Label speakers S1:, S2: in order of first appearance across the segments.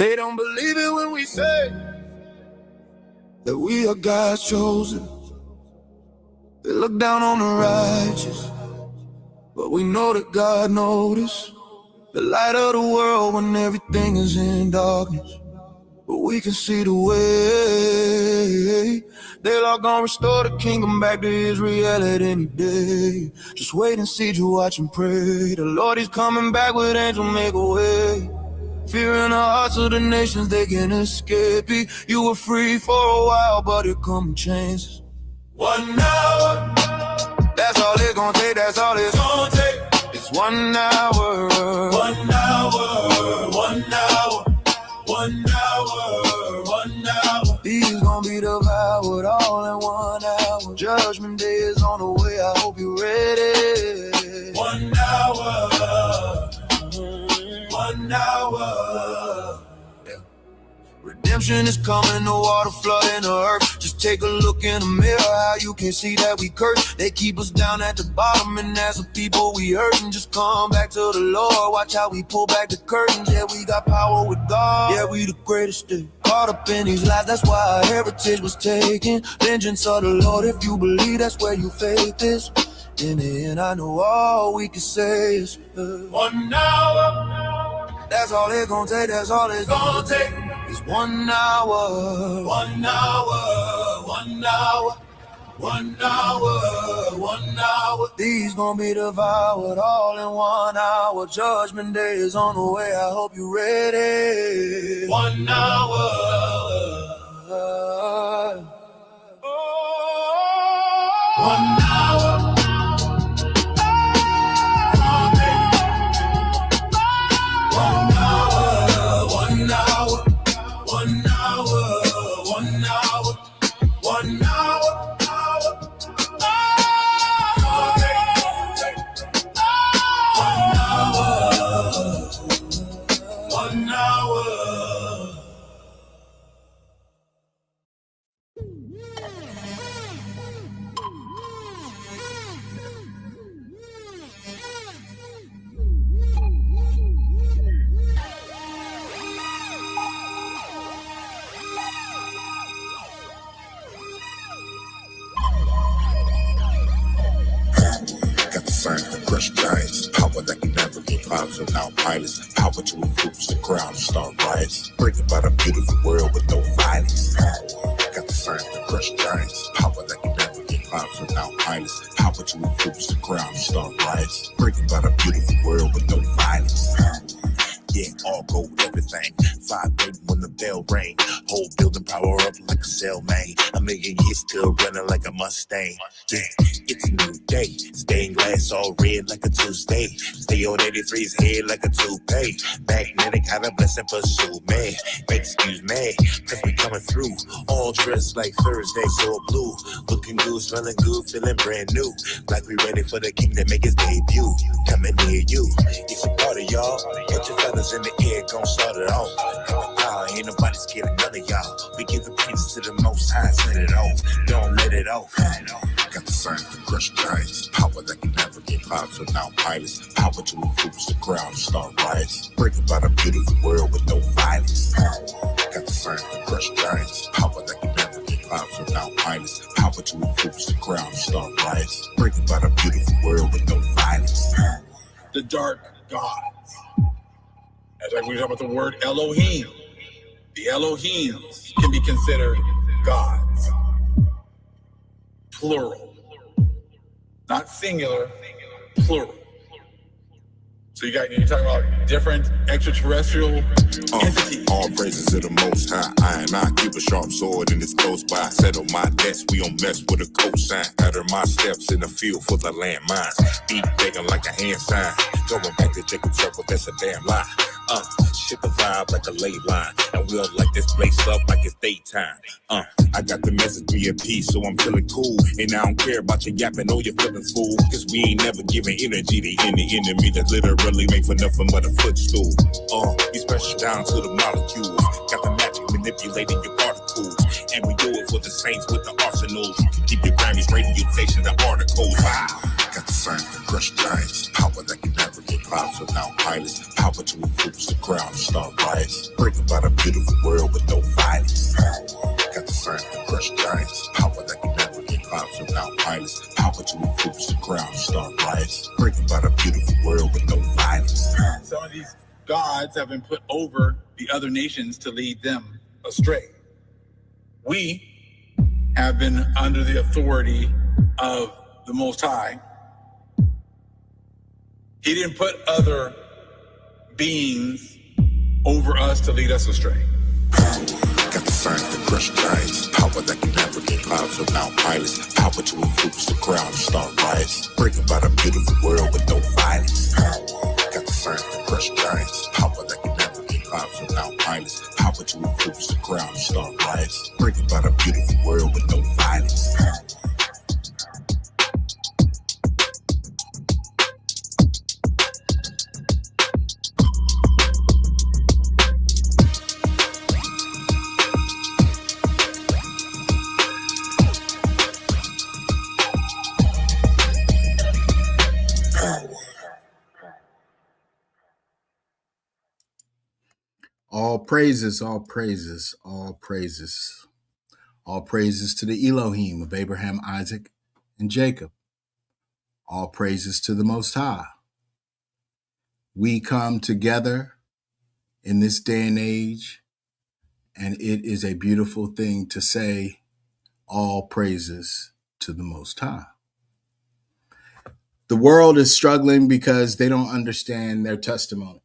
S1: They don't believe it when we say that we are God's chosen. They look down on the righteous, but we know that God noticed. The light of the world when everything is in darkness, but we can see the way. They're all gonna restore the kingdom back to Israel at any day. Just wait and see, you watch and pray. The Lord is coming back with angels, make a way. Fear in the hearts of the nations, they can't escape it. You were free for a while, but it come changes. 1 hour, that's all it's gonna take, that's all it's gonna take. It's 1 hour. 1 hour, 1 hour, 1 hour, 1 hour. These gonna be devoured all in 1 hour. Judgment day is on the way, I hope you're ready. 1 hour, 1 hour. Yeah. Redemption is coming, the water flooding the earth. Just take a look in the mirror, how you can see that we cursed. They keep us down at the bottom, and as a people we hurting. Just come back to the Lord, watch how we pull back the curtains. Yeah, we got power with God, yeah, we the greatest thing. Caught up in these lies, that's why our heritage was taken. Vengeance of the Lord, if you believe that's where your faith is. In the end, I know all we can say is 1 hour. That's all it's gonna take, that's all it's gonna take. It's 1 hour. 1 hour, 1 hour, 1 hour, 1 hour. These gonna be devoured all in 1 hour. Judgment day is on the way, I hope you're ready. 1 hour. 1 hour. 1 hour.
S2: To crush giants, power that can navigate clouds without pilots, power to influence the crowd and start riots, bring about a beautiful world with no violence. Got the science to crush giants, power that can navigate clouds without pilots, power to influence the crowd and start riots, bring about a beautiful world with no violence. Yeah, all gold, everything. 5:30 when the bell rang. Whole building power up like a cell main. A million years still running like a Mustang. Yeah, it's a new day. Stained glass all red like a Tuesday. Stay on 83's head like a toupee. Magnetic, how the blessing pursue me. Excuse me, cause we coming through. All dressed like Thursday, so blue. Looking good, smelling good, feeling brand new. Like we ready for the king to make his debut. Coming near you. It's a party, y'all. Put your fellas in the air, gon' start it off. Got the power, ain't nobody scared of none of y'all. We give the praise to the most high, set it off. Don't let it off. Got the science to crush giants, power that can navigate clouds without pilots, power to influence the crowd and start riots, bring about a beautiful world with no violence. Got the science to crush giants, power that can navigate clouds without pilots, power to influence the crowd and start riots, bring about a beautiful world with no violence.
S3: The dark gods. As we talk about the word Elohim, the Elohims can be considered gods. Plural. Not singular, plural. So you're talking about different extraterrestrial entities.
S2: All praises to the Most High. I and I keep a sharp sword and it's close by. Settle my debts, we don't mess with a cosign. Pattern my steps in the field for the landmines. Beat begging like a hand sign. Going back to Jacob Circle, that's a damn lie. Shit the vibe like a ley line. And we'll light this place up like it's daytime. I got the message, be at peace, so I'm feeling cool. And I don't care about your yapping or your feeling fool. Cause we ain't never giving energy to any enemy that literally make for nothing but a footstool. We special down to the molecules. Got the magic manipulating your particles. And we do it for the saints with the arsenals. You can keep your Grammys, radio stations, and articles. Wow. Got the science to crush giants. Power that can navigate clouds without pilots. Power to influence the crowd and start riots. Bring about a beautiful world with no violence. Power, got the strength to crush giants. Power that can navigate clouds without pilots. Power to influence the crowd and start riots. Bring about a beautiful world with no violence.
S3: Some of these gods have been put over the other nations to lead them astray. We have been under the authority of the Most High. He didn't put other beings over us to lead us astray.
S2: Power, got the strength to crush giants. Power that can navigate clouds without pilots. Power to influence the crowd and start riots. Bring about a beautiful world with no violence. Power, got the strength to crush giants. Power that can navigate clouds without pilots. Power to influence the crowd and start riots. Bring about a beautiful world with no violence. Power.
S4: All praises, all praises, all praises. All praises to the Elohim of Abraham, Isaac, and Jacob. All praises to the Most High. We come together in this day and age, and it is a beautiful thing to say all praises to the Most High. The world is struggling because they don't understand their testimony.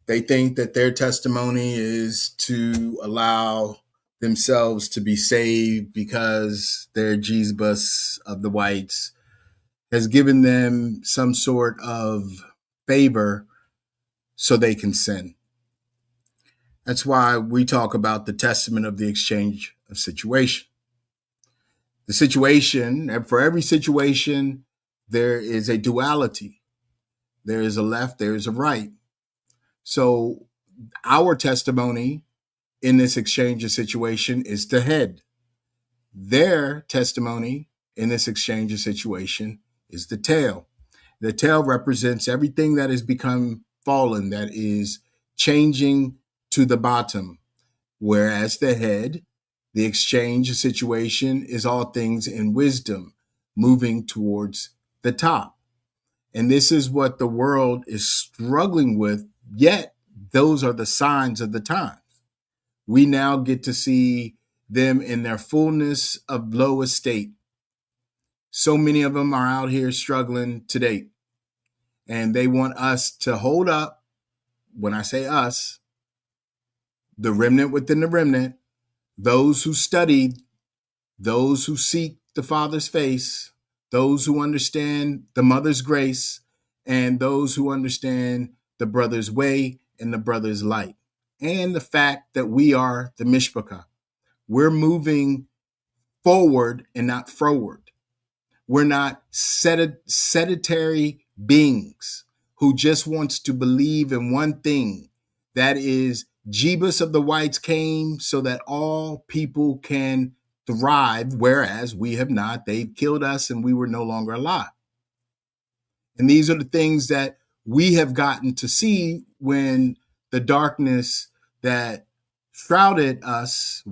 S4: They think that their testimony is to allow themselves to be saved because their Jesus of the whites has given them some sort of favor so they can sin. That's why we talk about the testament of the exchange of situation. The situation, and for every situation, there is a duality. There is a left, there is a right. So our testimony in this exchange of situation is the head. Their testimony in this exchange of situation is the tail. The tail represents everything that has become fallen, that is changing to the bottom. Whereas the head, the exchange of situation, is all things in wisdom, moving towards the top. And this is what the world is struggling with. Yet, those are the signs of the times. We now get to see them in their fullness of low estate. So many of them are out here struggling to date. And they want us to hold up, when I say us, the remnant within the remnant, those who studied, those who seek the Father's face, those who understand the mother's grace, and those who understand the brother's way and the brother's light, and the fact that we are the mishpachah. We're moving forward and not forward. We're not sedentary beings who just wants to believe in one thing. That is, Jesus of the whites came so that all people can thrive, whereas we have not. They've killed us and we were no longer alive. And these are the things that we have gotten to see when the darkness that shrouded us,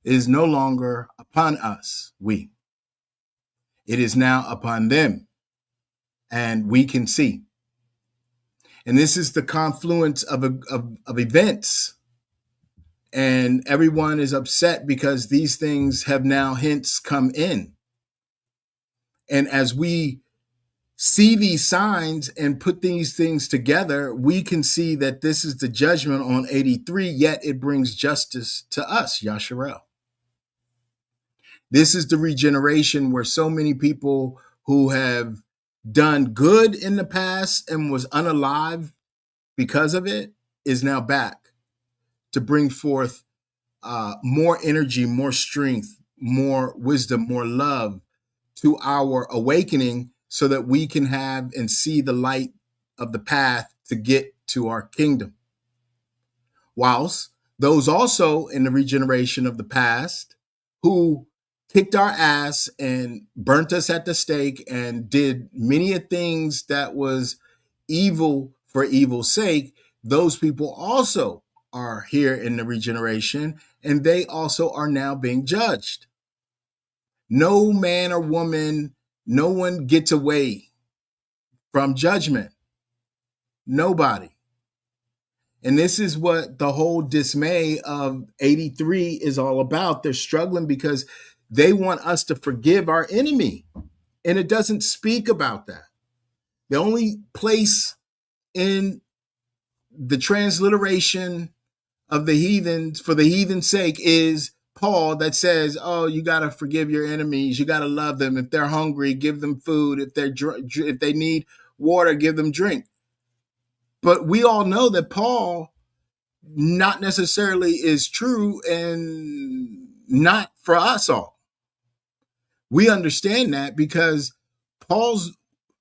S4: is no longer upon us, It is now upon them, and we can see. And this is the confluence of events. And everyone is upset because these things have now hence come in. And as we see these signs and put these things together, we can see that this is the judgment on 83, yet it brings justice to us, Yashar'EL. This is the regeneration where so many people who have done good in the past and was unalive because of it is now back to bring forth more energy, more strength, more wisdom, more love to our awakening, so that we can have and see the light of the path to get to our kingdom. Whilst those also in the regeneration of the past who kicked our ass and burnt us at the stake and did many things that was evil for evil's sake, those people also are here in the regeneration, and they also are now being judged. No man or woman, no one gets away from judgment. Nobody. And this is what the whole dismay of 83 is all about. They're struggling because they want us to forgive our enemy. And it doesn't speak about that. The only place in the transliteration of the heathens, for the heathen's sake, is Paul that says, oh, you got to forgive your enemies. You got to love them. If they're hungry, give them food. If they need water, give them drink. But we all know that Paul not necessarily is true and not for us all. We understand that because Paul's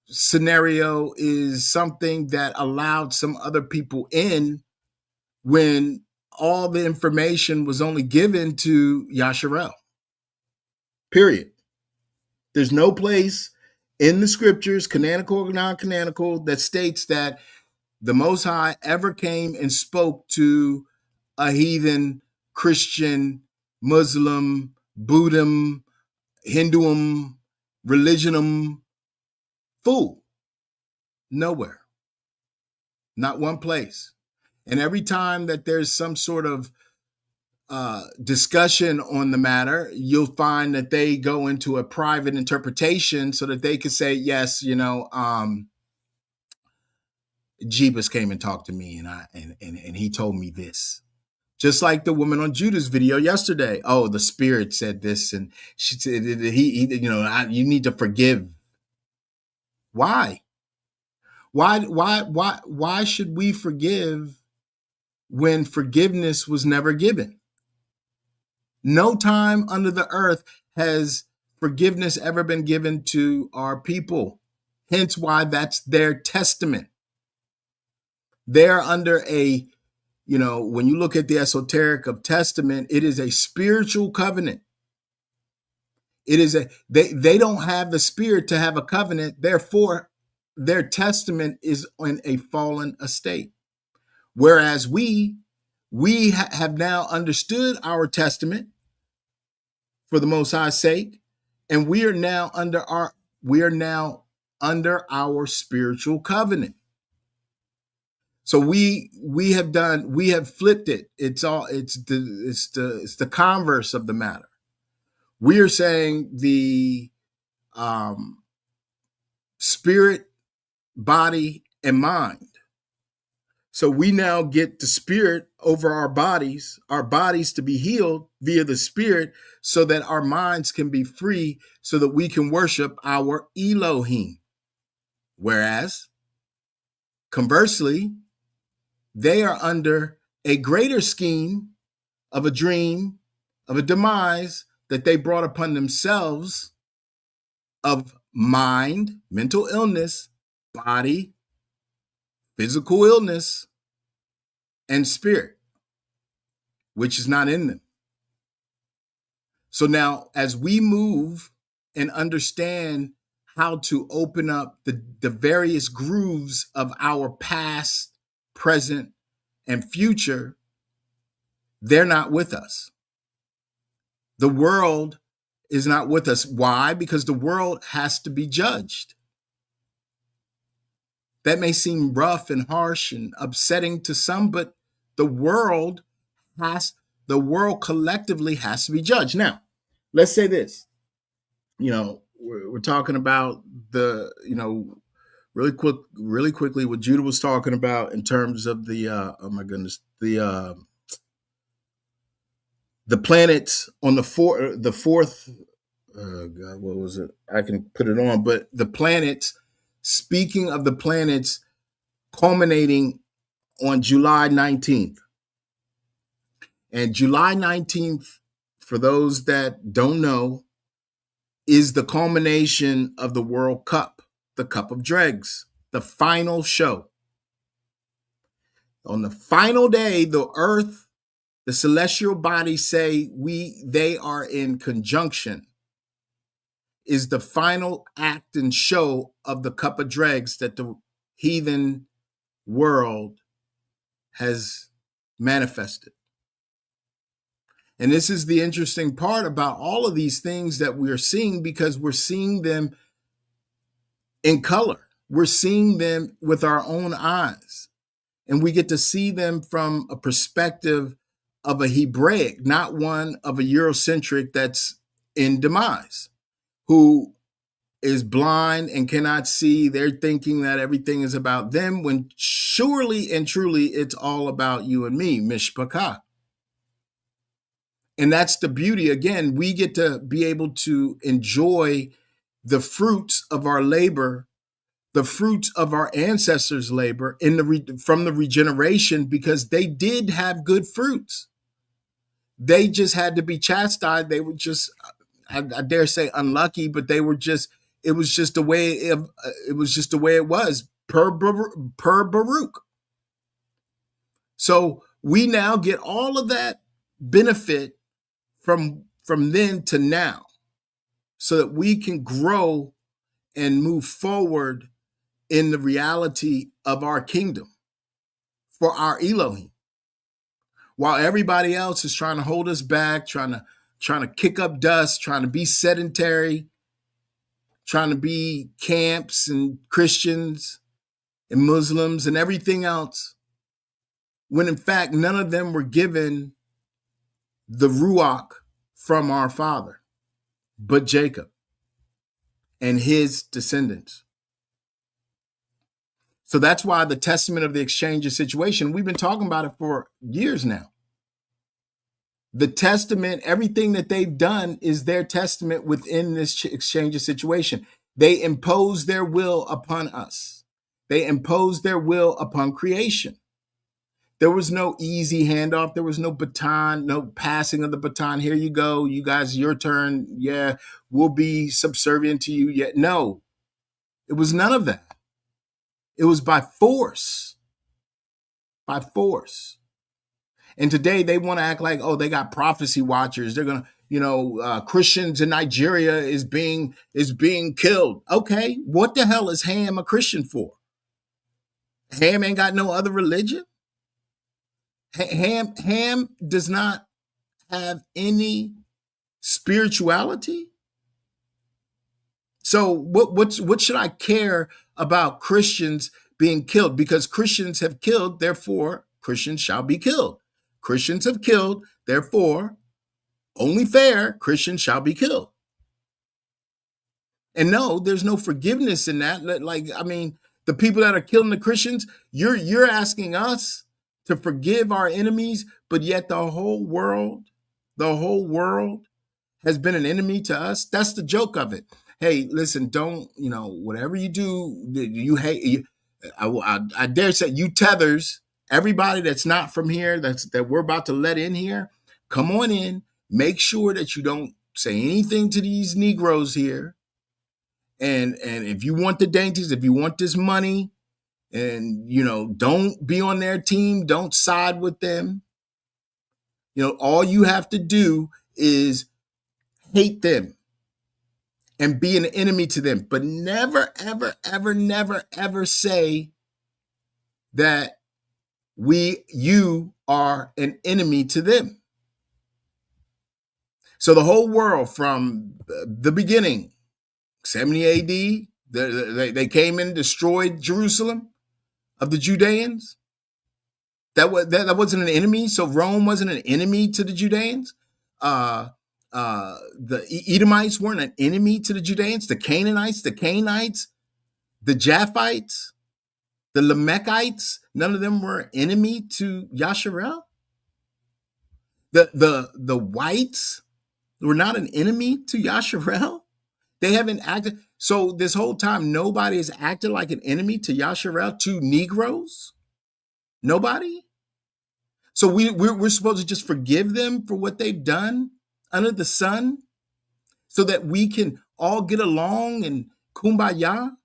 S4: scenario is something that allowed some other people in when all the information was only given to Yashar'EL. Period. There's no place in the scriptures, canonical or non-canonical, that states that the Most High ever came and spoke to a heathen, Christian, Muslim, Buddhism, Hinduism, religionum fool. Nowhere. Not one place. And every time that there's some sort of discussion on the matter, you'll find that they go into a private interpretation so that they could say, yes, Jeebus came and talked to me and he told me this. Just like the woman on Judah's video yesterday. Oh, the spirit said this, and she said, you need to forgive. Why? Why should we forgive when forgiveness was never given? No time under the earth has forgiveness ever been given to our people. Hence why that's their testament. They're under when you look at the esoteric of testament, it is a spiritual covenant. It is they don't have the spirit to have a covenant. Therefore, their testament is in a fallen estate. Whereas we have now understood our testament for the Most High's sake, and we are now under our spiritual covenant. So we have flipped it. It's the converse of the matter. We are saying the spirit, body, and mind. So we now get the spirit over our bodies to be healed via the spirit, so that our minds can be free, so that we can worship our Elohim. Whereas, conversely, they are under a greater scheme of a dream, of a demise that they brought upon themselves, of mind, mental illness, body, physical illness, and spirit, which is not in them. So now, as we move and understand how to open up the various grooves of our past, present, and future, they're not with us. The world is not with us. Why? Because the world has to be judged. That may seem rough and harsh and upsetting to some, but the world collectively has to be judged. Now, let's say this. We're talking about really quickly what Judah was talking about in terms of the planets on the fourth. God, what was it? I can put it on, but the planets. Speaking of the planets, culminating on July 19th, and July 19th, for those that don't know, is the culmination of the World Cup, the Cup of Dregs, the final show. On the final day, the earth, the celestial bodies say they are in conjunction, is the final act and show of the Cup of Dregs that the heathen world has manifested. And this is the interesting part about all of these things that we're seeing, because we're seeing them in color. We're seeing them with our own eyes. And we get to see them from a perspective of a Hebraic, not one of a Eurocentric that's in demise, who is blind and cannot see. They're thinking that everything is about them, when surely and truly it's all about you and me, mishpachah. And that's the beauty. Again, we get to be able to enjoy the fruits of our labor, the fruits of our ancestors' labor from the regeneration, because they did have good fruits. They just had to be chastised. They were just, I dare say, unlucky, but they were just. It was just the way it was per Baruch. So we now get all of that benefit from then to now, so that we can grow and move forward in the reality of our kingdom for our Elohim, while everybody else is trying to hold us back, trying to kick up dust, trying to be sedentary, trying to be camps and Christians and Muslims and everything else, when in fact none of them were given the Ruach from our father, but Jacob and his descendants. So that's why the testament of the exchange of situation, we've been talking about it for years now. The testament, everything that they've done is their testament within this exchange of situation. They impose their will upon us. They impose their will upon creation. There was no easy handoff. There was no baton, no passing of the baton. Here you go. You guys, your turn. Yeah, we'll be subservient to you. Yet no, it was none of that. It was by force. By force. And today they want to act like, oh, they got prophecy watchers. They're going to, Christians in Nigeria is being killed. Okay, what the hell is Ham a Christian for? Ham ain't got no other religion. Ham does not have any spirituality. So what should I care about Christians being killed? Because Christians have killed, therefore Christians shall be killed. Christians have killed, therefore only fair, Christians shall be killed. And no, there's no forgiveness in that. The people that are killing the Christians, you're asking us to forgive our enemies, but yet the whole world has been an enemy to us. That's the joke of it. Hey, listen, don't, whatever you do, you hate. I dare say, you tethers, everybody that's not from here, that we're about to let in here, come on in. Make sure that you don't say anything to these Negroes here. And if you want the dainties, if you want this money, and, don't be on their team, don't side with them. All you have to do is hate them and be an enemy to them, but never, ever, ever, never, ever say that you are an enemy to them. So the whole world from the beginning, 70 AD, they came in, destroyed Jerusalem of the Judeans. That wasn't an enemy. So Rome wasn't an enemy to the Judeans. The Edomites weren't an enemy to the Judeans. The Canaanites, the Canaanites, the Japhites, the Lamechites, none of them were an enemy to Yashar'EL. The whites were not an enemy to Yashar'EL. They haven't acted. So this whole time, nobody has acted like an enemy to Yashar'EL, to Negroes. Nobody. So we're supposed to just forgive them for what they've done under the sun, so that we can all get along and kumbaya.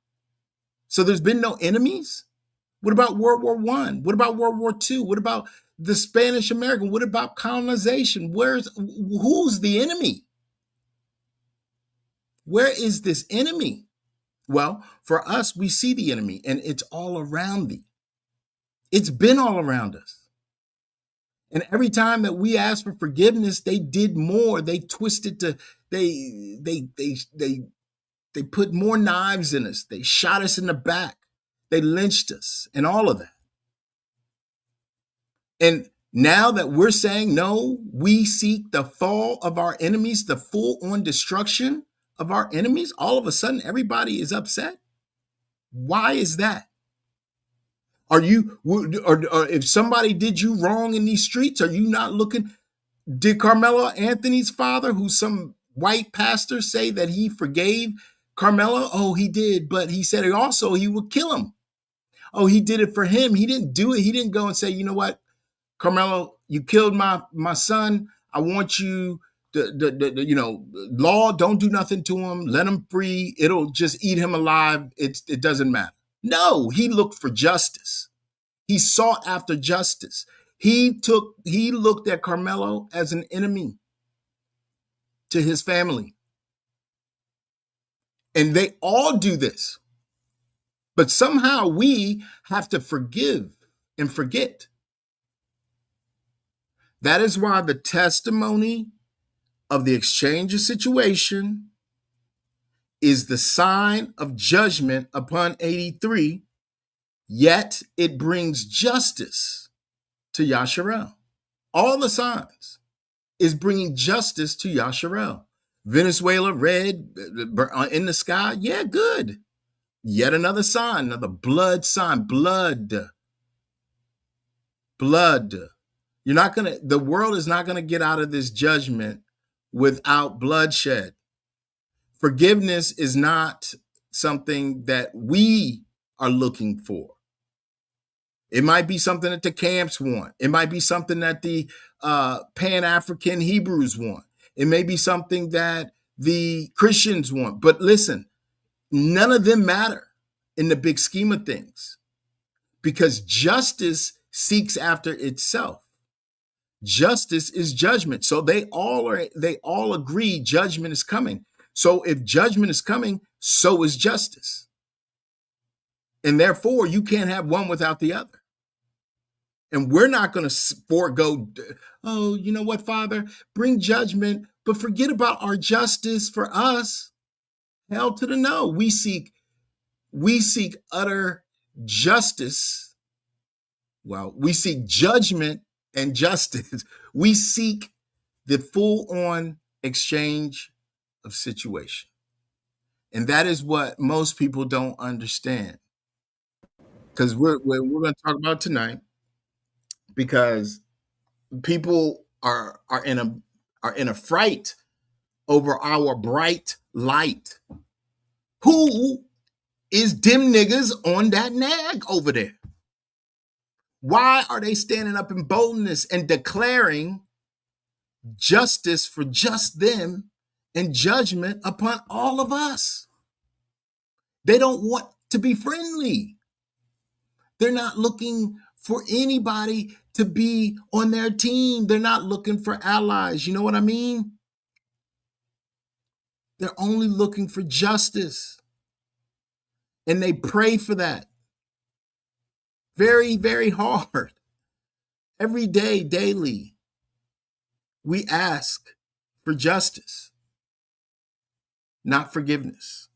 S4: So there's been no enemies. What about World War I? What about World War II? What about the Spanish American? What about colonization? Who's the enemy? Where is this enemy? Well, for us, we see the enemy and it's all around thee. It's been all around us. And every time that we ask for forgiveness, they did more. They twisted to they put more knives in us. They shot us in the back. They lynched us and all of that. And now that we're saying, no, we seek the fall of our enemies, the full on destruction of our enemies, all of a sudden everybody is upset. Why is that? Or if somebody did you wrong in these streets, are you not looking? Did Carmelo Anthony's father, who's some white pastor, say that he forgave Carmelo? Oh, he did, but he said also he would kill him. Oh, he did it for him. He didn't do it. He didn't go and say, you know what, Carmelo, you killed my son. I want you law, don't do nothing to him. Let him free. It'll just eat him alive. It doesn't matter. No, he looked for justice. He sought after justice. He looked at Carmelo as an enemy to his family. And they all do this. But somehow we have to forgive and forget. That is why the testimony of the exchange of situation is the sign of judgment upon 83, yet it brings justice to Yashar'EL. All the signs is bringing justice to Yashar'EL. Venezuela, red in the sky, yeah, good. Yet another sign, another blood sign, blood. The world is not gonna get out of this judgment without bloodshed. Forgiveness is not something that we are looking for. It might be something that the camps want. It might be something that the Pan-African Hebrews want. It may be something that the Christians want. But listen, none of them matter in the big scheme of things, because justice seeks after itself. Justice is judgment. So they all agree judgment is coming. So if judgment is coming, so is justice. And therefore, you can't have one without the other. And we're not going to forego, oh, you know what, Father, bring judgment, but forget about our justice for us. Hell to the no. We seek utter justice. Well, we seek judgment and justice. We seek the full-on exchange of situation. And that is what most people don't understand. Because we're going to talk about tonight, because people are in a fright over our bright light. Who is them niggas on that nag over there? Why are they standing up in boldness and declaring justice for just them and judgment upon all of us? They don't want to be friendly. They're not looking for anybody to be on their team. They're not looking for allies. You know what I mean? They're only looking for justice. And they pray for that. Very, very hard. Every day, daily, we ask for justice, not forgiveness.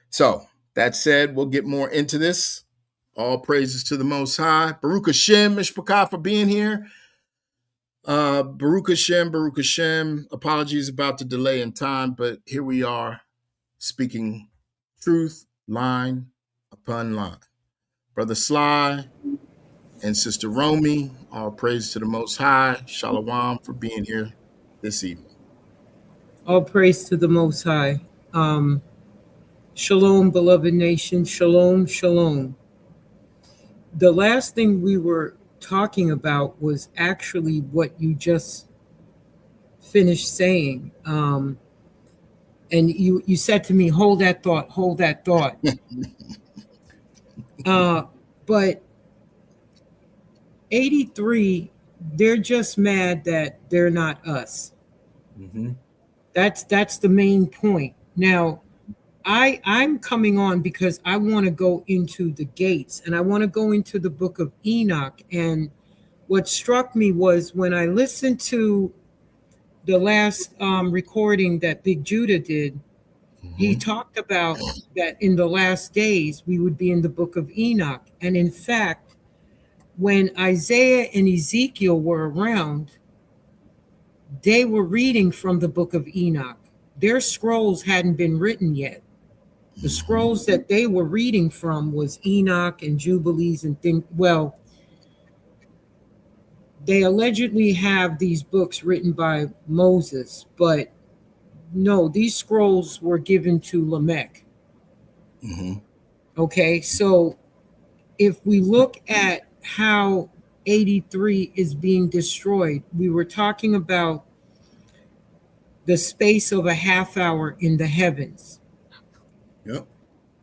S4: So, that said, we'll get more into this. All praises to the Most High. Baruch Hashem, Mishpachah, for being here. Baruch Hashem, Baruch Hashem. Apologies about the delay in time, but here we are speaking truth, line upon line. Brother Sly and Sister Romy, all praise to the Most High. Shalom for being here this evening.
S5: All praise to the Most High. Shalom, beloved nation. Shalom, shalom. The last thing we were talking about was actually what you just finished saying. And you said to me, hold that thought, hold that thought. But 83, they're just mad that they're not us.
S4: Mm-hmm.
S5: That's the main point. Now, I'm coming on because I want to go into the gates, and I want to go into the book of Enoch. And what struck me was when I listened to the last recording that Big Judah did, he talked about that in the last days we would be in the book of Enoch. And in fact, when Isaiah and Ezekiel were around, they were reading from the book of Enoch. Their scrolls hadn't been written yet. The scrolls that they were reading from was Enoch and Jubilees and things. Well, they allegedly have these books written by Moses, but no, these scrolls were given to Lamech. Okay, so if we look at how 83 is being destroyed, we were talking about the space of a half hour in the heavens.
S4: Yep.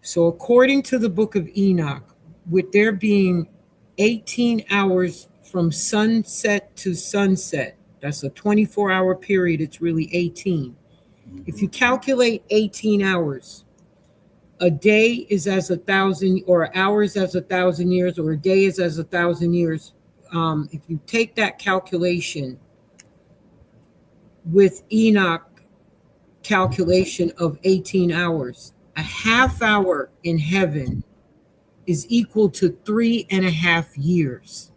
S5: So according to the book of Enoch, with there being 18 hours from sunset to sunset, that's a 24-hour period, it's really 18. If you calculate 18 hours, a day is as 1,000, or hours as 1,000 years, or a day is as 1,000 years. If you take that calculation with Enoch calculation of 18 hours, a half hour in heaven is equal to 3.5 years.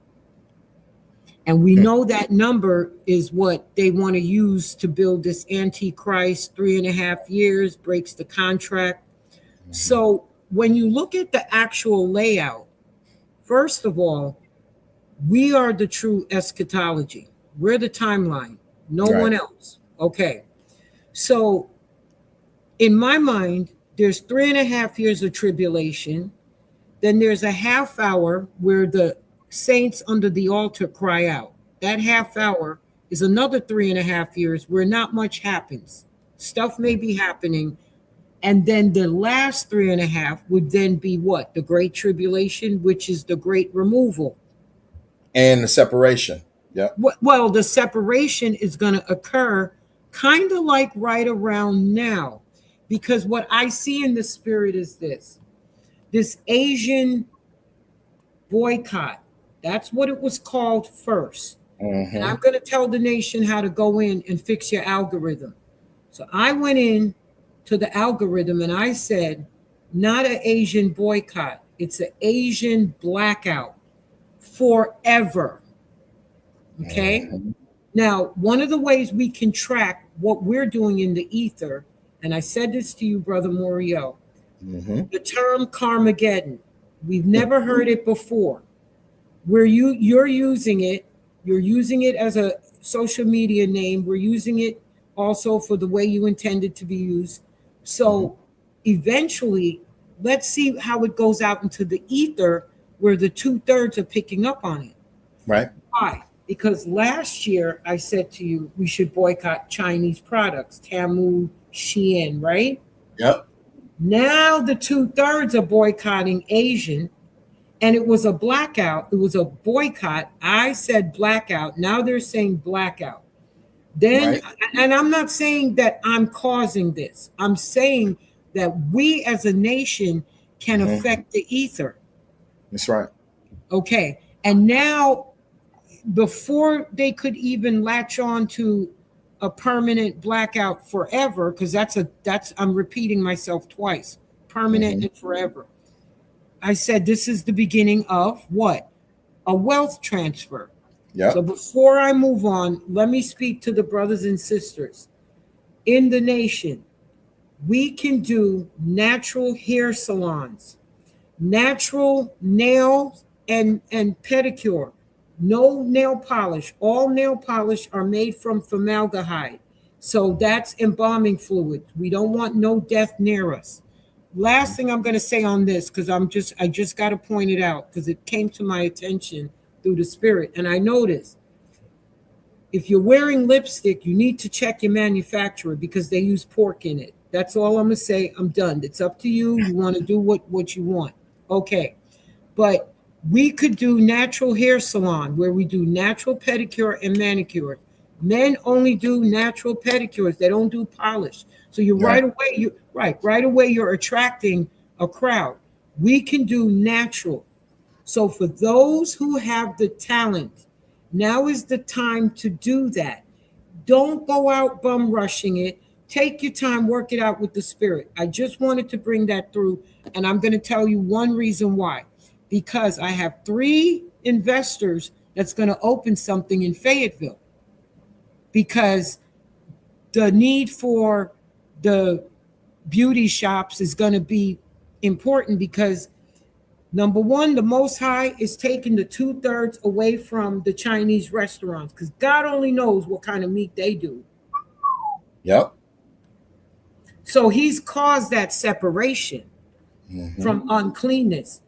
S5: And we know that number is what they want to use to build this Antichrist. 3.5 years breaks the contract. So when you look at the actual layout, first of all, we are the true eschatology. We're the timeline, no one else. Okay. So in my mind, there's 3.5 years of tribulation. Then there's a half hour where the saints under the altar cry out. That half hour is another 3.5 years where not much happens. Stuff may be happening. And then the last 3.5 would then be what? The Great Tribulation, which is the Great Removal.
S4: And the separation. Yeah.
S5: Well, the separation is going to occur kind of like right around now. Because what I see in the spirit is this Asian boycott. That's what it was called first. And I'm going to tell the nation how to go in and fix your algorithm. So I went in to the algorithm and I said, not an Asian boycott. It's an Asian blackout forever. Okay. Now, one of the ways we can track what we're doing in the ether, and I said this to you, Brother Moriel, the term Carmageddon, we've never heard it before. Where you're using it as a social media name. We're using it also for the way you intended to be used. So eventually, let's see how it goes out into the ether where the 2/3 are picking up on it.
S4: Right.
S5: Why? Because last year I said to you, we should boycott Chinese products, Temu, Shein, right?
S4: Yep.
S5: Now the 2/3 are boycotting Asian, and it was a blackout. It was a boycott. I said blackout. Now they're saying blackout. Then, and I'm not saying that I'm causing this. I'm saying that we as a nation can affect the ether.
S4: That's right.
S5: Okay. And now, before they could even latch on to a permanent blackout forever, because I'm repeating myself twice, permanent and forever. I said, this is the beginning of what? A wealth transfer.
S4: Yeah.
S5: So before I move on, let me speak to the brothers and sisters in the nation. We can do natural hair salons, natural nails and pedicure, no nail polish. All nail polish are made from formaldehyde. So that's embalming fluid. We don't want no death near us. Last thing I'm going to say on this, because I just got to point it out because it came to my attention through the spirit. And I noticed if you're wearing lipstick, you need to check your manufacturer because they use pork in it. That's all I'm going to say. I'm done. It's up to you. You want to do what you want. Okay. But we could do natural hair salon where we do natural pedicure and manicure. Men only do natural pedicures. They don't do polish. So you right away, right away you're attracting a crowd. We can do natural. So for those who have the talent, now is the time to do that. Don't go out bum rushing it. Take your time, work it out with the spirit. I just wanted to bring that through. And I'm going to tell you one reason why. Because I have 3 investors that's going to open something in Fayetteville. Because the need for the beauty shops is going to be important, because number one, the Most High is taking the 2/3 away from the Chinese restaurants, because God only knows what kind of meat they do.
S4: Yep.
S5: So he's caused that separation from uncleanness.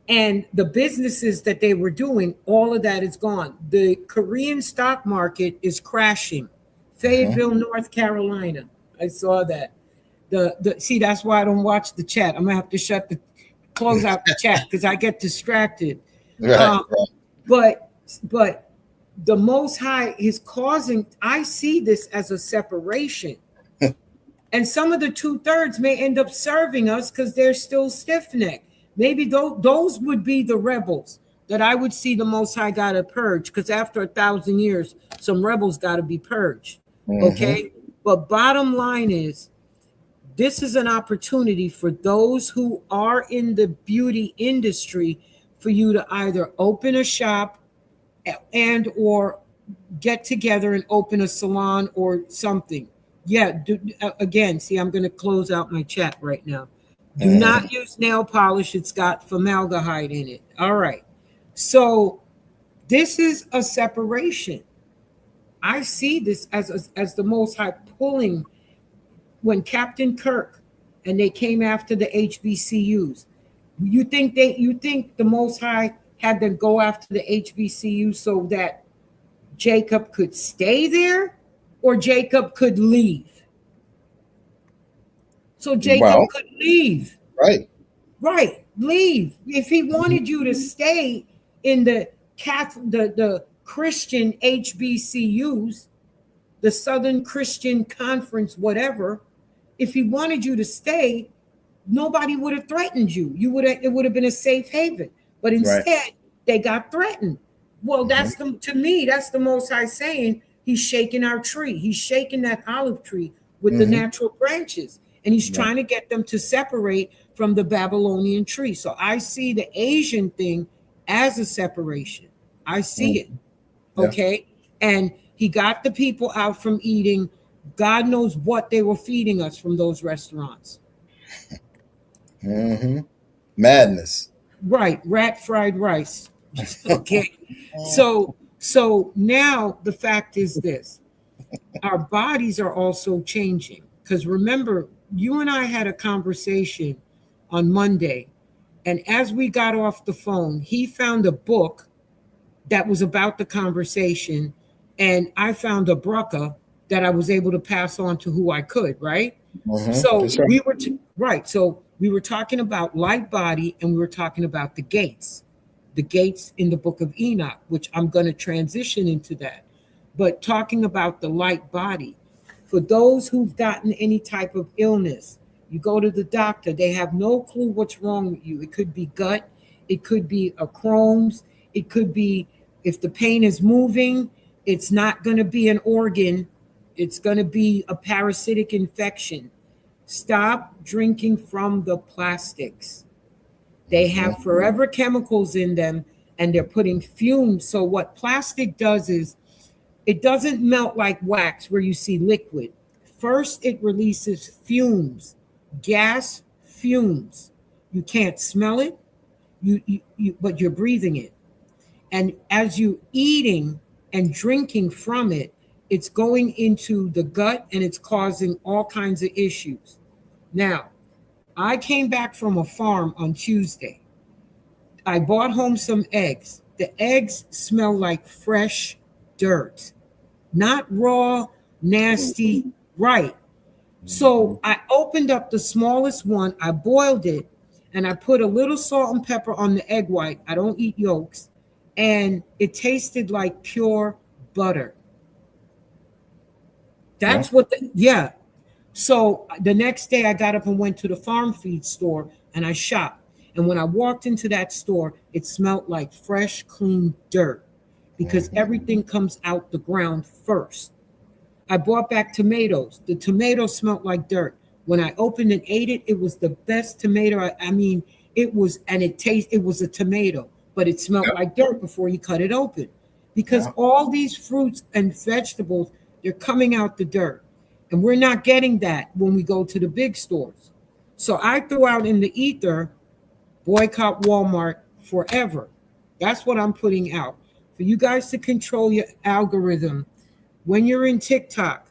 S5: And the businesses that they were doing, all of that is gone. The Korean stock market is crashing. Fayetteville, North Carolina. I saw that. See, that's why I don't watch the chat. I'm gonna have to close out the chat because I get distracted.
S4: Right.
S5: But the Most High is causing. I see this as a separation, and some of the 2/3 may end up serving us because they're still stiff-necked. Maybe those would be the rebels that I would see the Most High got to purge, because after 1,000 years, some rebels got to be purged. Okay, but bottom line is, this is an opportunity for those who are in the beauty industry for you to either open a shop and or get together and open a salon or something. Yeah, again, see, I'm going to close out my chat right now. Do not use nail polish. It's got formaldehyde in it. All right. So this is a separation. I see this as the Most High pulling. When Captain Kirk and they came after the HBCUs, you think the Most High had to go after the HBCUs so that Jacob could stay there, or Jacob could leave? So Jacob could leave. Right, leave. If he wanted you to stay in the Christian HBCUs, the Southern Christian Conference, whatever, if he wanted you to stay, nobody would have threatened you. It would have been a safe haven. But instead, they got threatened. Well, to me, that's the Most High saying he's shaking our tree. He's shaking that olive tree with the natural branches. And he's trying to get them to separate from the Babylonian tree. So I see the Asian thing as a separation. I see it. Okay. And he got the people out from eating. God knows what they were feeding us from those restaurants.
S4: Madness.
S5: Right. Rat fried rice. Okay. So now the fact is this. Our bodies are also changing. Because remember, you and I had a conversation on Monday. And as we got off the phone, he found a book that was about the conversation. And I found a bracha that I was able to pass on to who I could, right? So we were talking about light body, and we were talking about the gates in the book of Enoch, which I'm going to transition into that. But talking about the light body, for those who've gotten any type of illness, you go to the doctor, they have no clue what's wrong with you. It could be gut, it could be a Crohn's, it could be, if the pain is moving, it's not going to be an organ, it's going to be a parasitic infection. Stop drinking from the plastics. They have forever chemicals in them, and they're putting fumes. So what plastic does is, it doesn't melt like wax where you see liquid. First, it releases fumes, gas fumes. You can't smell it, but you're breathing it. And as you're eating and drinking from it, it's going into the gut and it's causing all kinds of issues. Now, I came back from a farm on Tuesday. I bought home some eggs. The eggs smell like fresh dirt, not raw, nasty, right? So I opened up the smallest one, I boiled it, and I put a little salt and pepper on the egg white. I don't eat yolks. And it tasted like pure butter. That's what yeah. So the next day I got up and went to the farm feed store and I shopped. And when I walked into that store, it smelled like fresh, clean dirt because everything comes out the ground first. I brought back tomatoes. The tomatoes smelled like dirt. When I opened and ate it, it was the best tomato. I mean, it was, and it was a tomato, but it smelled like dirt before you cut it open. Because all these fruits and vegetables, they're coming out the dirt. And we're not getting that when we go to the big stores. So I threw out in the ether, boycott Walmart forever. That's what I'm putting out. For you guys to control your algorithm when you're in TikTok,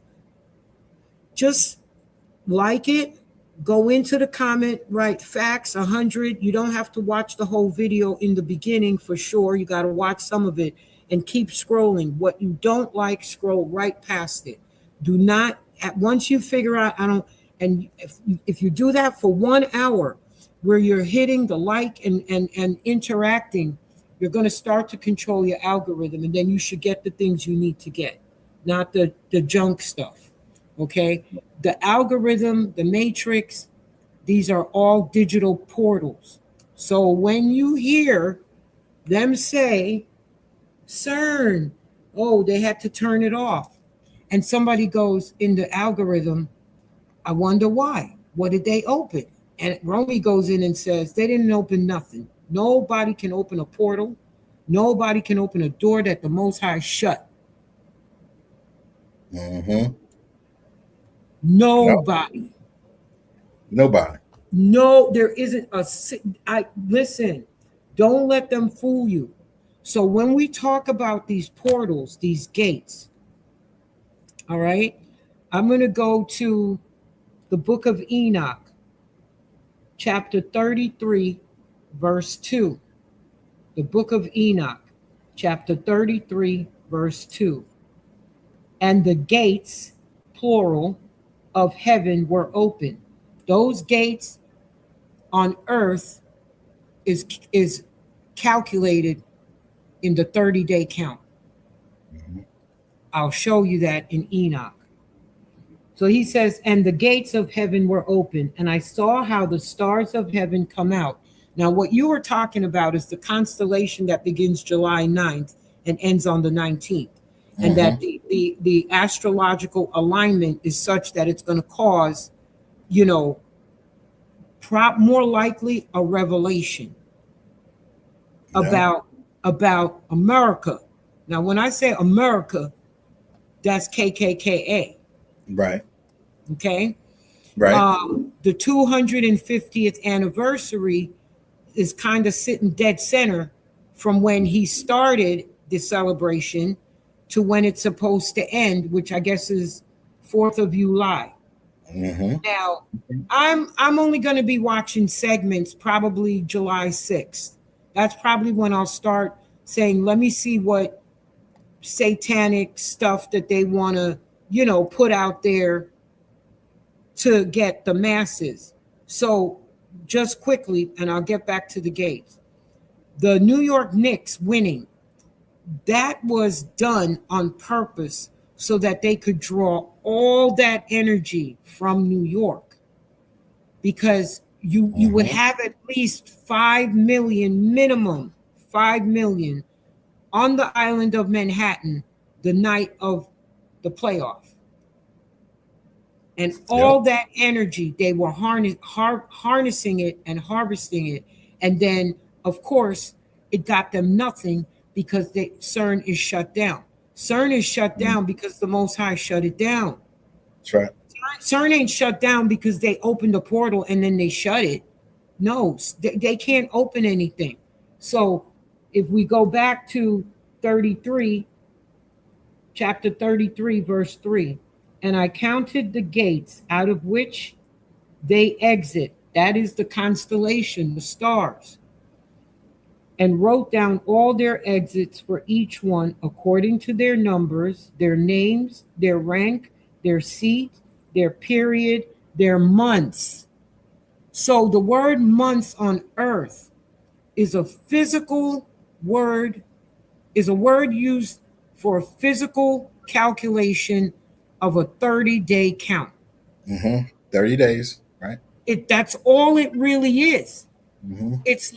S5: just like it, go into the comment, write facts 100. You don't have to watch the whole video in the beginning for sure. You got to watch some of it and keep scrolling. What you don't like, scroll right past it. Do not, once you figure out, I don't, and if you do that for 1 hour where you're hitting the like and interacting, you're going to start to control your algorithm, and then you should get the things you need to get, not the junk stuff. Okay? The algorithm, the matrix, these are all digital portals. So when you hear them say, CERN, oh, they had to turn it off, and somebody goes in the algorithm, I wonder why. What did they open? And Romy goes in and says, they didn't open nothing. Nobody can open a portal. Nobody can open a door that the Most High shut. Nobody.
S4: Nobody.
S5: No, there isn't listen, don't let them fool you. So when we talk about these portals, these gates, all right, I'm going to go to the book of Enoch, chapter 33, verse 2. The book of Enoch, chapter 33, verse 2. And the gates, plural, of heaven were open. Those gates on earth is calculated in the 30-day count. I'll show you that in Enoch. So he says, and the gates of heaven were open, and I saw how the stars of heaven come out. Now, what you were talking about is the constellation that begins July 9th and ends on the 19th. And that the astrological alignment is such that it's going to cause, more likely a revelation about America. Now, when I say America, that's KKKA.
S4: Right.
S5: Okay.
S4: Right.
S5: The 250th anniversary is kind of sitting dead center from when he started the celebration to when it's supposed to end, which I guess is 4th of July. Now, I'm only going to be watching segments, probably July 6th. That's probably when I'll start saying, let me see what satanic stuff that they want to, put out there to get the masses. So just quickly, and I'll get back to the gates. The New York Knicks winning, that was done on purpose so that they could draw all that energy from New York, because you would have at least 5 million, minimum 5 million on the island of Manhattan the night of the playoff. And all that energy, they were harnessing it and harvesting it. And then, of course, it got them nothing because CERN is shut down. CERN is shut down because the Most High shut it down.
S4: That's right.
S5: CERN ain't shut down because they opened the portal and then they shut it. No, they can't open anything. So if we go back to 33, chapter 33, verse 3, and I counted the gates out of which they exit, that is the constellation, the stars, and wrote down all their exits for each one according to their numbers, their names, their rank, their seat, their period, their months. So the word months on earth is a physical word, is a word used for a physical calculation of a 30-day count.
S4: 30 days, right?
S5: That's all it really is.
S4: Mm-hmm.
S5: It's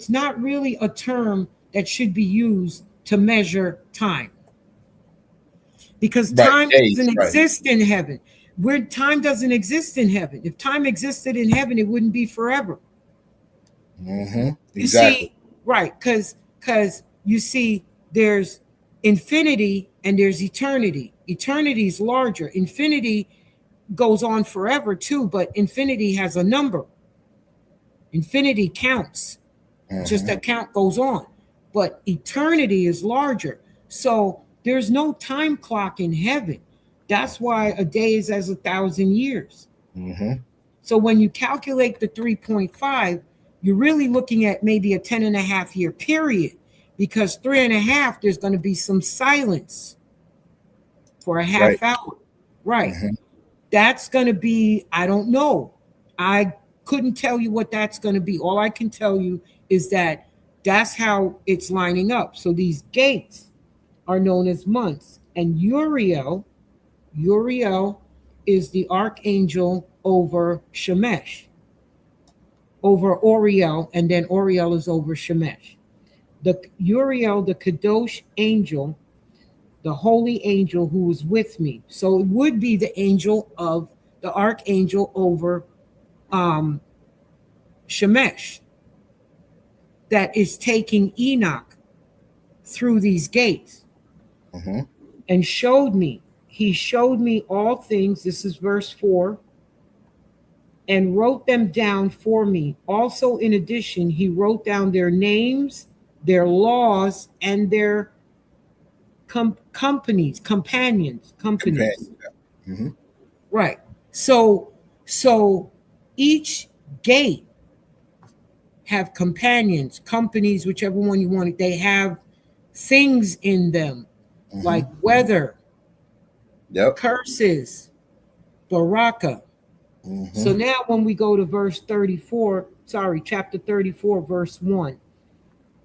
S5: not really a term that should be used to measure time. Because
S4: Right,
S5: time
S4: days,
S5: doesn't
S4: right.
S5: exist in heaven. Where time doesn't exist in heaven. If time existed in heaven, it wouldn't be forever.
S4: Exactly.
S5: You see, right? Because you see, there's infinity and there's eternity. Eternity is larger. Infinity goes on forever too, but infinity has a number. Infinity counts. Just that count goes on. But eternity is larger. So there's no time clock in heaven. That's why a day is as 1,000 years. So when you calculate the 3.5, you're really looking at maybe a 10.5 year period, because 3.5, there's going to be some silence for a half hour. Right. That's going to be, I don't know. I couldn't tell you what that's going to be. All I can tell you is that that's how it's lining up. So these gates are known as months. And Uriel is the archangel over Shemesh, over Oriel, and then Oriel is over Shemesh. The Uriel, the Kadosh angel, the holy angel who was with me. So it would be the angel of the archangel over Shemesh that is taking Enoch through these gates. And he showed me all things. This is verse 4. And wrote them down for me. Also, in addition, he wrote down their names, their laws, and their companions. Right. So each gate have companions, companies, whichever one you want. They have things in them, like weather, curses, baraka. So now when we go to chapter 34, verse 1,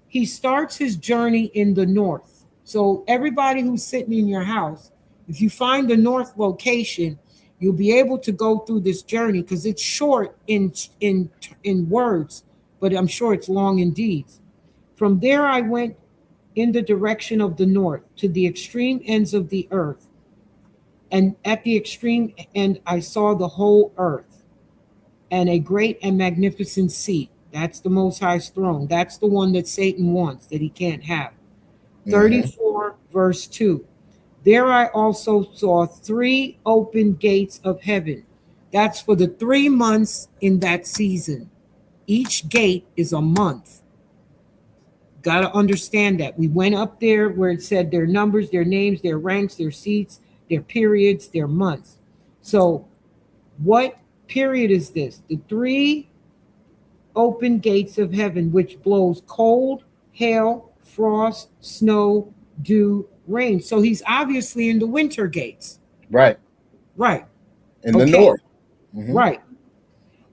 S5: he starts his journey in the north. So everybody who's sitting in your house, if you find the north location, you'll be able to go through this journey, because it's short in words, but I'm sure it's long in deeds. From there I went in the direction of the north to the extreme ends of the earth. And at the extreme end, I saw the whole earth and a great and magnificent seat. That's the Most High's throne. That's the one that Satan wants, that he can't have. 34, verse 2. There I also saw 3 open gates of heaven. That's for the 3 months in that season. Each gate is a month. Got to understand that. We went up there where it said their numbers, their names, their ranks, their seats, their periods, their months. So what period is this? The 3 open gates of heaven, which blows cold, hail, frost, snow, dew, rain. So he's obviously in the winter gates.
S4: Right. In the north.
S5: Right.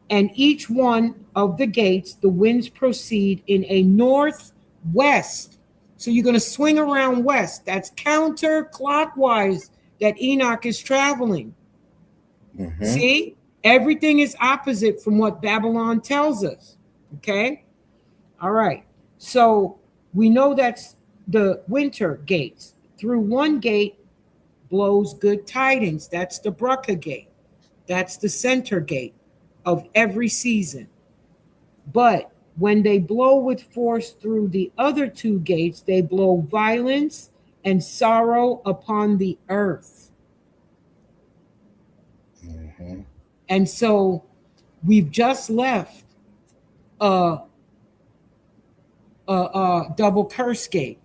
S5: And each one of the gates, the winds proceed in a northwest. So you're going to swing around west. That's counterclockwise that Enoch is traveling. See, everything is opposite from what Babylon tells us. Okay. All right. So we know that's the winter gates. Through one gate blows good tidings. That's the Bracha gate. That's the center gate of every season. But when they blow with force through the other 2 gates, they blow violence and sorrow upon the earth. And so we've just left a double curse gate.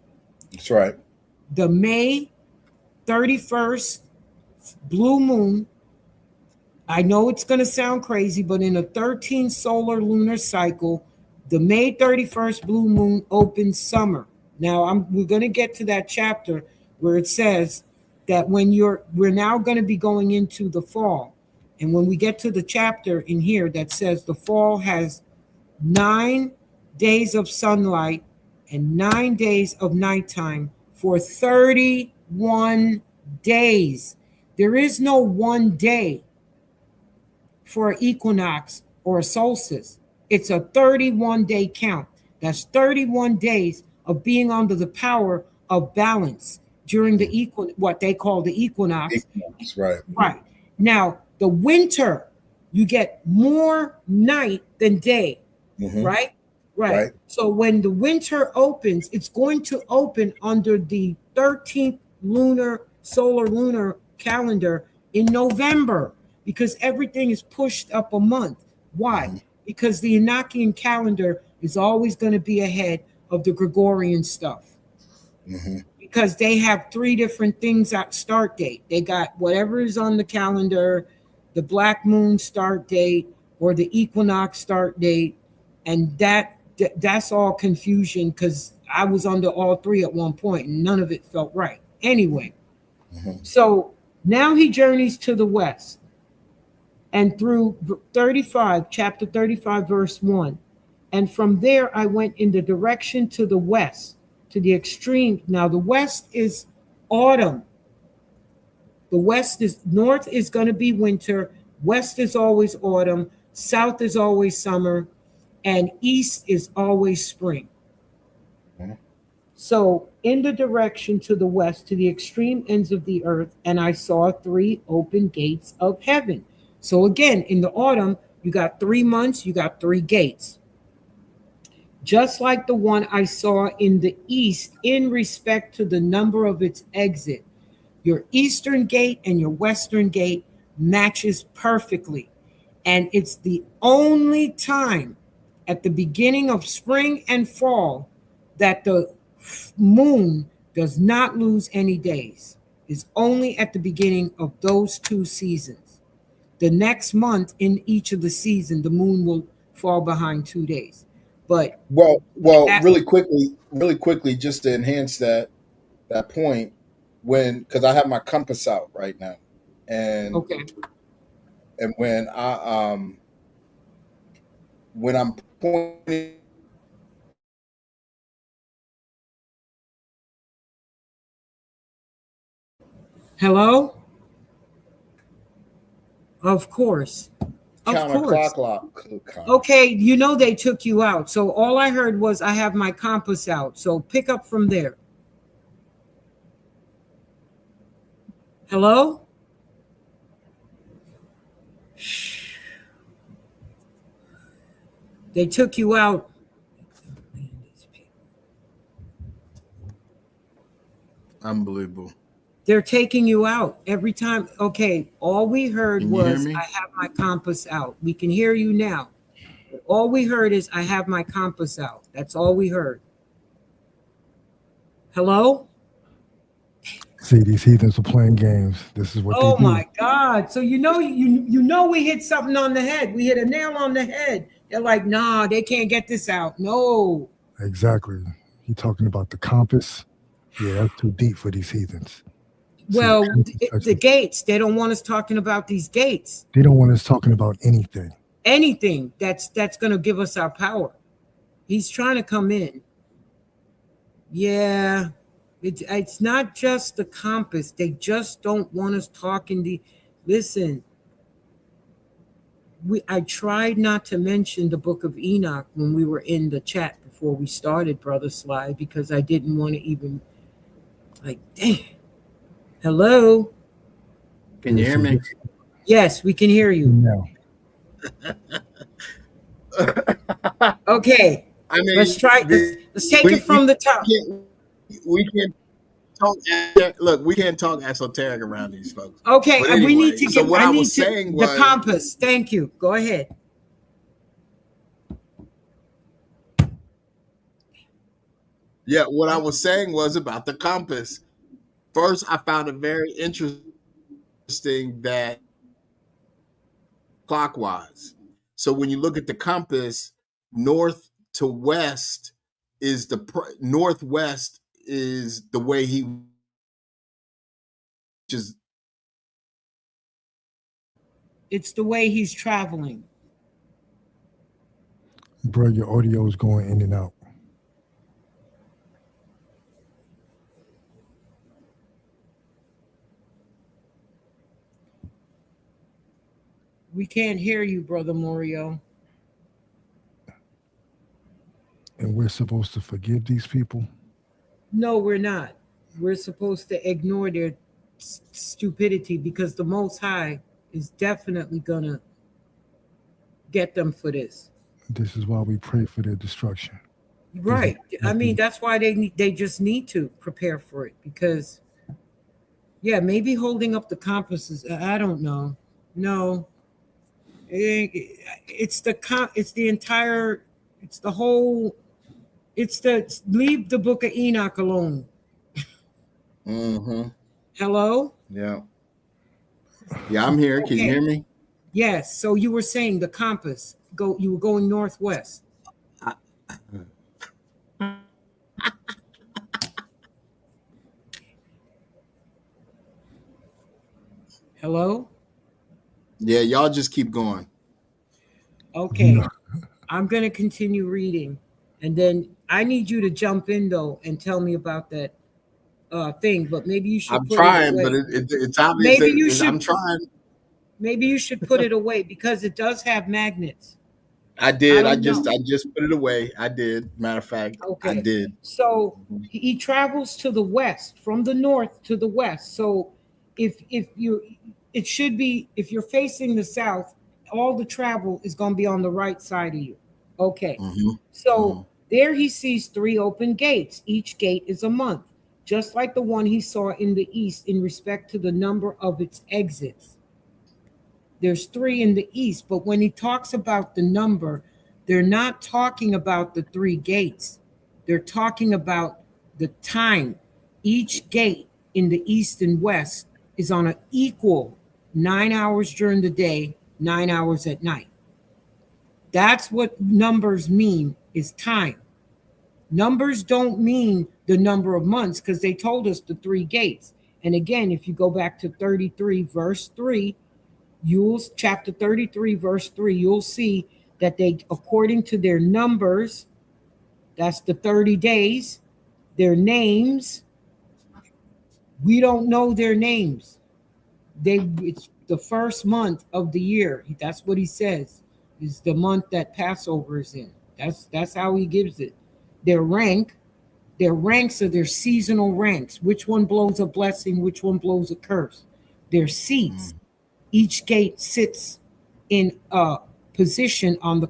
S4: That's right.
S5: The May 31st blue moon. I know it's going to sound crazy, but in a 13 solar lunar cycle, the May 31st blue moon opens summer. Now we're going to get to that chapter where it says that we're now going to be going into the fall. And when we get to the chapter in here that says the fall has 9 days of sunlight and 9 days of nighttime, for 31 days. There is no one day for an equinox or a solstice. It's a 31-day count. That's 31 days of being under the power of balance during the what they call the equinox.
S4: Equinox, right.
S5: Right. Now, the winter, you get more night than day, right? Right. So when the winter opens, it's going to open under the 13th solar lunar calendar in November, because everything is pushed up a month. Why? Because the Enochian calendar is always going to be ahead of the Gregorian stuff. Because they have 3 different things at start date. They got whatever is on the calendar, the black moon start date, or the equinox start date, and that's all confusion, because I was under all 3 at one point and none of it felt right. Anyway, so now he journeys to the west, and through chapter 35, verse 1. And from there I went in the direction to the west, to the extreme. Now the west is autumn. North is going to be winter, west is always autumn, south is always summer, and east is always spring. So in the direction to the west, to the extreme ends of the earth, and I saw 3 open gates of heaven. So again, in the autumn, you got 3 months, you got 3 gates. Just like the one I saw in the east in respect to the number of its exit. Your eastern gate and your western gate matches perfectly. And it's the only time at the beginning of spring and fall that the moon does not lose any days. It's only at the beginning of those 2 seasons. The next month in each of the seasons, the moon will fall behind 2 days. But
S4: really quickly, just to enhance that point, because I have my compass out right now, and and when I'm pointing.
S5: Hello? Of course.
S4: Counterclock.
S5: Okay, you know they took you out. So all I heard was I have my compass out. So pick up from there. Hello? They took you out.
S4: Unbelievable.
S5: They're taking you out every time. Okay, all we heard was I have my compass out. We can hear you now. All we heard is I have my compass out. That's all we heard. Hello?
S6: See, these heathens are playing games. This is what they do.
S5: Oh my God. So you know we hit something on the head. We hit a nail on the head. They're like, nah, they can't get this out. No.
S6: Exactly. You're talking about the compass. Yeah, that's too deep for these heathens.
S5: Well, the gates, they don't want us talking about these gates.
S6: They don't want us talking about anything.
S5: Anything that's going to give us our power. He's trying to come in. Yeah. It's not just the compass. They just don't want us talking. Listen, I tried not to mention the book of Enoch when we were in the chat before we started, Brother Sly, because I didn't want to even, dang. Hello?
S4: Can you hear me?
S5: Yes, we can hear you.
S6: No.
S5: Okay. I mean, let's try. Let's take it from the top.
S4: We can't talk. Look, we can't talk esoteric around these folks.
S5: Okay, anyway, we need to get.
S4: So what I was saying was
S5: the compass. Thank you. Go ahead.
S4: Yeah, what I was saying was about the compass. First, I found it very interesting that clockwise. So when you look at the compass, north to west is northwest is the way he just.
S5: It's the way he's traveling.
S6: Bro, your audio is going in and out.
S5: We can't hear you, Brother Morio.
S6: And we're supposed to forgive these people.
S5: No, we're not. We're supposed to ignore their stupidity because the Most High is definitely going to get them for this.
S6: This is why we pray for their destruction.
S5: Right. I mean, that's why they just need to prepare for it because, yeah, maybe holding up the compasses. I don't know. No, it's the entire, it's the whole, leave the book of Enoch alone.
S4: Mm-hmm.
S5: Hello?
S4: Yeah. Yeah, I'm here. Can you hear me?
S5: Yes. So you were saying the compass, you were going northwest. Hello?
S4: Yeah, y'all just keep going.
S5: Okay. I'm going to continue reading. And then I need you to jump in, though, and tell me about that thing. But maybe you should
S4: I'm
S5: put
S4: trying,
S5: it
S4: but
S5: away.
S4: it's obvious
S5: Maybe
S4: that
S5: you should.
S4: I'm trying.
S5: Maybe you should put it away because it does have magnets.
S4: I did. I
S5: don't
S4: just
S5: know.
S4: put it away. I did. Matter of fact, I
S5: Okay.
S4: did.
S5: So he travels to the west, from the north to the west. So if you, it should be, if you're facing the south, all the travel is going to be on the right side of you. Okay.
S4: Mm-hmm.
S5: So there he sees 3 open gates. Each gate is a month, just like the one he saw in the east in respect to the number of its exits. There's 3 in the east, but when he talks about the number, they're not talking about the 3 gates. They're talking about the time. Each gate in the east and west is on an equal 9 hours during the day, 9 hours at night. That's what numbers mean, is time. Numbers don't mean the number of months because they told us the 3 gates. And again, if you go back to 33 verse 3, chapter 33 verse 3, you'll see that they, according to their numbers, that's the 30 days, their names, we don't know their names. It's the first month of the year. That's what he says, is the month that Passover is in. That's how he gives it. Their ranks are their seasonal ranks. Which one blows a blessing, which one blows a curse. Their seats. Each gate sits in a position on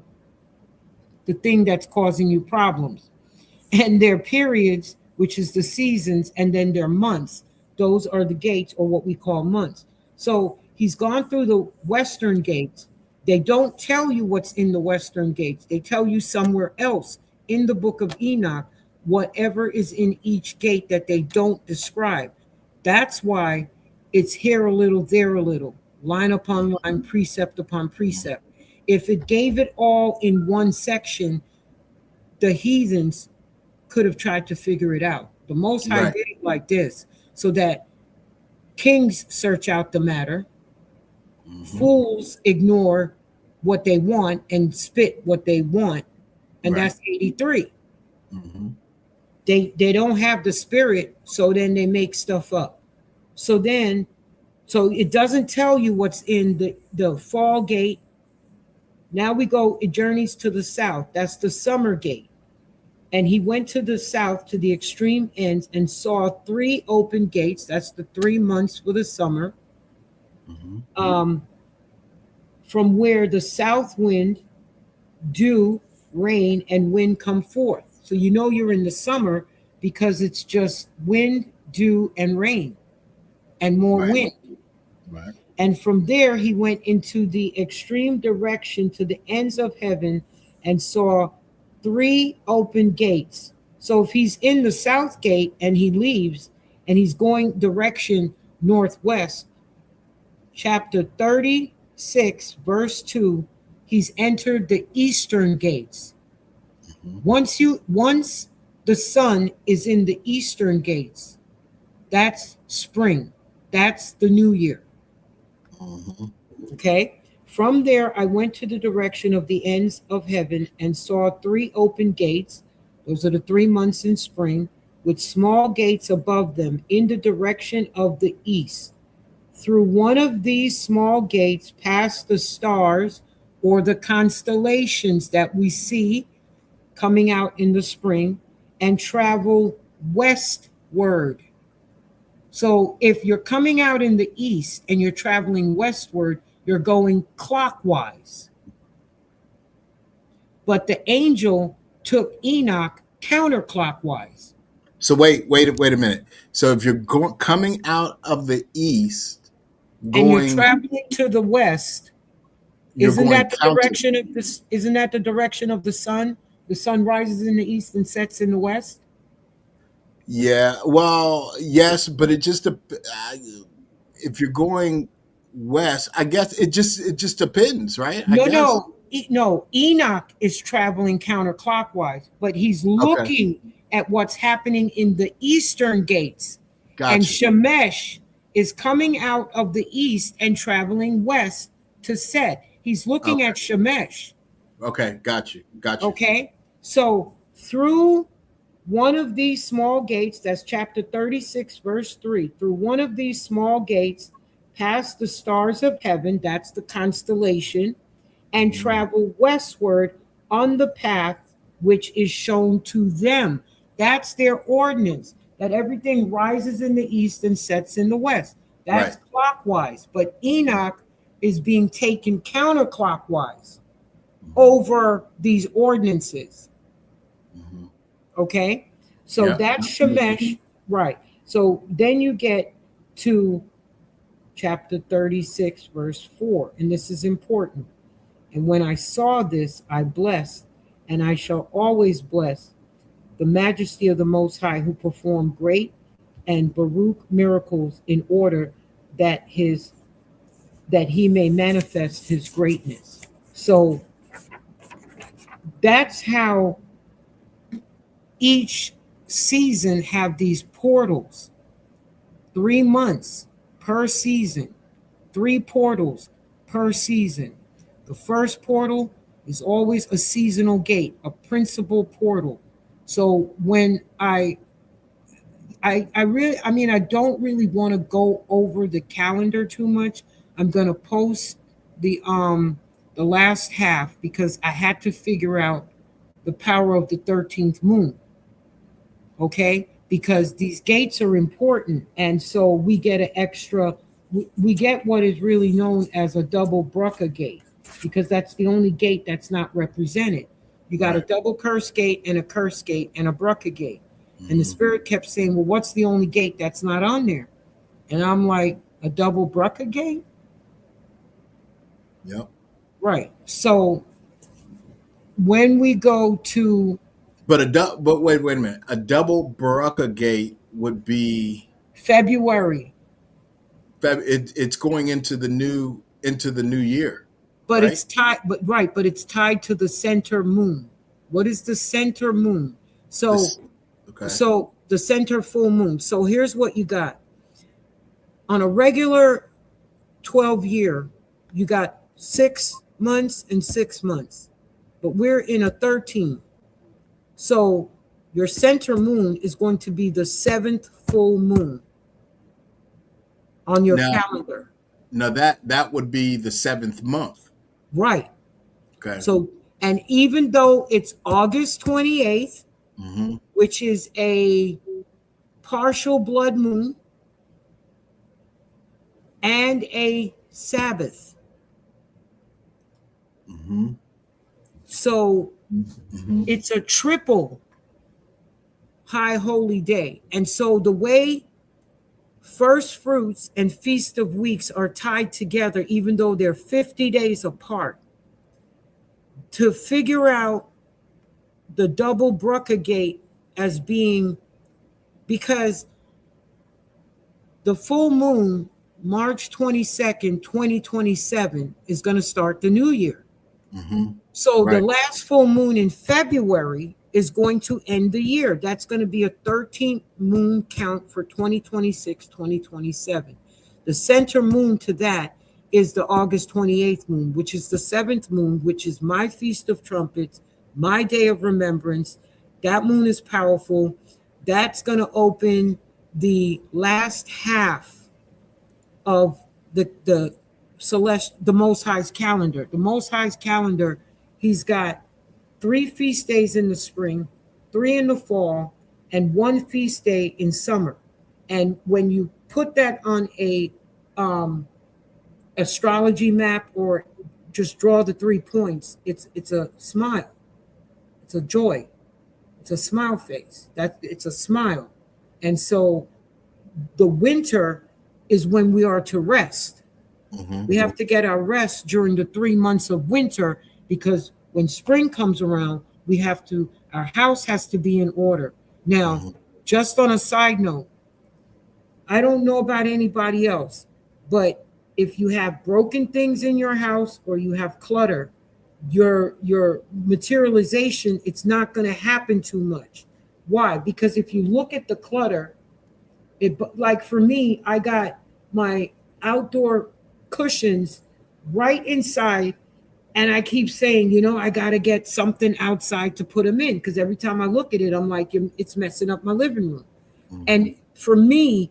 S5: the thing that's causing you problems. And their periods, which is the seasons, and then their months. Those are the gates, or what we call months. So he's gone through the western gates. They don't tell you what's in the western gates. They tell you somewhere else in the book of Enoch, whatever is in each gate that they don't describe. That's why it's here a little, there a little, line upon line, precept upon precept. If it gave it all in one section, the heathens could have tried to figure it out. The Most High did it like this so that kings search out the matter, fools ignore what they want and spit what they want, and that's 83. They don't have the spirit, so then they make stuff up. So it doesn't tell you what's in the fall gate. Now it journeys to the south. That's the summer gate. And he went to the south to the extreme ends and saw 3 open gates. That's the 3 months for the summer. From where the south wind, dew, rain, and wind come forth. So you know you're in the summer because it's just wind, dew, and rain, and more wind.
S4: Right.
S5: And from there he went into the extreme direction to the ends of heaven and saw 3 open gates. So if he's in the south gate and he leaves and he's going direction northwest, chapter 36 verse 2, he's entered the eastern gates. Once the sun is in the eastern gates, that's spring. That's the new year. Okay. From there, I went to the direction of the ends of heaven and saw 3 open gates. Those are the 3 months in spring, with small gates above them in the direction of the east. through one of these small gates, past the stars or the constellations that we see coming out in the spring, and travel westward. So if you're coming out in the east and you're traveling westward, you're going clockwise. But the angel took Enoch counterclockwise.
S4: So wait a minute. So if you're coming out of the east,
S5: And you're traveling to the west, isn't that the direction of this? Isn't that the direction of the sun? The sun rises in the east and sets in the west.
S4: Yeah, well, yes, but it just if you're going west, I guess it just depends, right? I guess.
S5: No. Enoch is traveling counterclockwise, but he's looking at what's happening in the eastern gates.
S4: Gotcha.
S5: And Shemesh is coming out of the east and traveling west to Set. He's looking at Shemesh.
S4: Okay, got you.
S5: Okay, so through one of these small gates, that's chapter 36, verse 3, through one of these small gates, past the stars of heaven, that's the constellation, and travel westward on the path which is shown to them. That's their ordinance, that everything rises in the east and sets in the west. That's clockwise. But Enoch is being taken counterclockwise over these ordinances. Okay? So that's Shemesh. Right. So then you get to chapter 36, verse 4. And this is important. And when I saw this, I blessed, and I shall always bless the majesty of the Most High, who performed great and Baruch miracles in order that he may manifest his greatness. So that's how each season have these portals. 3 months per season, 3 portals per season. The first portal is always a seasonal gate, a principal portal. So when I don't really want to go over the calendar too much. I'm going to post the last half because I had to figure out the power of the 13th moon. Okay? Because these gates are important, and so we get an extra. We get what is really known as a double Brucka gate, because that's the only gate that's not represented. You got a double curse gate and a curse gate and a Brucka gate. And the spirit kept saying, well, what's the only gate that's not on there? And I'm like, a double Brucka gate?
S4: Yep.
S5: Right. So when we go to...
S4: But wait a minute. A double Brucka gate would be...
S5: February.
S4: It's going into the new year.
S5: But
S4: right?
S5: it's tied, but it's tied to the center moon. What is the center moon? So the center full moon. So here's what you got. On a regular 12 year, you got 6 months and 6 months. But we're in a 13. So your center moon is going to be the 7th full moon on your calendar.
S4: Now that would be the 7th month.
S5: Right.
S4: Okay.
S5: So, and even though it's August 28th, which is a partial blood moon and a Sabbath. So it's a triple high holy day. And so the way first fruits and feast of weeks are tied together, even though they're 50 days apart, to figure out the double Brucka gate as being, because the full moon, March 22nd, 2027, is going to start the new year. So the last full moon in February is going to end the year. That's going to be a 13th moon count for 2026, 2027. The center moon to that is the August 28th moon, which is the 7th moon, which is my Feast of Trumpets, my day of remembrance. That moon is powerful. That's going to open the last half of the the Most High's calendar. The Most High's calendar, he's got 3 feast days in the spring, 3 in the fall, and 1 feast day in summer. And when you put that on a astrology map, or just draw the 3 points, it's a smile, it's a joy, it's a smile face. It's a smile. And so the winter is when we are to rest. We have to get our rest during the 3 months of winter, because when spring comes around, our house has to be in order. Now, just on a side note, I don't know about anybody else, but if you have broken things in your house or you have clutter, your materialization, it's not going to happen too much. Why? Because if you look at the clutter, like for me, I got my outdoor cushions right inside, and I keep saying, I got to get something outside to put them in, because every time I look at it, I'm like, it's messing up my living room. And for me,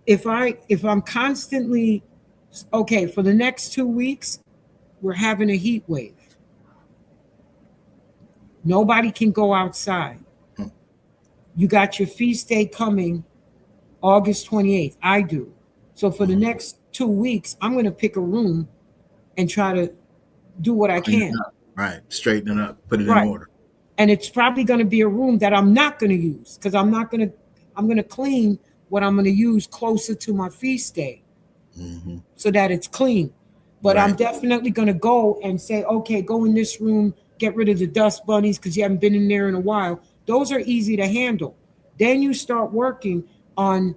S5: if I'm constantly, okay, for the next 2 weeks, we're having a heat wave. Nobody can go outside. You got your feast day coming August 28th. I do. So for the next 2 weeks, I'm going to pick a room and try to do what I can.
S4: Right. Straighten it up. Put it in order.
S5: And it's probably going to be a room that I'm not going to use, because I'm going to clean what I'm going to use closer to my feast day, so that it's clean. But I'm definitely going to go and say, okay, go in this room, get rid of the dust bunnies, because you haven't been in there in a while. Those are easy to handle. Then you start working on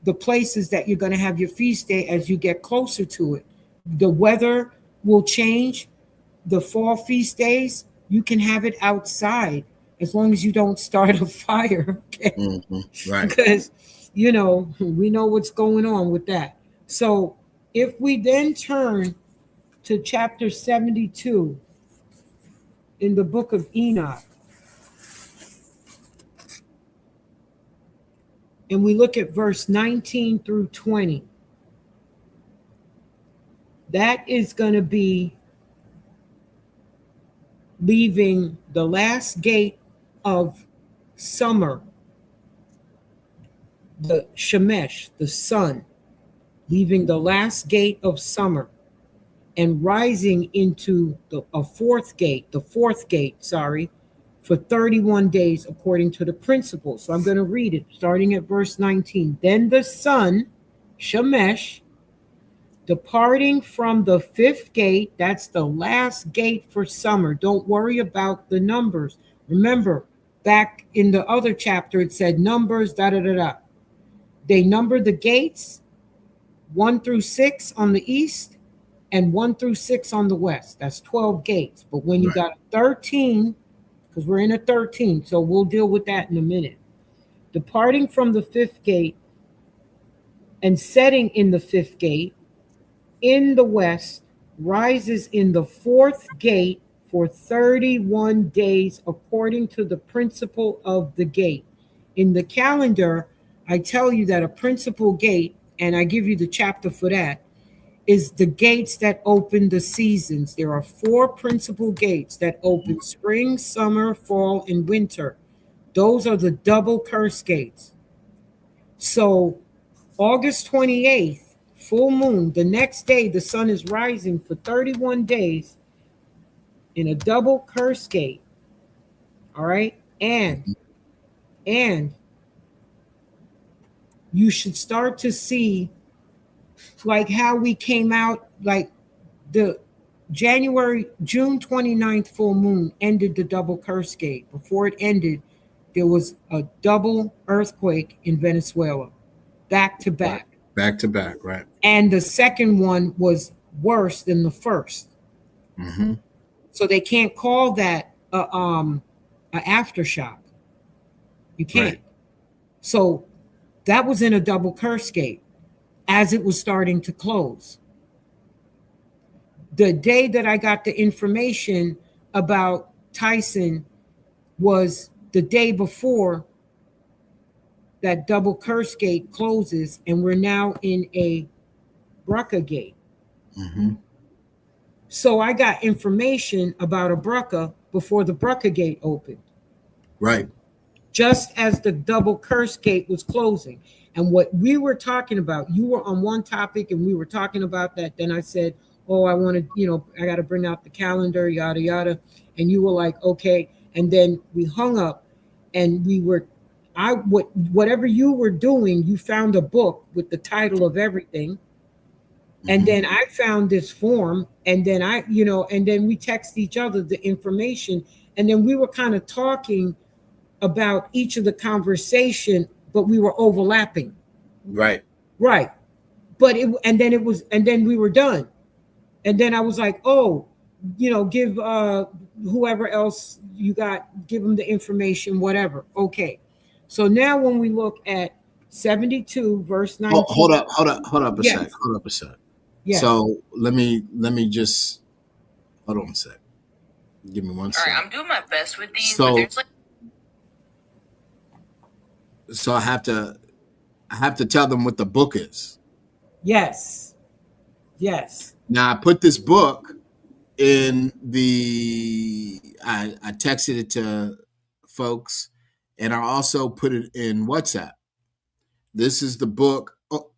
S5: the places that you're going to have your feast day as you get closer to it. The weather will change. The fall feast days, you can have it outside, as long as you don't start a fire. Okay?
S4: Right.
S5: Because, we know what's going on with that. So if we then turn to chapter 72 in the book of Enoch, and we look at verse 19 through 20, that is going to be leaving the last gate of summer, the Shemesh, the sun, leaving the last gate of summer and rising into the fourth gate, for 31 days according to the principle. So I'm going to read it starting at verse 19. Then the sun, Shemesh, departing from the 5th gate, that's the last gate for summer. Don't worry about the numbers. Remember, back in the other chapter, it said numbers, They numbered the gates 1 through 6 on the east and 1 through 6 on the west. That's 12 gates. But when you got 13, because we're in a 13, so we'll deal with that in a minute. Departing from the 5th gate and setting in the 5th gate, in the west, rises in the 4th gate for 31 days according to the principle of the gate. In the calendar, I tell you that a principal gate, and I give you the chapter for that, is the gates that open the seasons. There are 4 principal gates that open spring, summer, fall, and winter. Those are the double curse gates. So August 28th, full moon, the next day the sun is rising for 31 days in a double curse gate. All right. And you should start to see like how we came out, like the June 29th full moon ended the double curse gate. Before it ended, there was a double earthquake in Venezuela, back to back.
S4: Back to back, right.
S5: And the second one was worse than the first. So they can't call that an aftershock. You can't. Right. So that was in a double curse gate as it was starting to close. The day that I got the information about Tyson was the day before that double curse gate closes, and we're now in a Brucka Gate.
S4: Mm-hmm.
S5: So I got information about a Brucka before the Brucka Gate opened,
S4: Right.
S5: just as the double curse gate was closing. And what we were talking about, you were on one topic and we were talking about that. Then I said, oh, I want to, I got to bring out the calendar, yada, yada. And you were like, okay. And then we hung up and whatever you were doing, you found a book with the title of everything. And then I found this form, and then and then we text each other the information. And then we were kind of talking about each of the conversation, but we were overlapping.
S4: Right.
S5: Right. And then we were done. And then I was like, oh, give whoever else you got, give them the information, whatever. Okay. So now when we look at 72 verse 19.
S4: Hold up a
S5: Yes.
S4: sec. Hold up a sec.
S5: Yes.
S4: So let me just hold on a sec. Give me one second.
S7: All right, I'm doing my best with these,
S4: So-
S7: but there's like
S4: So I have to tell them what the book is.
S5: Yes. Yes.
S4: Now I put this book in I texted it to folks, and I also put it in WhatsApp. This is the book. Oh,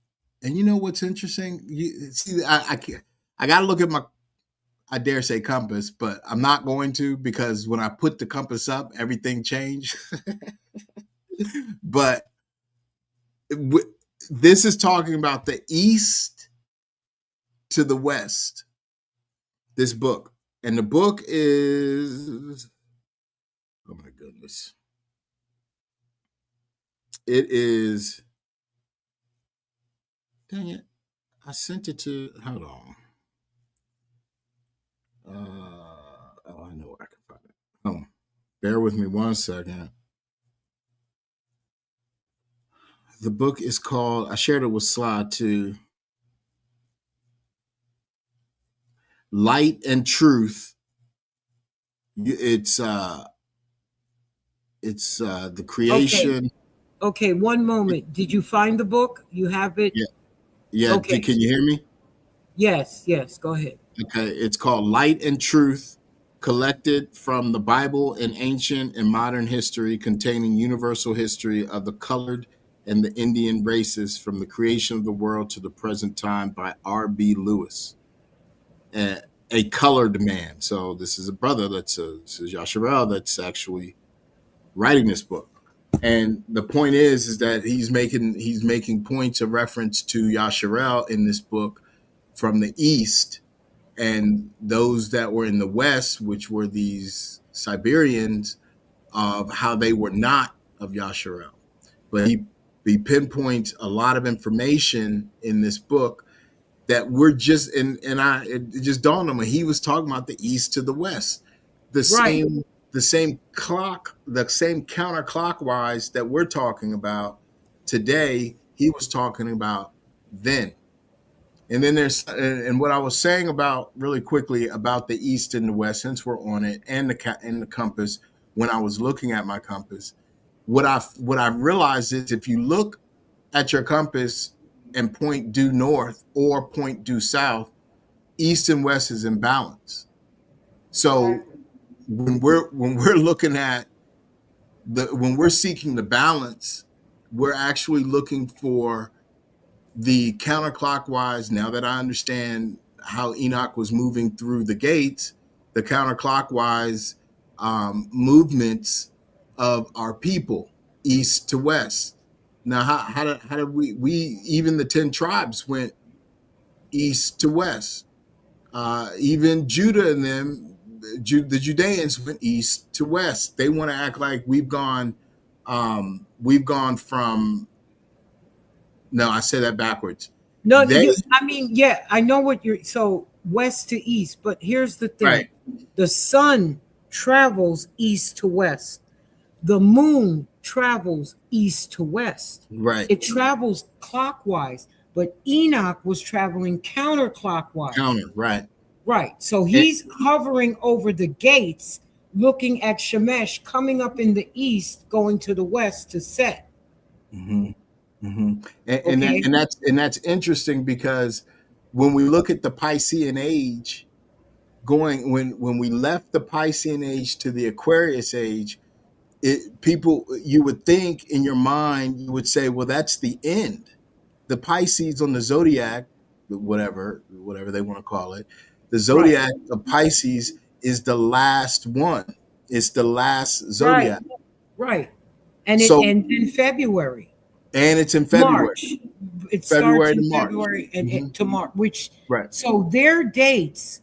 S4: and you know what's interesting? You see, I can't. I got to look at my, I dare say compass, but I'm not going to, because when I put the compass up, everything changed. But this is talking about the east to the west. This book. And the book is, oh my goodness. It is, dang it. I sent it to, hold on. I know where I can find it. Oh, bear with me one second. The book is called, I shared it with Slide too, Light and Truth. It's the creation.
S5: Okay, one moment. Did you find the book? You have it?
S4: Yeah.
S5: Okay.
S4: Can you hear me?
S5: Yes. Go ahead.
S4: Okay. It's called Light and Truth, collected from the Bible and ancient and modern history, containing universal history of the colored and the Indian races from the creation of the world to the present time, by R.B. Lewis, a colored man. So this is a brother this is Yashar'EL that's actually writing this book. And the point is that he's making points of reference to Yashar'EL in this book from the East, and those that were in the West, which were these Siberians, of how they were not of Yashar'EL. But he pinpoints a lot of information in this book that we're just, it just dawned on me. He was talking about the East to the West, the same counterclockwise that we're talking about today. He was talking about then. And then and what I was saying about, really quickly, about the East and the West, since we're on it, and the compass, when I was looking at my compass, what I realized is, if you look at your compass and point due north or point due south, East and West is in balance. So when we're looking at when we're seeking the balance, we're actually looking for the counterclockwise. Now that I understand how Enoch was moving through the gates, the counterclockwise movements of our people, east to west. Now, how did we even the 10 tribes went east to west. Even Judah and them, the Judeans, went east to west. They want to act like we've gone from. No, I say that backwards.
S5: No, I know what you're, so west to east, but here's the thing.
S4: Right.
S5: The sun travels east to west. The moon travels east to west.
S4: Right.
S5: It travels clockwise, but Enoch was traveling counterclockwise.
S4: Right.
S5: Right. So he's hovering over the gates, looking at Shemesh coming up in the east, going to the west to Set.
S4: Mm-hmm. Mm-hmm. And that's interesting, because when we look at the Piscean age, going when we left the Piscean age to the Aquarius age, people, you would think in your mind, you would say, well, that's the end. The Pisces on the zodiac, whatever they want to call it, the
S5: Right.
S4: zodiac of Pisces is the last one. It's the last
S5: Right.
S4: zodiac.
S5: Right. And it
S4: So,
S5: ends in February.
S4: and it's in February,
S5: March. It starts
S4: February to
S5: in
S4: March.
S5: February and
S4: Mhm.
S5: to March, which
S4: Right.
S5: so their dates,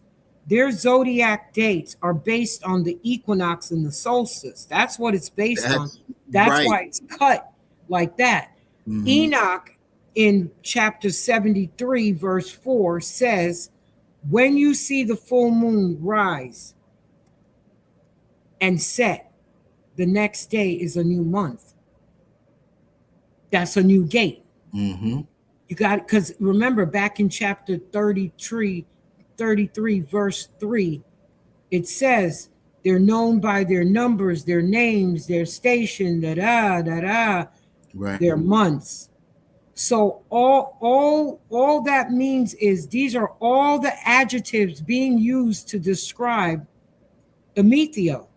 S5: their zodiac dates are based on the equinox and the solstice. That's what it's based on.
S4: That's
S5: That's
S4: right.
S5: why it's cut like that.
S4: Mhm.
S5: Enoch in chapter 73, verse 4 says, when you see the full moon rise and set, the next day is a new month. That's a new gate.
S4: Mm-hmm.
S5: You got it. Because remember, back in chapter 33, verse 3, it says they're known by their numbers, their names, their station,
S4: Right.
S5: their months. So all that means is these are all the adjectives being used to describe Amethio.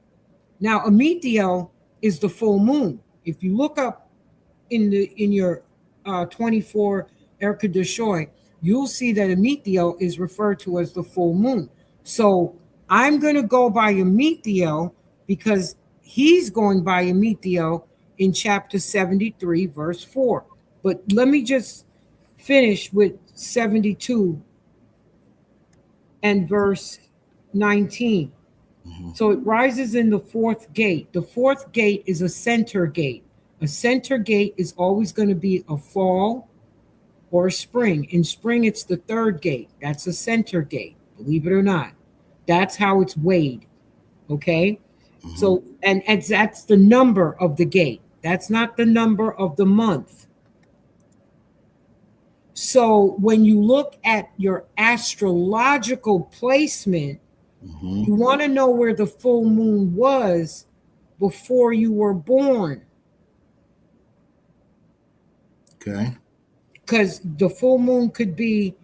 S5: Now, Amethio is the full moon. If you look up in your 24 Erica Deshoy, you'll see that Amethio is referred to as the full moon. So I'm going to go by Amethio because he's going by Amethio in chapter 73, verse 4. But let me just finish with 72 and verse 19.
S4: Mm-hmm.
S5: So it rises in the fourth gate. The fourth gate is a center gate. A center gate is always going to be a fall or a spring. In spring, it's the third gate. That's a center gate, believe it or not. That's how it's weighed. Okay.
S4: Mm-hmm.
S5: So, and that's the number of the gate. That's not the number of the month. So when you look at your astrological placement,
S4: Mm-hmm.
S5: you want to know where the full moon was before you were born.
S4: Okay.
S5: Because the full moon could be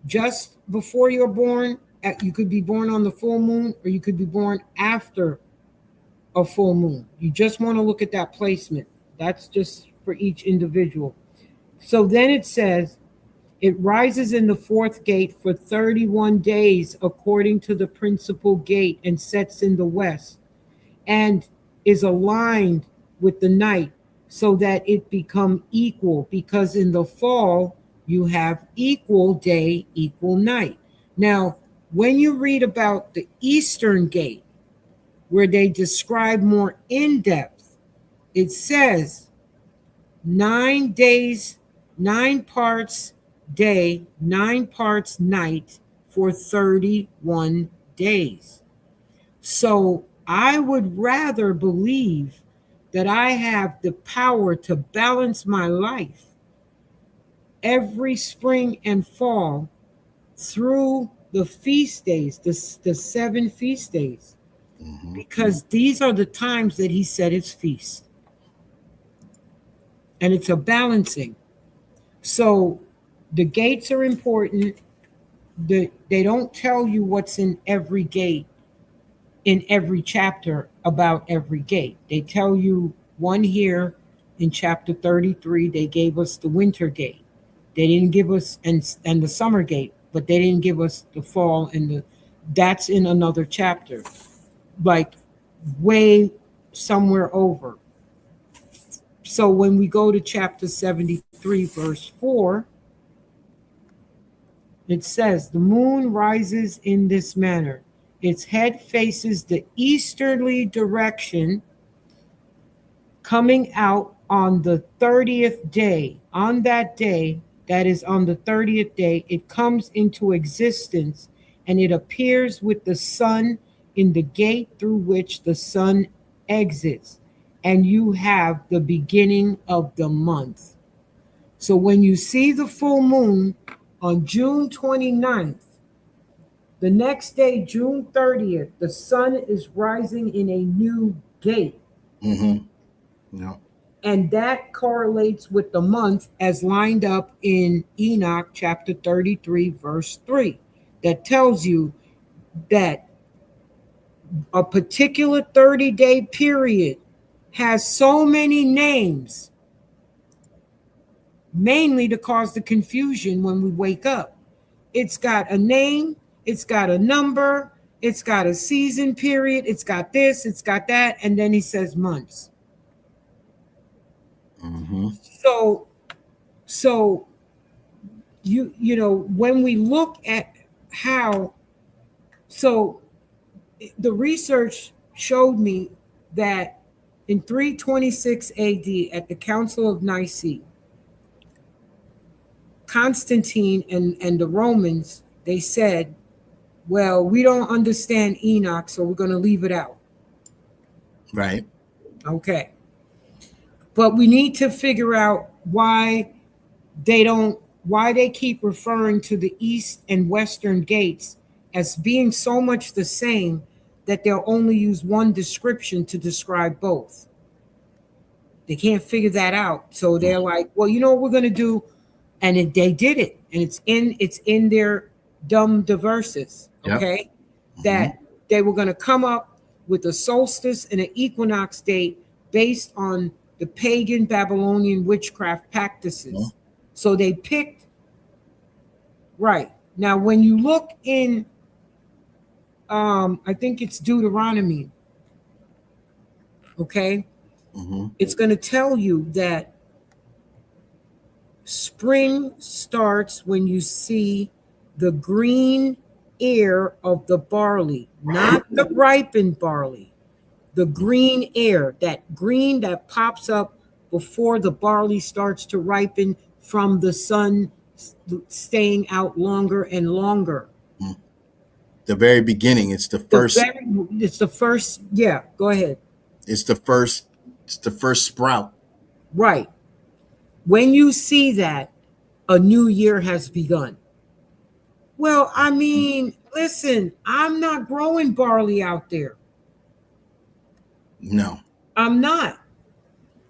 S5: just before you're born. You could be born on the full moon, or you could be born after a full moon. You just want to look at that placement. That's just for each individual. So then it says, it rises in the fourth gate for 31 days according to the principal gate and sets in the west and is aligned with the night so that it become equal, because in the fall you have equal day, equal night. Now, when you read about the eastern gate, where they describe more in depth, it says 9 days, 9 parts day, 9 parts night for 31 days. So I would rather believe that I have the power to balance my life every spring and fall through the feast days, the 7 feast days,
S4: Mm-hmm.
S5: because these are the times that he said it's feast. And it's a balancing. So the gates are important. They don't tell you what's in every gate in every chapter about every gate. They tell you one here in chapter 33, they gave us the winter gate. They didn't give us and the summer gate, but they didn't give us the fall and that's in another chapter. Like way somewhere over. So when we go to chapter 73, verse 4, it says, the moon rises in this manner. Its head faces the easterly direction, coming out on the 30th day. On that day, that is on the 30th day, it comes into existence and it appears with the sun in the gate through which the sun exits. And you have the beginning of the month. So when you see the full moon on June 29th, the next day, June 30th, the sun is rising in a new gate.
S4: Mm-hmm. Yeah.
S5: And that correlates with the month as lined up in Enoch chapter 33, verse 3, that tells you that a particular 30-day period has so many names, mainly to cause the confusion when we wake up. It's got a name, it's got a number, it's got a season period, it's got this, it's got that, and then he says months.
S4: Mm-hmm.
S5: So you know, when we look at how, so the research showed me that in 326 AD at the Council of Nicaea, Constantine and the Romans, they said, well, we don't understand Enoch, so we're going to leave it out.
S4: Right.
S5: Okay. But we need to figure out why they keep referring to the east and western gates as being so much the same that they'll only use one description to describe both. They can't figure that out. So they're like, well, you know what we're going to do? And they did it. And it's in their dumb diverses.
S4: Yep.
S5: Okay. That they were going to come up with a solstice and an equinox date based on the pagan Babylonian witchcraft practices. So they picked, right. Now, when you look in, I think it's Deuteronomy, okay, it's going to tell you that spring starts when you see the green ear of the barley, not the ripened barley, the green ear, that green that pops up before the barley starts to ripen from the sun staying out longer and longer.
S4: The very beginning, it's the first.
S5: It's the first. Yeah, go ahead.
S4: It's the first sprout.
S5: Right. When you see that, a new year has begun. Well, I mean, listen, I'm not growing barley out there.
S4: No.
S5: I'm not.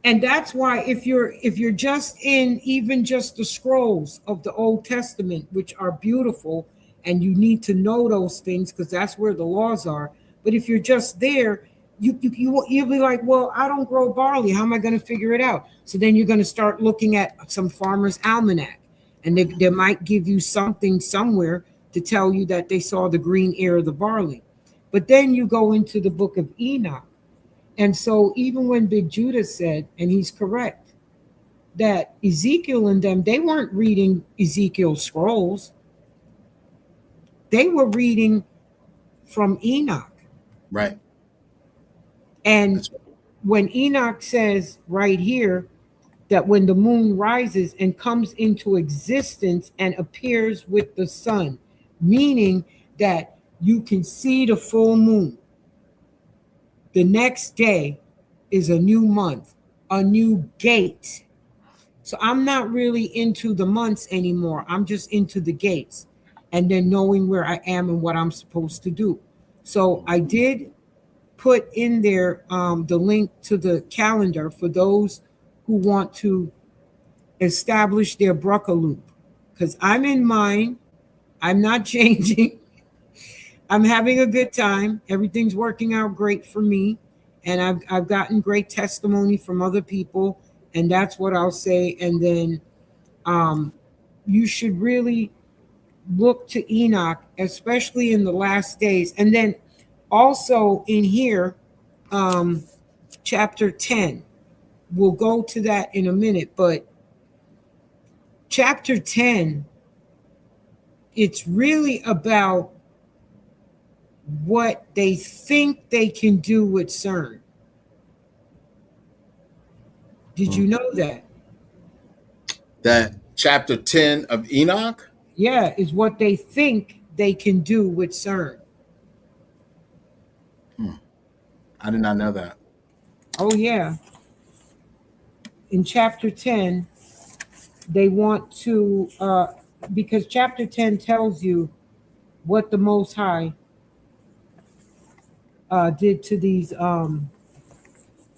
S5: And that's why if you're just in even just the scrolls of the Old Testament, which are beautiful, and you need to know those things because that's where the laws are. But if you're just there, you'll be like, well, I don't grow barley. How am I going to figure it out? So then you're going to start looking at some farmer's almanac, and they might give you something somewhere to tell you that they saw the green ear of the barley. But then you go into the book of Enoch. And so even when Big Judah said, and he's correct, that Ezekiel and them, they weren't reading Ezekiel's scrolls. They were reading from Enoch.
S4: Right.
S5: And when Enoch says right here that when the moon rises and comes into existence and appears with the sun, meaning that you can see the full moon. The next day is a new month, a new gate. So I'm not really into the months anymore. I'm just into the gates and then knowing where I am and what I'm supposed to do. So I did put in there the link to the calendar for those who want to establish their Brucka loop, because I'm in mine. I'm not changing. I'm having a good time. Everything's working out great for me. And I've gotten great testimony from other people. And that's what I'll say. And then you should really look to Enoch, especially in the last days. And then also in here, chapter 10. We'll go to that in a minute. But chapter 10, it's really about what they think they can do with CERN. Did you know that?
S4: That chapter 10 of Enoch?
S5: Yeah, is what they think they can do with CERN.
S4: I did not know that.
S5: Oh, yeah. In chapter 10, they want to, because chapter 10 tells you what the Most High did to these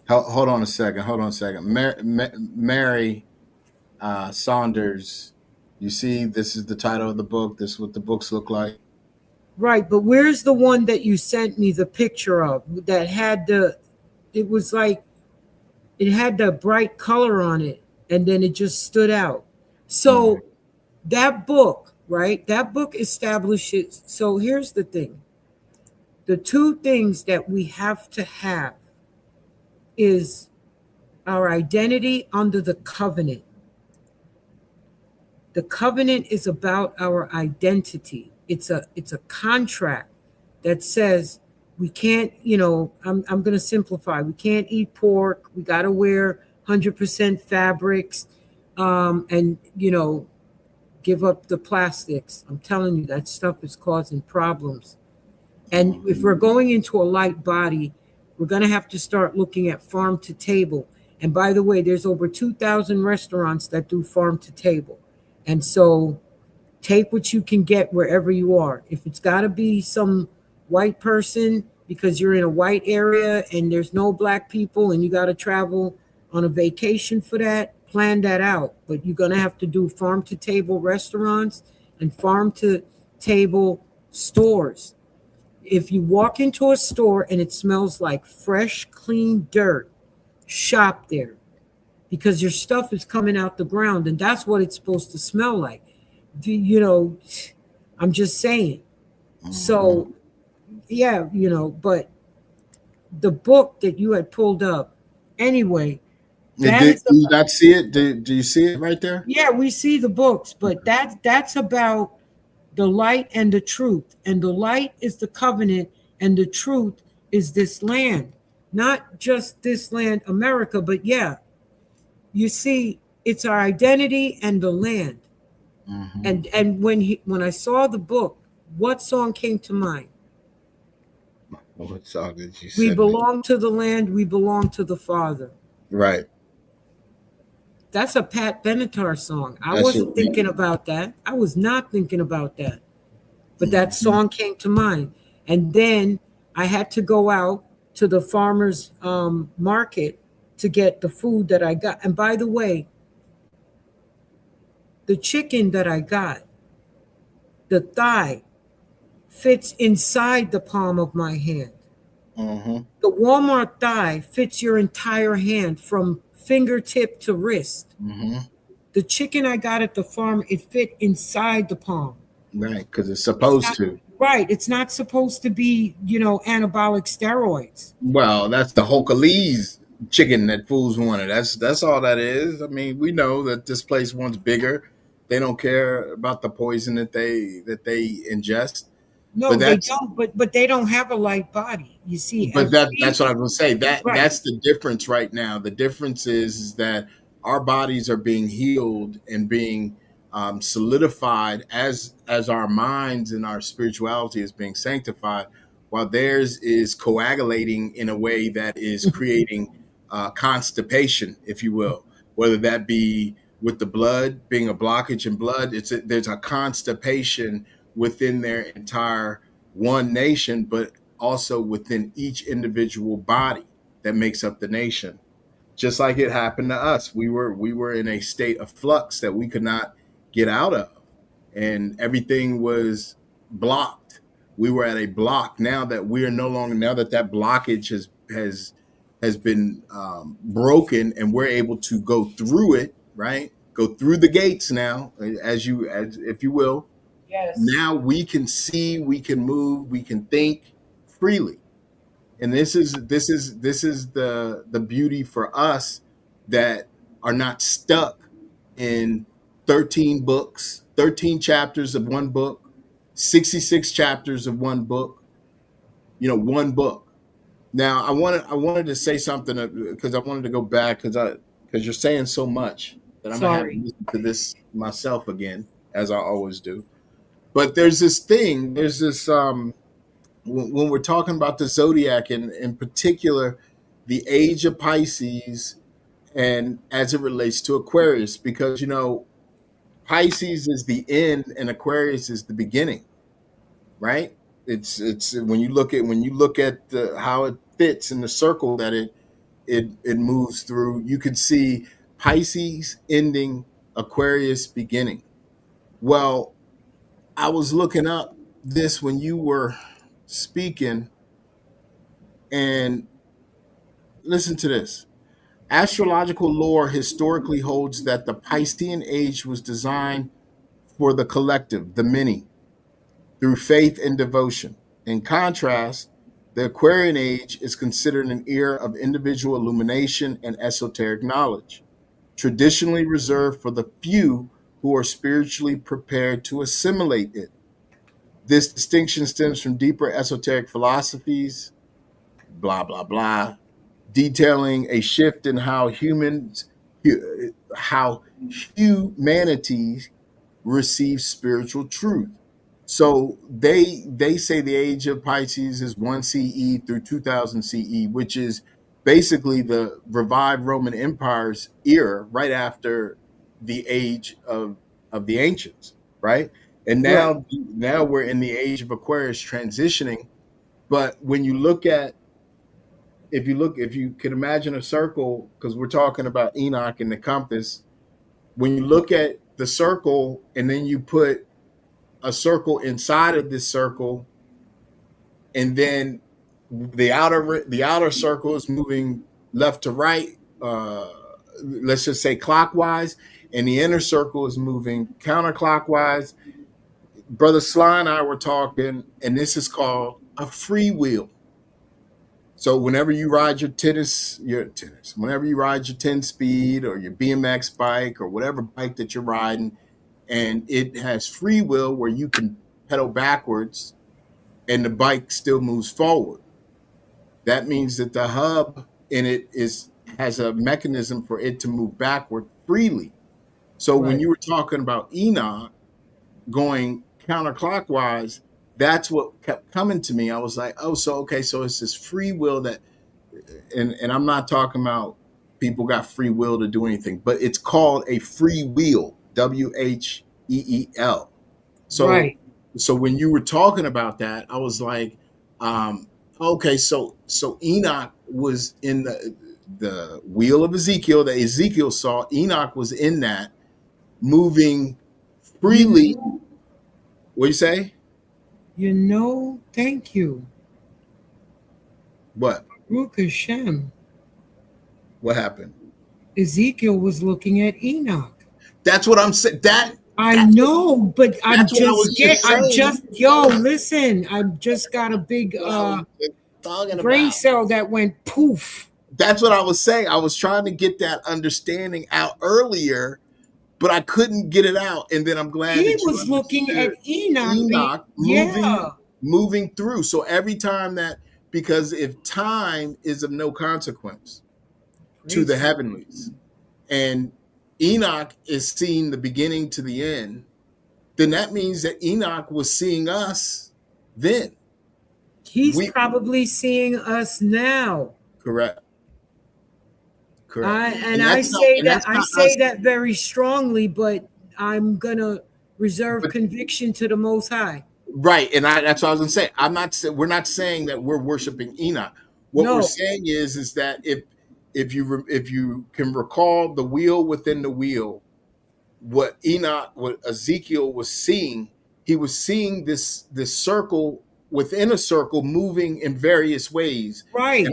S4: Hold on a second. Hold on a second. Mary Saunders. You see, this is the title of the book. This is what the books look like.
S5: Right, but where's the one that you sent me the picture of that had it was like, it had the bright color on it and then it just stood out. So that book, right? That book establishes. So here's the thing. The two things that we have to have is our identity under the covenant. The covenant is about our identity. It's a contract that says we can't, I'm going to simplify. We can't eat pork. We got to wear 100% fabrics, and, give up the plastics. I'm telling you, that stuff is causing problems. And if we're going into a light body, we're going to have to start looking at farm to table. And by the way, there's over 2,000 restaurants that do farm to table. And so take what you can get wherever you are. If it's got to be some white person because you're in a white area and there's no black people and you got to travel on a vacation for that, plan that out. But you're going to have to do farm to table restaurants and farm to table stores. If you walk into a store and it smells like fresh, clean dirt, shop there, because your stuff is coming out the ground and that's what it's supposed to smell like. I'm just saying. So, yeah, but the book that you had pulled up, anyway.
S4: Do you not see it? Do you see it right there?
S5: Yeah, we see the books, but that's about the light and the truth. And the light is the covenant, and the truth is this land. Not just this land, America, but yeah. You see, it's our identity and the land. Mm-hmm. And when I saw the book, what song came to mind?
S4: What song did you say?
S5: We belong to the land, we belong to the Father.
S4: Right.
S5: That's a Pat Benatar song. I wasn't thinking about that. I was not thinking about that. But that song came to mind. And then I had to go out to the farmer's market to get the food that I got. And by the way, the chicken that I got, the thigh, fits inside the palm of my hand. Mm-hmm. The Walmart thigh fits your entire hand from fingertip to wrist. Mm-hmm. The chicken I got at the farm, it fit inside the palm.
S4: Right, because it's supposed to.
S5: Right, it's not supposed to be, anabolic steroids.
S4: Well, that's the Hokalese chicken that fools wanted. That's all that is. I mean, we know that this place wants bigger. They don't care about the poison that they ingest.
S5: No, they don't. But they don't have a light body. You see.
S4: But that's what I was going to say. That's the difference right now. The difference is that our bodies are being healed and being solidified as our minds and our spirituality is being sanctified, while theirs is coagulating in a way that is creating constipation, if you will, whether that be with the blood being a blockage in blood. There's a constipation within their entire one nation, but also within each individual body that makes up the nation. Just like it happened to us, we were in a state of flux that we could not get out of, and everything was blocked. We were at a block. Now that we are no longer, now that blockage has been broken, and we're able to go through it, right? Go through the gates now, as if you will.
S5: Yes.
S4: Now we can see, we can move, we can think freely, and this is the beauty for us that are not stuck in 13 books, 13 chapters of one book, 66 chapters of one book. One book. Now I wanted to say something because I wanted to go back because you're saying so much that I'm gonna have to listen to this myself again, as I always do. But there's this when we're talking about the zodiac, and in particular the age of Pisces, and as it relates to Aquarius, because Pisces is the end and Aquarius is the beginning, right? It's when you look at how it fits in the circle that it moves through. You could see Pisces ending, Aquarius beginning. Well, I was looking up this when you were speaking, and listen to this. Astrological lore historically holds that the Piscean age was designed for the collective, the many, through faith and devotion. In contrast, the Aquarian age is considered an era of individual illumination and esoteric knowledge, traditionally reserved for the few who are spiritually prepared to assimilate it. This distinction stems from deeper esoteric philosophies, blah, blah, blah, detailing a shift in how humanity receives spiritual truth. So they say the age of Pisces is 1 CE through 2000 CE, which is basically the revived Roman Empire's era, right after the age of the ancients, right? And
S5: Right.
S4: now we're in the age of Aquarius transitioning. But when you look at, if you can imagine a circle, because we're talking about Enoch and the compass, when you look at the circle and then you put a circle inside of this circle, and then the outer circle is moving left to right, let's just say clockwise, and the inner circle is moving counterclockwise. Brother Sly and I were talking, and this is called a free wheel. So whenever you ride whenever you ride your 10 speed or your BMX bike or whatever bike that you're riding, and it has free will where you can pedal backwards and the bike still moves forward. That means that the hub in it has a mechanism for it to move backward freely. So when
S5: Right.
S4: you were talking about Enoch going counterclockwise, that's what kept coming to me. I was like, oh, so okay, so it's this free will that, and I'm not talking about people got free will to do anything, but it's called a free wheel, WHEEL. So
S5: Right.
S4: so when you were talking about that, I was like, okay, so Enoch was in the wheel of Ezekiel that Ezekiel saw. Enoch was in that, moving freely. What do you say?
S5: Thank you.
S4: What?
S5: Baruch Hashem.
S4: What happened?
S5: Ezekiel was looking at Enoch.
S4: That's what I'm saying.
S5: I
S4: That's what,
S5: know, but
S4: that's what I was just saying.
S5: listen, I've just got a big
S4: What I was just talking
S5: brain
S4: about.
S5: cell that went poof.
S4: That's what I was saying. I was trying to get that understanding out earlier, but I couldn't get it out. And then I'm glad
S5: He
S4: that you
S5: was looking at
S4: understood
S5: Enoch.
S4: Enoch
S5: Yeah.
S4: moving through. So every time because if time is of no consequence to the
S5: Praise
S4: heavenlies, and Enoch is seeing the beginning to the end, then that means that Enoch was seeing us then.
S5: He's
S4: We
S5: probably seeing us now.
S4: correct. Correct.
S5: I say
S4: and
S5: that
S4: that's not us.
S5: that very strongly, but I'm gonna reserve
S4: But
S5: conviction to the Most High.
S4: right, and that's what I was going to say. We're not saying that we're worshiping Enoch. What we're
S5: No,
S4: saying is that if you can recall the wheel within the wheel, what Ezekiel was seeing, he was seeing this circle within a circle moving in various ways.
S5: right.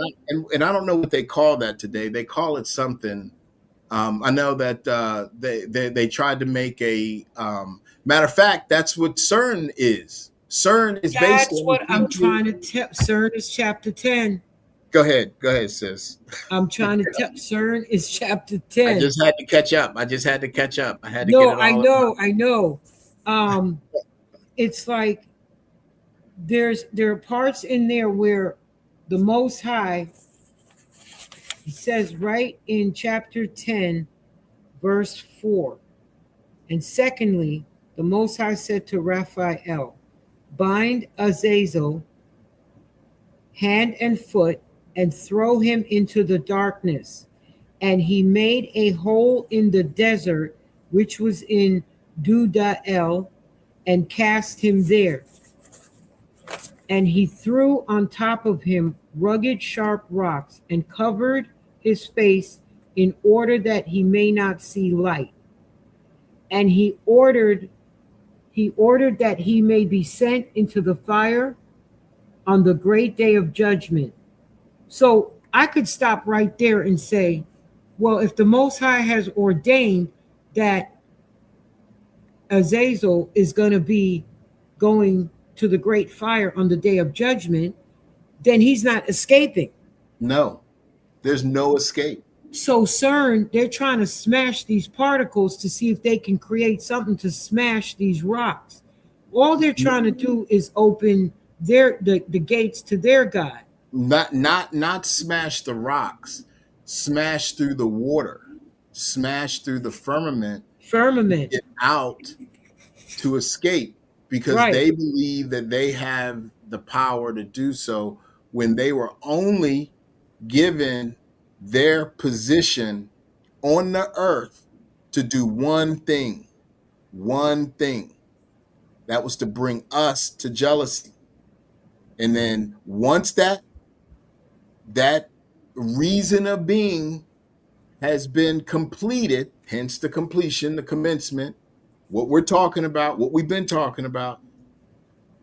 S4: And I don't know what they call that today. They call it something. I know that they tried to make a matter of fact. That's what CERN is. CERN is based
S5: That's
S4: on
S5: what I'm trying to tell. CERN is chapter 10.
S4: Go ahead, sis.
S5: I'm trying to tell. CERN is chapter
S4: I
S5: 10.
S4: just had to catch up. I had to get
S5: No,
S4: it all.
S5: I know. It's like there are parts in there where the Most High, he says right in chapter 10, verse 4. And secondly, the Most High said to Raphael, bind Azazel hand and foot and throw him into the darkness. And he made a hole in the desert, which was in Dudael, and cast him there. And he threw on top of him rugged, sharp rocks and covered his face in order that he may not see light. And he ordered that he may be sent into the fire on the great day of judgment. So I could stop right there and say, well, if the Most High has ordained that Azazel is going to be going to the great fire on the day of judgment, then he's not escaping.
S4: No, there's no escape.
S5: So CERN, they're trying to smash these particles to see if they can create something to smash these rocks. All they're trying to do is open the gates to their God.
S4: Not smash the rocks, smash through the water, smash through the firmament, get out to escape, because
S5: Right.
S4: they believe that they have the power to do so when they were only given their position on the earth to do one thing. That was to bring us to jealousy. And then once that reason of being has been completed, hence the completion, the commencement, what we're talking about, what we've been talking about,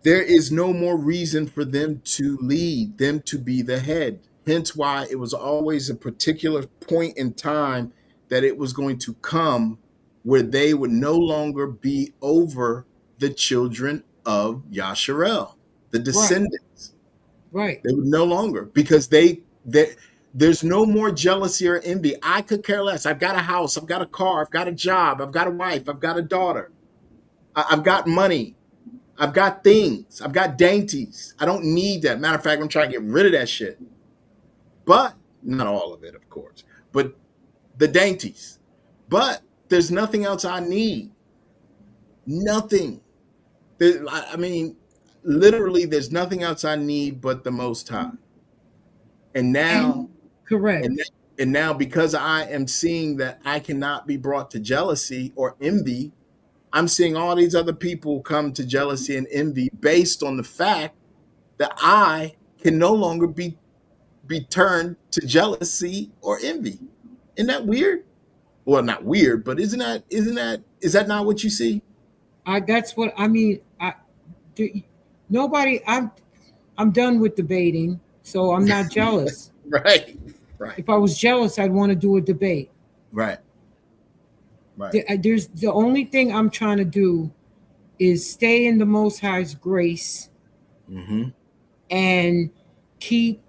S4: there is no more reason for them to lead, them to be the head. Hence why it was always a particular point in time that it was going to come where they would no longer be over the children of Yashar'EL, the descendants.
S5: Right.
S4: They would no longer, because there's no more jealousy or envy. I could care less. I've got a house, I've got a car, I've got a job, I've got a wife, I've got a daughter, I've got money, I've got things, I've got dainties. I don't need that. Matter of fact, I'm trying to get rid of that shit. But not all of it, of course, but the dainties. But there's nothing else I need. Nothing. I mean, literally, there's nothing else I need but the Most High. And now,
S5: correct.
S4: And now, because I am seeing that I cannot be brought to jealousy or envy, I'm seeing all these other people come to jealousy and envy based on the fact that I can no longer be turned to jealousy or envy. Isn't that weird? Well, not weird, but is that not what you see?
S5: That's what I mean. Nobody. I'm done with debating, so I'm not jealous.
S4: Right.
S5: If I was jealous, I'd want to do a debate.
S4: Right.
S5: There's the only thing I'm trying to do is stay in the Most High's grace, and keep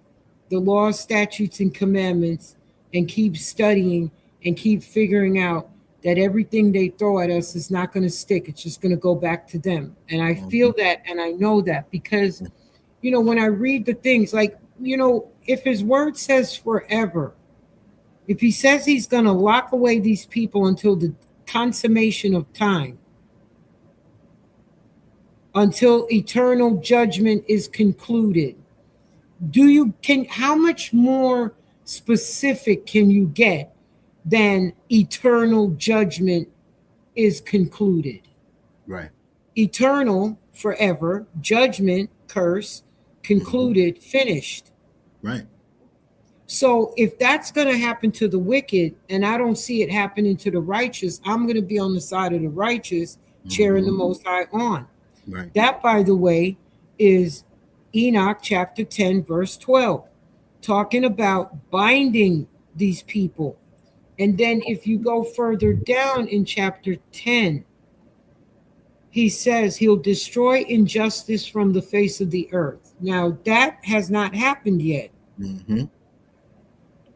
S5: the laws, statutes, and commandments, and keep studying and keep figuring out that everything they throw at us is not going to stick. It's just going to go back to them. And I feel that, and I know that, because, when I read the things, like, if his word says forever, if he says he's going to lock away these people until the consummation of time, until eternal judgment is concluded, how much more specific can you get than eternal judgment is concluded?
S4: Right.
S5: Eternal, forever, judgment, curse, concluded, finished.
S4: Right.
S5: So if that's going to happen to the wicked, and I don't see it happening to the righteous, I'm going to be on the side of the righteous, cheering the Most High on.
S4: Right.
S5: That, by the way, is Enoch chapter 10, verse 12, talking about binding these people. And then if you go further down in chapter 10, he says he'll destroy injustice from the face of the earth. Now, that has not happened yet.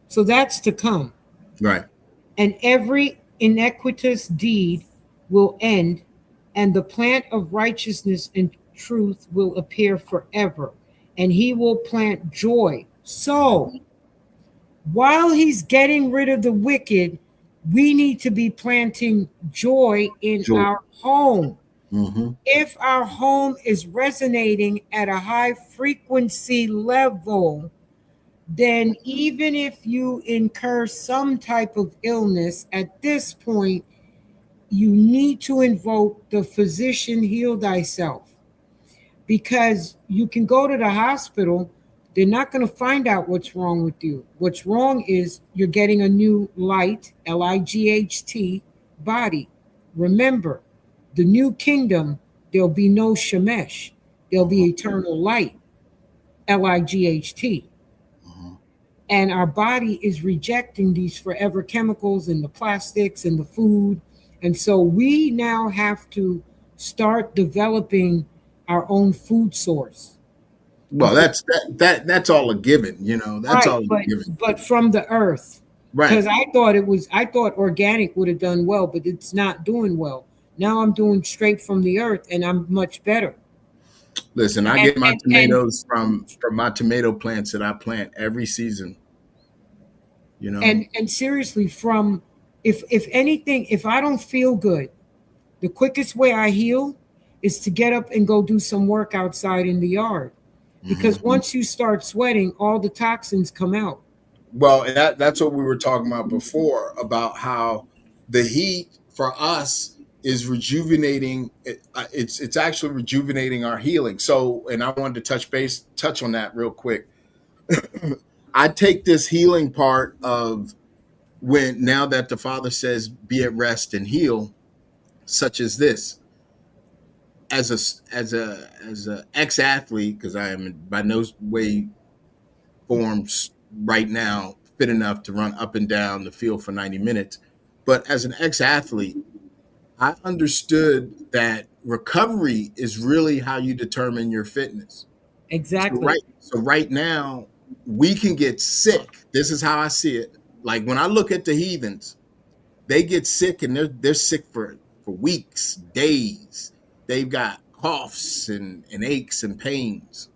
S5: So that's to come.
S4: Right.
S5: And every iniquitous deed will end, and the plant of righteousness and truth will appear forever, and he will plant joy. So, while he's getting rid of the wicked, we need to be planting joy in our home. If our home is resonating at a high frequency level, then even if you incur some type of illness, at this point, you need to invoke the physician, heal thyself. Because you can go to the hospital, They're not going to find out what's wrong with you. What's wrong is you're getting a new light, Light, body. Remember, the new kingdom, there'll be no Shemesh. There'll be eternal light, Light. And our body is rejecting these forever chemicals and the plastics and the food. And so we now have to start developing our own food source.
S4: Well, that's all a given, That's
S5: Right,
S4: all a given.
S5: but from the earth.
S4: Right.
S5: Because I thought organic would have done well, but it's not doing well. Now I'm doing straight from the earth and I'm much better.
S4: Listen, I
S5: And
S4: get my
S5: and, and
S4: tomatoes from my tomato plants that I plant every season.
S5: and seriously, from if anything, if I don't feel good, the quickest way I heal is to get up and go do some work outside in the yard. Because once you start sweating, all the toxins come out.
S4: Well, that's what we were talking about before, about how the heat for us is rejuvenating. It's actually rejuvenating our healing. So, and I wanted to touch on that real quick. I take this healing part of now that the Father says, "Be at rest and heal," such as this, as a ex athlete, because I am by no way forms right now fit enough to run up and down the field for 90 minutes. But as an ex-athlete, I understood that recovery is really how you determine your fitness.
S5: Exactly.
S4: So right now, we can get sick. This is how I see it. Like when I look at the heathens, they get sick and they're sick for weeks, days. They've got coughs and aches and pains.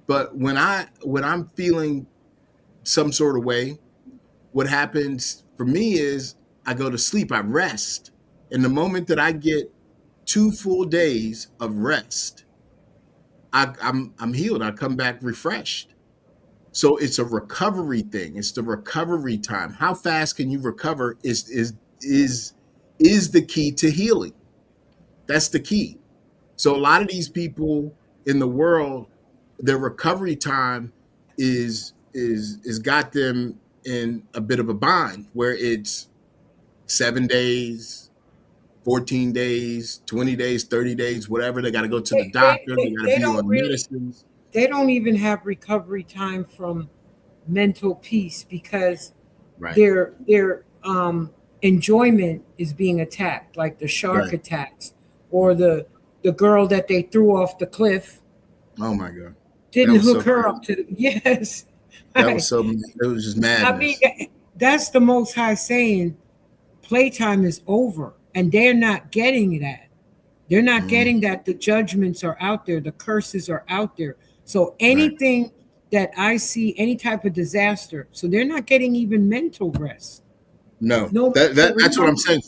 S4: But when I'm feeling some sort of way, what happens for me is I go to sleep, I rest. And the moment that I get 2 full days of rest, I'm healed. I come back refreshed. So it's a recovery thing. It's the recovery time. How fast can you recover is the key to healing. That's the key. So a lot of these people in the world, their recovery time is got them in a bit of a bind, where it's 7 days, 14 days, 20 days, 30 days, whatever. They got to go to the doctor. They got to
S5: They
S4: be
S5: don't
S4: on
S5: really.
S4: medicines.
S5: They don't even have recovery time from mental peace because
S4: Right.
S5: their enjoyment is being attacked, like the shark
S4: Right.
S5: attacks or the girl that they threw off the cliff
S4: Oh my God.
S5: didn't
S4: was
S5: hook
S4: so
S5: her
S4: crazy.
S5: up to yes.
S4: That was it was just
S5: I mean,
S4: madness.
S5: that's the Most High saying playtime is over, and they're not getting that. They're not getting that the judgments are out there, the curses are out there. So
S4: Right.
S5: anything that I see, any type of disaster, so they're not getting even mental rest.
S4: No,
S5: No
S4: that's what I'm
S5: recovery.
S4: saying.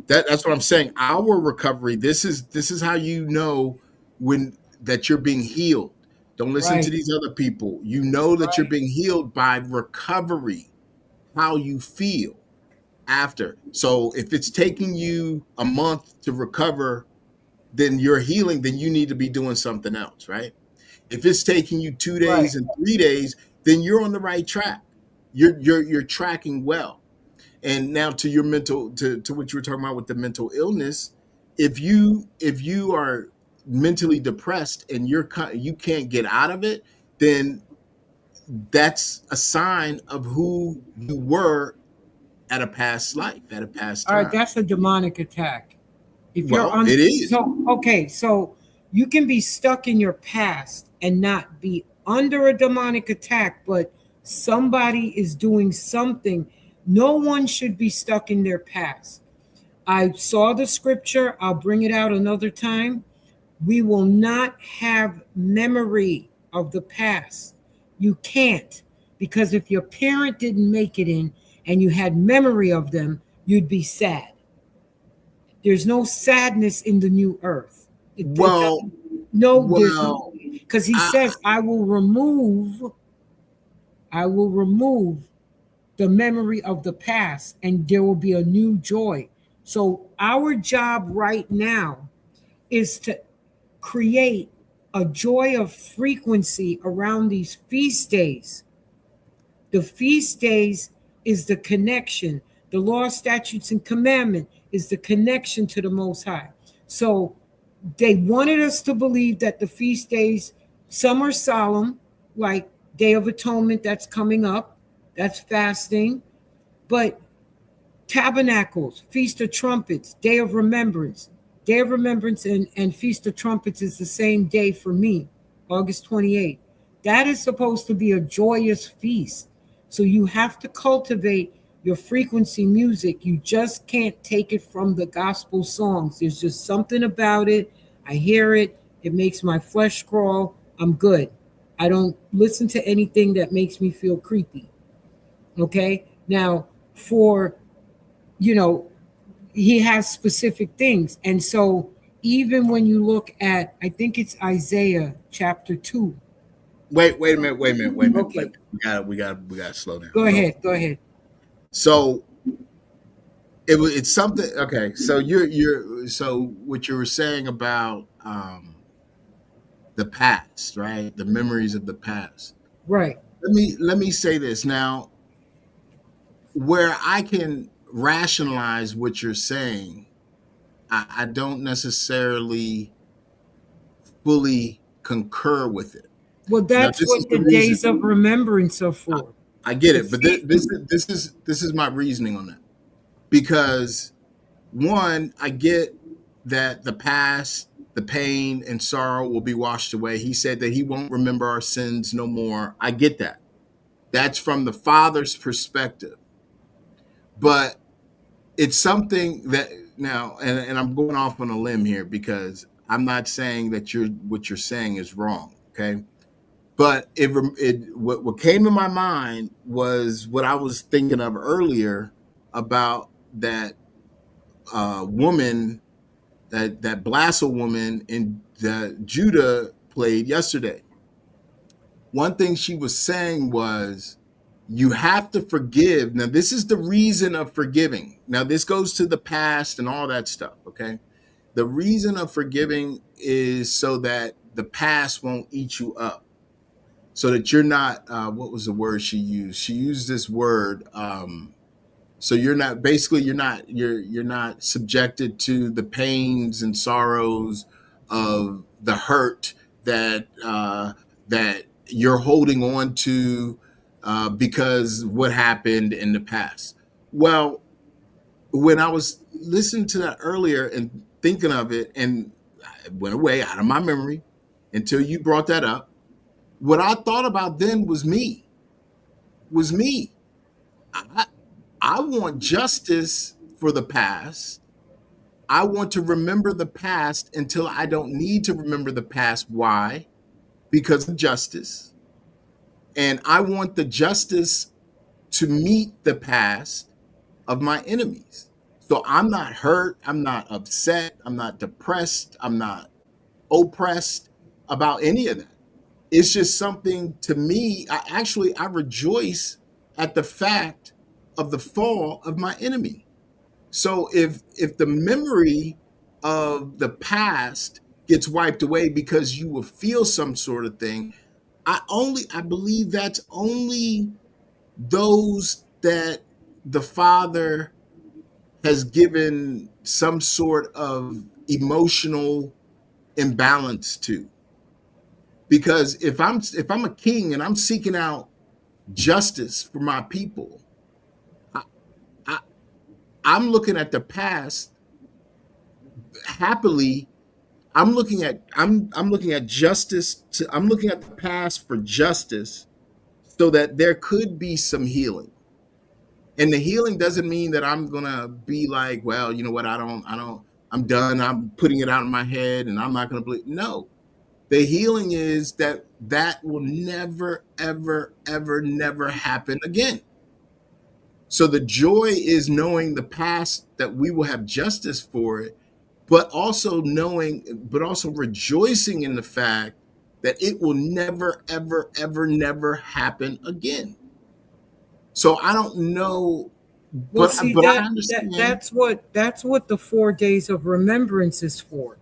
S4: That's what I'm saying. Our recovery. This is how you know when that you're being healed. Don't listen to
S5: Right,
S4: these other people. You know that you're
S5: right,
S4: being healed by recovery. How you feel after. So if it's taking you a month to recover, then you're healing. Then you need to be doing something else, right? If it's taking you 2
S5: right.
S4: days and 3 days, then you're on the right track. You're tracking well. And now to your to what you were talking about with the mental illness, if you are mentally depressed and you can't get out of it, then that's a sign of who you were at a past life, at a past
S5: All right,
S4: time.
S5: that's a demonic attack. If you're
S4: Well,
S5: on,
S4: it is.
S5: so okay, so you can be stuck in your past and not be under a demonic attack, but somebody is doing something. No one should be stuck in their past. I saw the scripture, I'll bring it out another time. We will not have memory of the past. You can't, because if your parent didn't make it in and you had memory of them, you'd be sad. There's no sadness in the new earth. It
S4: Well,
S5: doesn't. No, there's no,
S4: well,
S5: because he
S4: I,
S5: says, I will remove the memory of the past, and there will be a new joy. So our job right now is to create a joy of frequency around these feast days. The feast days is the connection. The law, statutes, and commandment is the connection to the Most High. So they wanted us to believe that the feast days, some are solemn, like Day of Atonement that's coming up, that's fasting, but Tabernacles, Feast of Trumpets, Day of Remembrance. Day of Remembrance and Feast of Trumpets is the same day for me, August 28th. That is supposed to be a joyous feast. So you have to cultivate your frequency music. You just can't take it from the gospel songs. There's just something about it. I hear it. It makes my flesh crawl. I'm good. I don't listen to anything that makes me feel creepy. Okay? Now, for he has specific things. And so even when you look at, I think it's Isaiah chapter 2.
S4: Wait a minute.
S5: Okay.
S4: We gotta slow down.
S5: Go ahead.
S4: So it's something. Okay, so so what you were saying about the past, right? The memories of the past.
S5: Right.
S4: Let me say this now. Where I can rationalize what you're saying, I don't necessarily fully concur with it.
S5: Well, that's what the days of remembrance are for.
S4: I get it, but this is my reasoning on that. Because one, I get that the past, the pain and sorrow will be washed away. He said that he won't remember our sins no more. I get that. That's from the Father's perspective. But it's something that now, and I'm going off on a limb here because I'm not saying that what you're saying is wrong, okay? But what came to my mind was what I was thinking of earlier about that woman, that Blassel woman that Judah played yesterday. One thing she was saying was, you have to forgive. Now, this is the reason of forgiving. Now, this goes to the past and all that stuff, okay? The reason of forgiving is so that the past won't eat you up. So that you're not, what was the word she used? She used this word. So you're not subjected to the pains and sorrows of the hurt that you're holding on to because what happened in the past. Well, when I was listening to that earlier and thinking of it, and it went away out of my memory until you brought that up. What I thought about then was me. I want justice for the past. I want to remember the past until I don't need to remember the past. Why? Because of justice. And I want the justice to meet the past of my enemies. So I'm not hurt. I'm not upset. I'm not depressed. I'm not oppressed about any of that. It's just something to me. I rejoice at the fact of the fall of my enemy. So if the memory of the past gets wiped away because you will feel some sort of thing, I believe that's only those that the Father has given some sort of emotional imbalance to. Because if I'm a king and I'm seeking out justice for my people, I'm looking at the past happily. I'm looking at justice. I'm looking at the past for justice, so that there could be some healing. And the healing doesn't mean that I'm gonna be like, well, you know what? I'm done. I'm putting it out in my head, and I'm not gonna believe. No. The healing is that will never, ever, ever, never happen again. So the joy is knowing the past, that we will have justice for it, but also rejoicing in the fact that it will never, ever, ever, never happen again. So I don't know,
S5: Well,
S4: but I understand.
S5: that's what the 4 days of remembrance is for.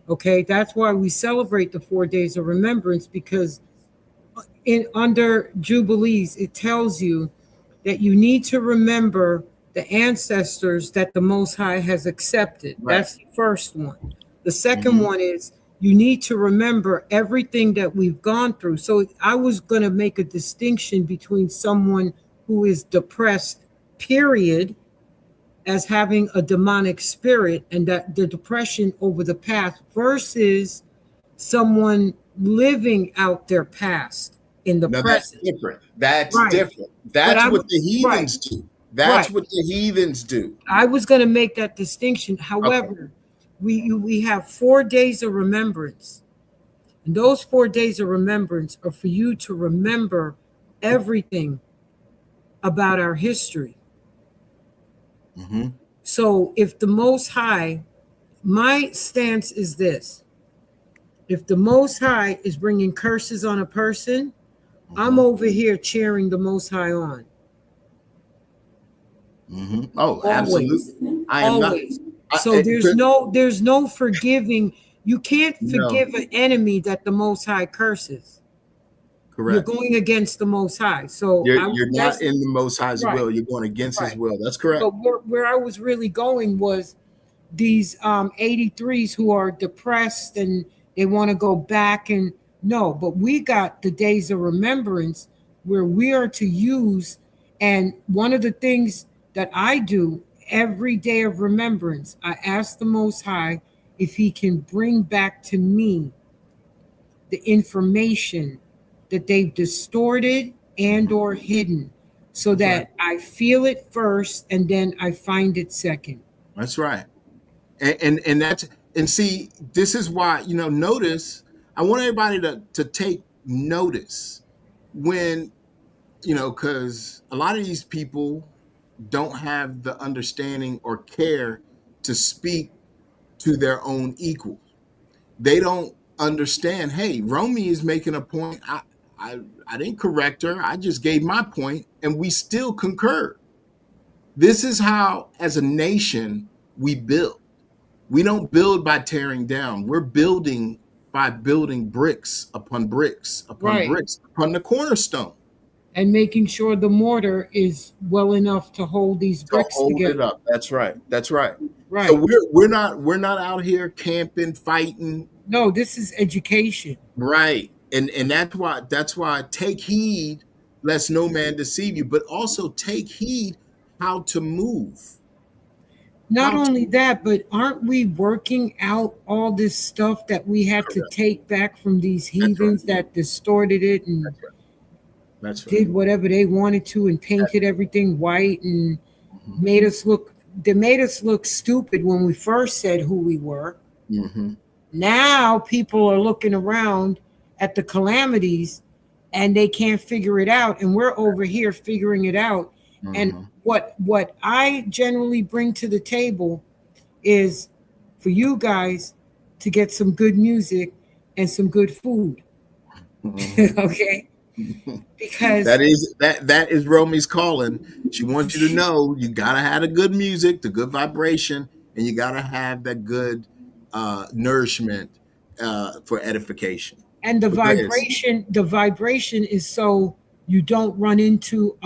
S5: Okay, that's why we celebrate the 4 days of remembrance, because in under Jubilees, it tells you that you need to remember the ancestors that the Most High has accepted.
S4: Right.
S5: That's the first one. The second
S4: Mhm.
S5: one is you need to remember everything that we've gone through. So I was going to make a distinction between someone who is depressed, period, as having a demonic spirit, and that the depression over the past, versus someone living out their past in the
S4: No, that's
S5: present.
S4: different. That's
S5: Right.
S4: different.
S5: But
S4: That's
S5: I
S4: what
S5: would,
S4: the
S5: right,
S4: heathens do. That's
S5: right.
S4: what the heathens do.
S5: I was going to make that distinction.
S4: Okay.
S5: However, we have 4 days of remembrance. And those 4 days of remembrance are for you to remember everything about our history.
S4: Hmm.
S5: So if the Most High, my stance is this: if the Most High is bringing curses on a person, I'm
S4: Hmm.
S5: over here cheering the Most High on.
S4: Hmm. Oh,
S5: Always.
S4: absolutely. I am not.
S5: Always. So there's no forgiving. You can't
S4: No,
S5: forgive an enemy that the Most High curses. You're
S4: correct.
S5: going against the Most High. So
S4: You're not
S5: that's
S4: in the Most High's
S5: right,
S4: will. You're going against His
S5: right.
S4: will. That's correct.
S5: But where I was really going was these 83s who are depressed and they want to go back, and no, but we got the days of remembrance where we are to use. And one of the things that I do every day of remembrance, I ask the Most High if He can bring back to me the information that they've distorted and
S4: Mhm.
S5: or hidden, so
S4: That's right.
S5: that I feel it first and then I find it second.
S4: That's right. And that's, and see, this is why, notice, I want everybody to take notice when, because a lot of these people don't have the understanding or care to speak to their own equals. They don't understand, hey, Romy is making a point. I didn't correct her. I just gave my point and we still concurred. This is how, as a nation, we build. We don't build by tearing down. We're building by building bricks upon bricks upon
S5: Right.
S4: bricks upon the cornerstone
S5: And making sure the mortar is well enough to hold these
S4: to
S5: bricks
S4: hold it
S5: together.
S4: up. That's right. That's right. So
S5: Right.
S4: we're not out here camping, fighting.
S5: No, this is education.
S4: Right. And that's why take heed lest no man deceive you, but also take heed how to move.
S5: Not
S4: How to
S5: only that, but aren't we working out all this stuff that we had to
S4: correct.
S5: take back from these
S4: That's right.
S5: heathens that distorted it and
S4: That's right. That's right.
S5: did whatever they wanted to and painted everything white and
S4: Hmm.
S5: made us look, they made us look stupid when we first said who we were.
S4: Hmm.
S5: Now people are looking around at the calamities and they can't figure it out, and we're over here figuring it out. And
S4: Hmm.
S5: what I generally bring to the table is for you guys to get some good music and some good food.
S4: Hmm.
S5: Okay? Because
S4: that is Romy's calling. She wants you to know you gotta have the good music, the good vibration, and you gotta have that good nourishment for edification.
S5: and the
S4: But go ahead.
S5: vibration is so you don't run into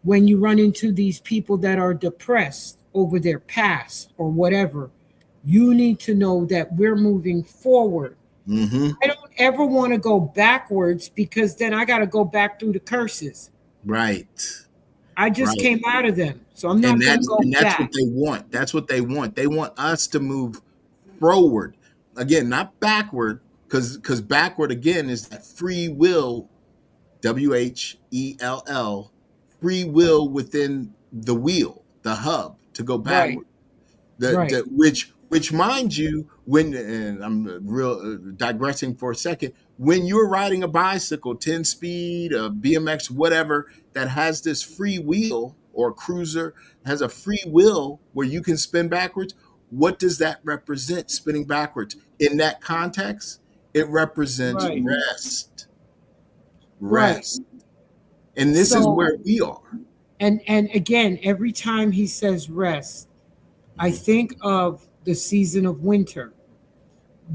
S5: when you run into these people that are depressed over their past or whatever, you need to know that we're moving forward.
S4: Hmm.
S5: I don't ever want to go backwards, because then I got to go back through the curses.
S4: Right.
S5: I just
S4: Right.
S5: came out of them, so I'm
S4: And
S5: not going to
S4: that's
S5: go
S4: and that's what
S5: back.
S4: they want. That's what they want. They want us to move forward. Again, not backward, because backward again is that free will, WHELL, free will within the wheel, the hub to go
S5: Right,
S4: backward. The
S5: right,
S4: which mind you, when, and I'm real digressing for a second, when you're riding a bicycle, 10 speed, a BMX, whatever, that has this free wheel, or a cruiser has a free will where you can spin backwards. What does that represent, spinning backwards? In that context, it represents
S5: right,
S4: rest.
S5: right.
S4: Rest. And this is
S5: So,
S4: where we are.
S5: and again, every time he says rest, I
S4: Mhm.
S5: think of the season of winter.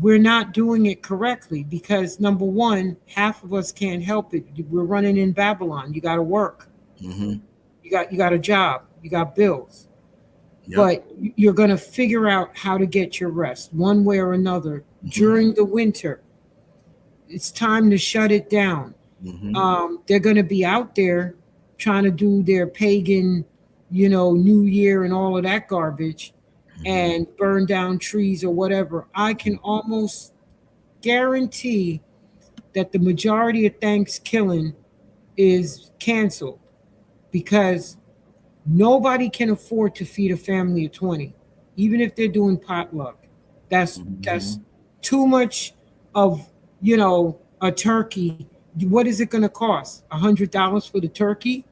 S5: we're not doing it correctly because number one, half of us can't help it. We're running in Babylon. You got to work.
S4: Mm-hmm.
S5: You got a job. You got bills.
S4: Yep.
S5: But you're going to figure out how to get your rest one way or another
S4: Mm-hmm.
S5: during the winter. It's time to shut it down.
S4: Mm-hmm.
S5: They're going to be out there trying to do their pagan, New Year and all of that garbage
S4: Mm-hmm.
S5: and burn down trees or whatever. I can almost guarantee that the majority of Thanksgiving is canceled because nobody can afford to feed a family of 20, even if they're doing potluck. That's
S4: Mm-hmm.
S5: too much of, a turkey. What is it going to cost? $100 for the turkey?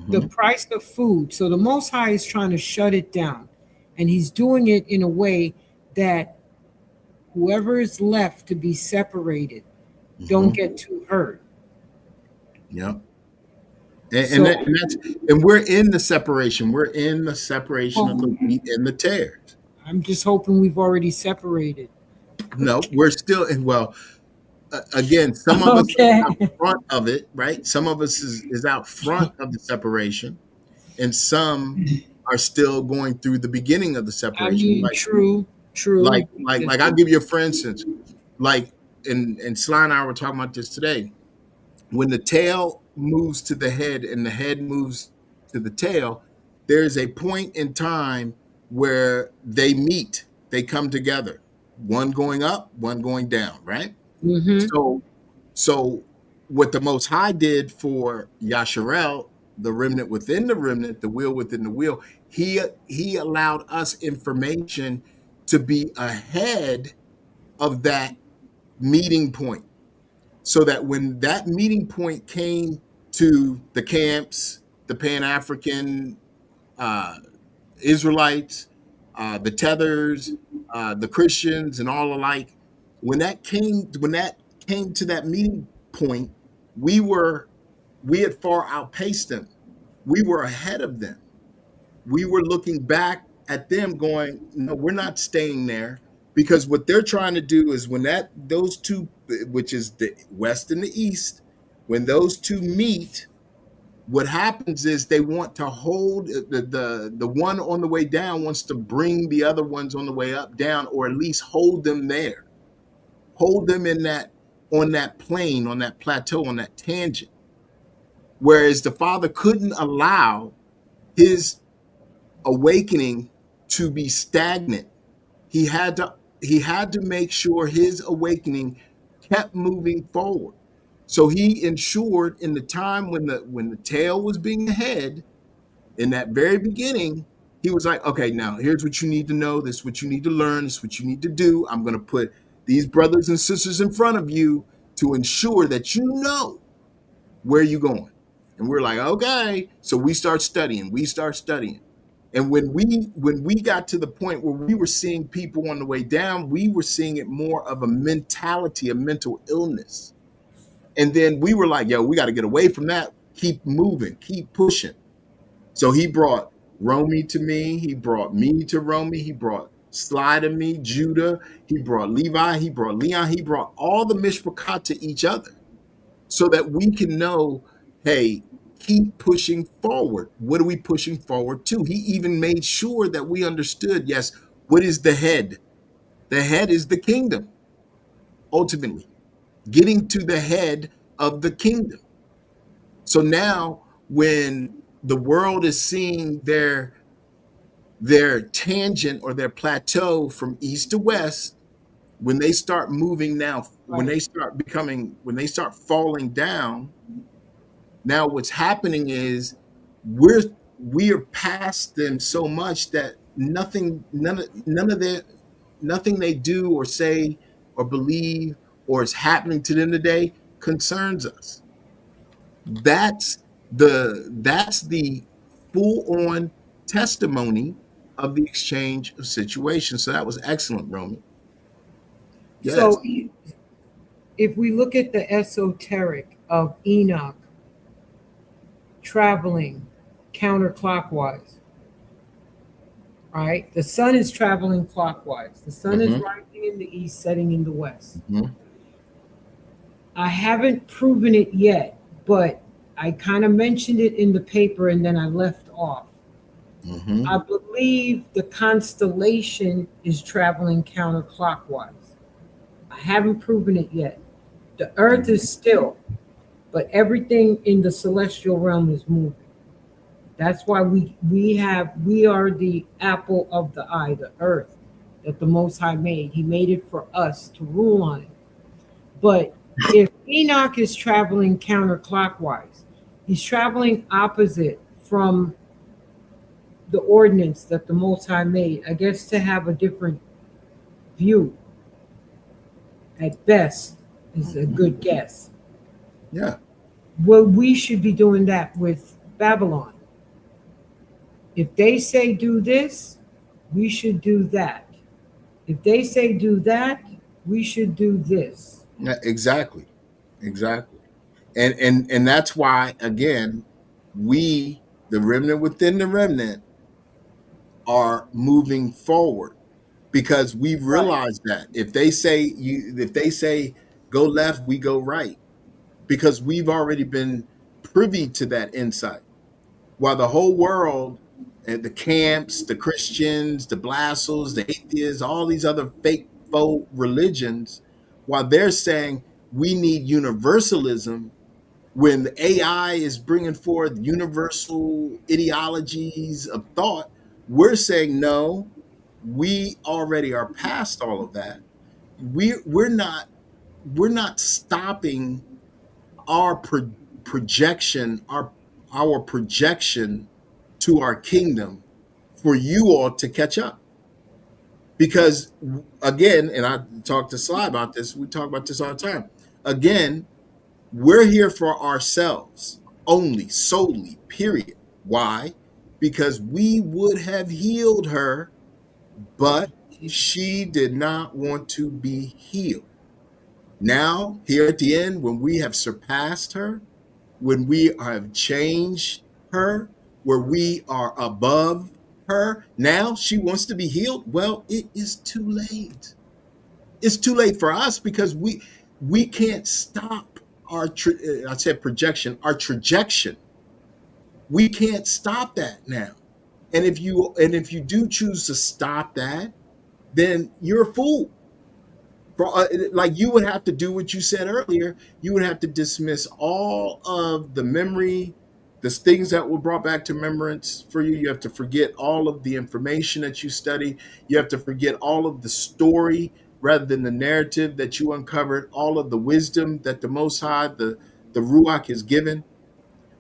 S5: The
S4: Mm-hmm.
S5: price of food. So the Most High is trying to shut it down. And he's doing it in a way that whoever is left to be separated don't
S4: Mm-hmm.
S5: get too hurt.
S4: Yep. And,
S5: So,
S4: that, and that's and we're in the separation. We're in the separation of
S5: well,
S4: the wheat and the tares.
S5: I'm just hoping we've already separated.
S4: No, we're still in. Well, again, some of us
S5: Okay.
S4: are out front of it, right? Some of us is out front of the separation, and some are still going through the beginning of the
S5: I
S4: separation.
S5: mean, true, true.
S4: I'll give you a for instance. Like, and Sly and I were talking about this today. When the tail moves to the head and the head moves to the tail, there's a point in time where they meet, they come together, one going up, one going down, right?
S5: Mm-hmm.
S4: So, so what the Most High did for Yashar'EL, the remnant, the wheel within the wheel, he allowed us information to be ahead of that meeting point, so that when that meeting point came to the camps, the Pan-African uh, Israelites, the tethers, the Christians, and all alike, when that came to that meeting point, we were we had far outpaced them. We were ahead of them. We were looking back at them going, no, we're not staying there, because what they're trying to do is when those two, which is the west and the east, when those two meet, what happens is they want to hold the one on the way down wants to bring the other ones on the way up down, or at least hold them there, hold them in that, on that plane, on that plateau, on that tangent. Whereas the Father couldn't allow his awakening to be stagnant. He had to make sure his awakening kept moving forward. So he ensured in the time when the tail was being ahead, in that very beginning, he was like, okay, now here's what you need to know. This is what you need to learn. This is what you need to do. I'm going to put these brothers and sisters in front of you to ensure that you know where you're going. And we're like, okay. So we start studying. And when we got to the point where we were seeing people on the way down, we were seeing it more of a mentality, a mental illness. And then we were like, yo, we got to get away from that. Keep moving, keep pushing. So he brought Romy to me. He brought me to Romy. He brought Sly to me, Judah. He brought Levi. He brought Leon. He brought all the Mishpachah to each other, so that we can know, hey, keep pushing forward. What are we pushing forward to? He even made sure that we understood, yes, what is the head? The head is the kingdom, ultimately, getting to the head of the kingdom. So now when the world is seeing their tangent or their plateau from east to west, when they start moving now,
S5: Right.
S4: when they start falling down, now what's happening is we are past them so much that nothing they do or say or believe or is happening to them today concerns us. That's the full on testimony of the exchange of situations. So that was excellent, Romy. Yes.
S5: So if we look at the esoteric of Enoch traveling counterclockwise, right? The sun is traveling clockwise. The sun is
S4: Mm-hmm.
S5: rising in the east, setting in the west.
S4: Mm-hmm.
S5: I haven't proven it yet, but I kind of mentioned it in the paper and then I left off.
S4: Mm-hmm.
S5: I believe the constellation is traveling counterclockwise. I haven't proven it yet. The earth is still, but everything in the celestial realm is moving. That's why we are the apple of the eye, the earth that the Most High made. He made it for us to rule on it. But if Enoch is traveling counterclockwise, he's traveling opposite from the ordinance that the Most High made. I guess to have a different view at best is a good guess.
S4: Yeah.
S5: Well, we should be doing that with Babylon. If they say do this, we should do that. If they say do that, we should do this.
S4: Yeah, exactly. Exactly. And that's why, again, we, the remnant within the remnant, are moving forward because we've
S5: Right.
S4: realized that if they say go left, we go right, because we've already been privy to that insight. While the whole world, and the camps, the Christians, the Blasphemers, the atheists, all these other fake faux religions, while they're saying we need universalism, when the AI is bringing forth universal ideologies of thought, we're saying no, we already are past all of that. We're not stopping our projection, our projection to our kingdom for you all to catch up. Because again, and I talk to Sly about this, we talk about this all the time. Again, we're here for ourselves only, solely, period. Why? Because we would have healed her, but she did not want to be healed. Now, here at the end, when we have surpassed her, when we have changed her, where we are above her, now she wants to be healed. Well, it is too late. It's too late for us because we can't stop our I said projection, our trajectory. We can't stop that now. And if you do choose to stop that, then you're a fool. Like, you would have to do what you said earlier. You would have to dismiss all of the memory, the things that were brought back to remembrance for you. You have to forget all of the information that you study. You have to forget all of the story rather than the narrative that you uncovered, all of the wisdom that the Most High, the Ruach has given,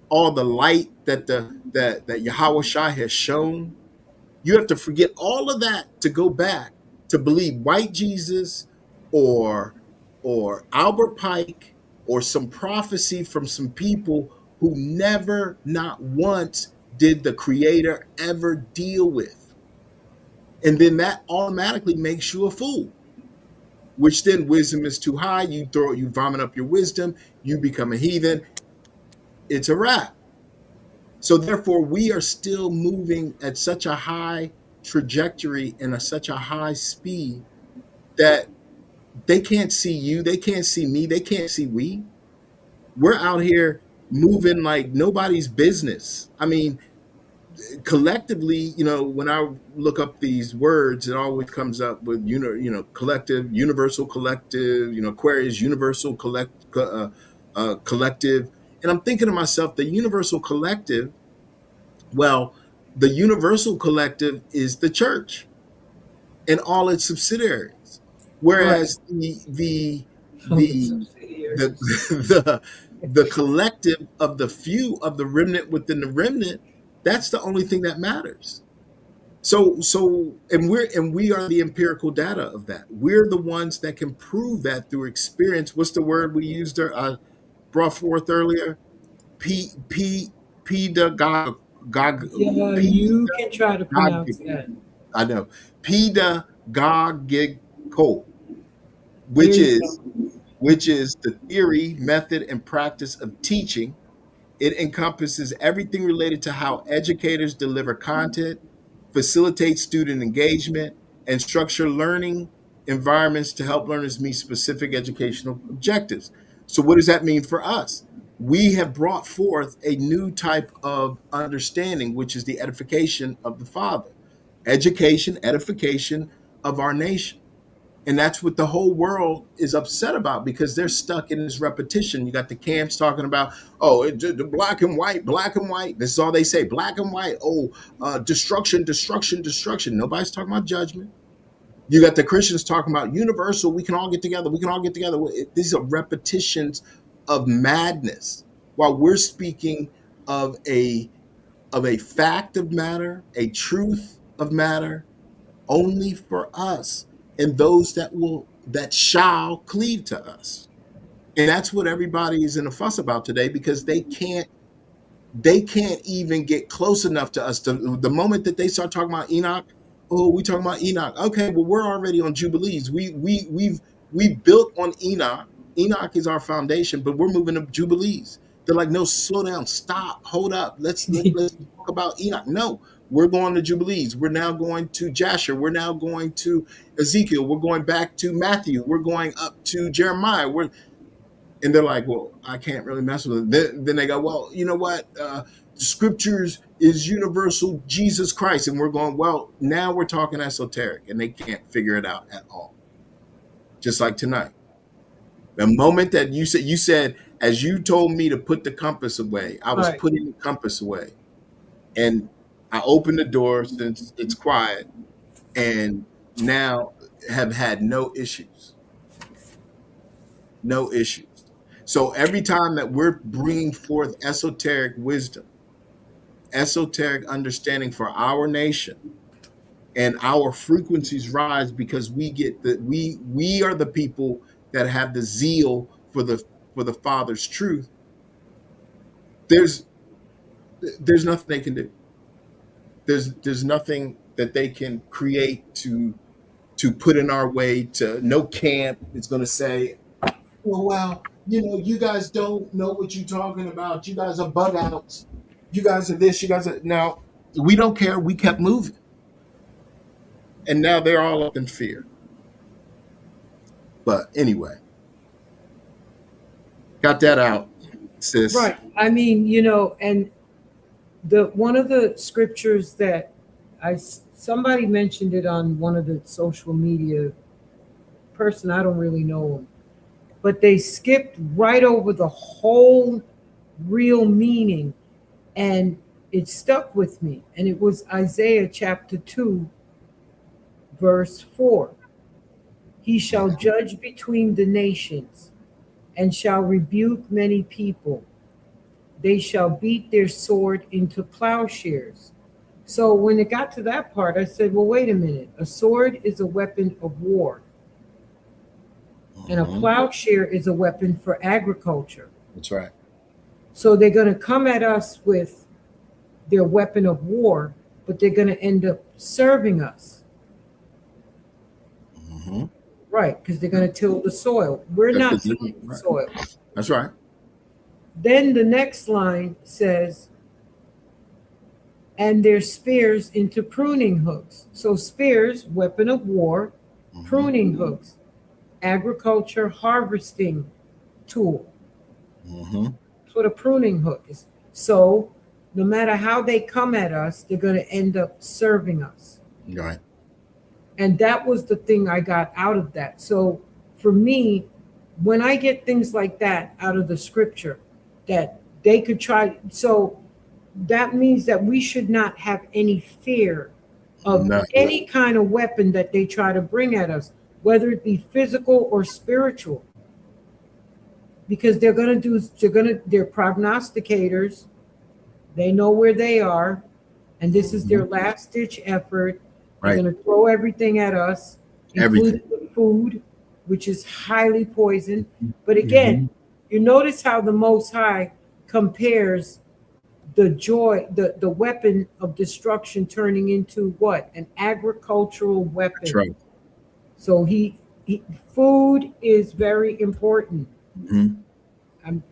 S4: all the light that Yahweh Shai has shown. You have to forget all of that to go back to believe white Jesus, or Albert Pike, or some prophecy from some people who never, not once, did the Creator ever deal with. And then that automatically makes you a fool, which then wisdom is too high. You vomit up your wisdom, you become a heathen. It's a wrap. So therefore, we are still moving at such a high trajectory and at such a high speed that they can't see you, they can't see me, they can't see we. We're out here moving like nobody's business. I mean, collectively, when I look up these words, it always comes up with collective, universal collective, Aquarius, universal collective, and I'm thinking to myself, the universal collective. Well, the universal collective is the church and all its subsidiaries,
S5: Right.
S4: whereas the
S5: From the
S4: the the
S5: subsidiaries.
S4: the collective of the few, of the remnant within the remnant, that's the only thing that matters. And we are the empirical data of that. We're the ones that can prove that through experience. What's the word we used there? I brought forth earlier. P Pedagog.
S5: Yeah, you can try to pronounce that.
S4: I know. Pedagogical,
S5: There
S4: which
S5: you
S4: is
S5: go.
S4: which is the theory, method, and practice of teaching. It encompasses everything related to how educators deliver content, facilitate student engagement, and structure learning environments to help learners meet specific educational objectives. So, what does that mean for us? We have brought forth a new type of understanding, which is the edification of the Father, education, edification of our nation. And that's what the whole world is upset about because they're stuck in this repetition. You got the camps talking about, oh, the black and white, black and white. This is all they say, black and white. Oh, destruction, destruction, destruction. Nobody's talking about judgment. You got the Christians talking about universal. We can all get together. We can all get together. These are repetitions of madness. While we're speaking of a fact of matter, a truth of matter, only for us and those that shall cleave to us. And that's what everybody is in a fuss about today because they can't even get close enough to us. The moment that they start talking about Enoch, oh, we talking about Enoch. Okay, well, we're already on Jubilees. We built on Enoch. Enoch is our foundation, but we're moving to Jubilees. They're like, no, slow down, stop, hold up. Let's talk about Enoch. No, we're going to Jubilees. We're now going to Jasher. We're now going to Ezekiel. We're going back to Matthew. We're going up to Jeremiah. And they're like, well, I can't really mess with it. Then they go, well, you know what? The scriptures is universal Jesus Christ. And we're going, well, now we're talking esoteric. And they can't figure it out at all. Just like tonight. The moment that you said, as you told me to put the compass away, I was putting the compass away. And I opened the door since it's quiet and now have had no issues. No issues. So every time that we're bringing forth esoteric wisdom, esoteric understanding for our nation, and our frequencies rise because we are the people that have the zeal for the Father's truth. There's nothing they can do. There's nothing that they can create to put in our way. To no camp is going to say, well, you guys don't know what you're talking about. You guys are bug outs. You guys are this. You guys are now. We don't care. We kept moving, and now they're all up in fear. But anyway, got that out, sis.
S5: Right. I mean, and one of the scriptures that somebody mentioned it on one of the social media person, I don't really know them, but they skipped right over the whole real meaning, and it stuck with me. And it was Isaiah chapter 2, verse 4. He shall judge between the nations and shall rebuke many people. They shall beat their sword into plowshares. So when it got to that part, I said, well, wait a minute. A sword is a weapon of war. And a plowshare is a weapon for agriculture.
S4: That's right.
S5: So they're going to come at us with their weapon of war, but they're going to end up serving us.
S4: Mm-hmm.
S5: Right, because they're going to till the soil. We're not tilling the soil.
S4: That's right.
S5: Then the next line says, and their spears into pruning hooks. So spears, weapon of war, pruning hooks, agriculture harvesting tool. That's what a pruning hook is. So no matter how they come at us, they're going to end up serving us.
S4: Right.
S5: And that was the thing I got out of that. So for me, when I get things like that out of the scripture, that they could try, so that means that we should not have any fear of any kind of weapon that they try to bring at us, whether it be physical or spiritual. Because they're prognosticators. They know where they are, and this is their last ditch effort. They're going to throw everything at us, including the food, which is highly poisoned. But again, you notice how the Most High compares the weapon of destruction turning into what? An agricultural weapon.
S4: That's right.
S5: So food is very important. I'm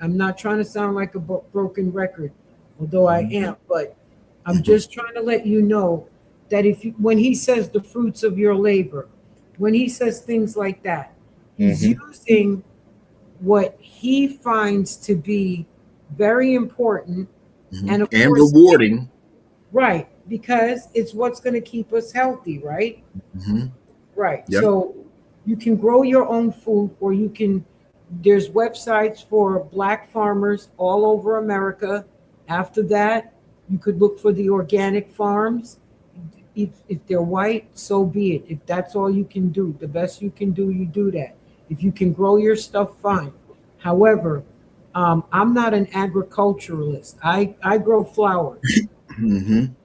S5: not trying to sound like a broken record, although I am, but I'm just trying to let you know that when he says the fruits of your labor, when he says things like that, he's using what he finds to be very important, and of
S4: and
S5: course,
S4: rewarding.
S5: right, because it's what's going to keep us healthy, right? Right.
S4: Yep.
S5: So you can grow your own food, or there's websites for black farmers all over America. After that, you could look for the organic farms. If they're white, so be it. If that's all you can do, the best you can do, you do that. If you can grow your stuff, fine. However, I'm not an agriculturalist. I grow flowers.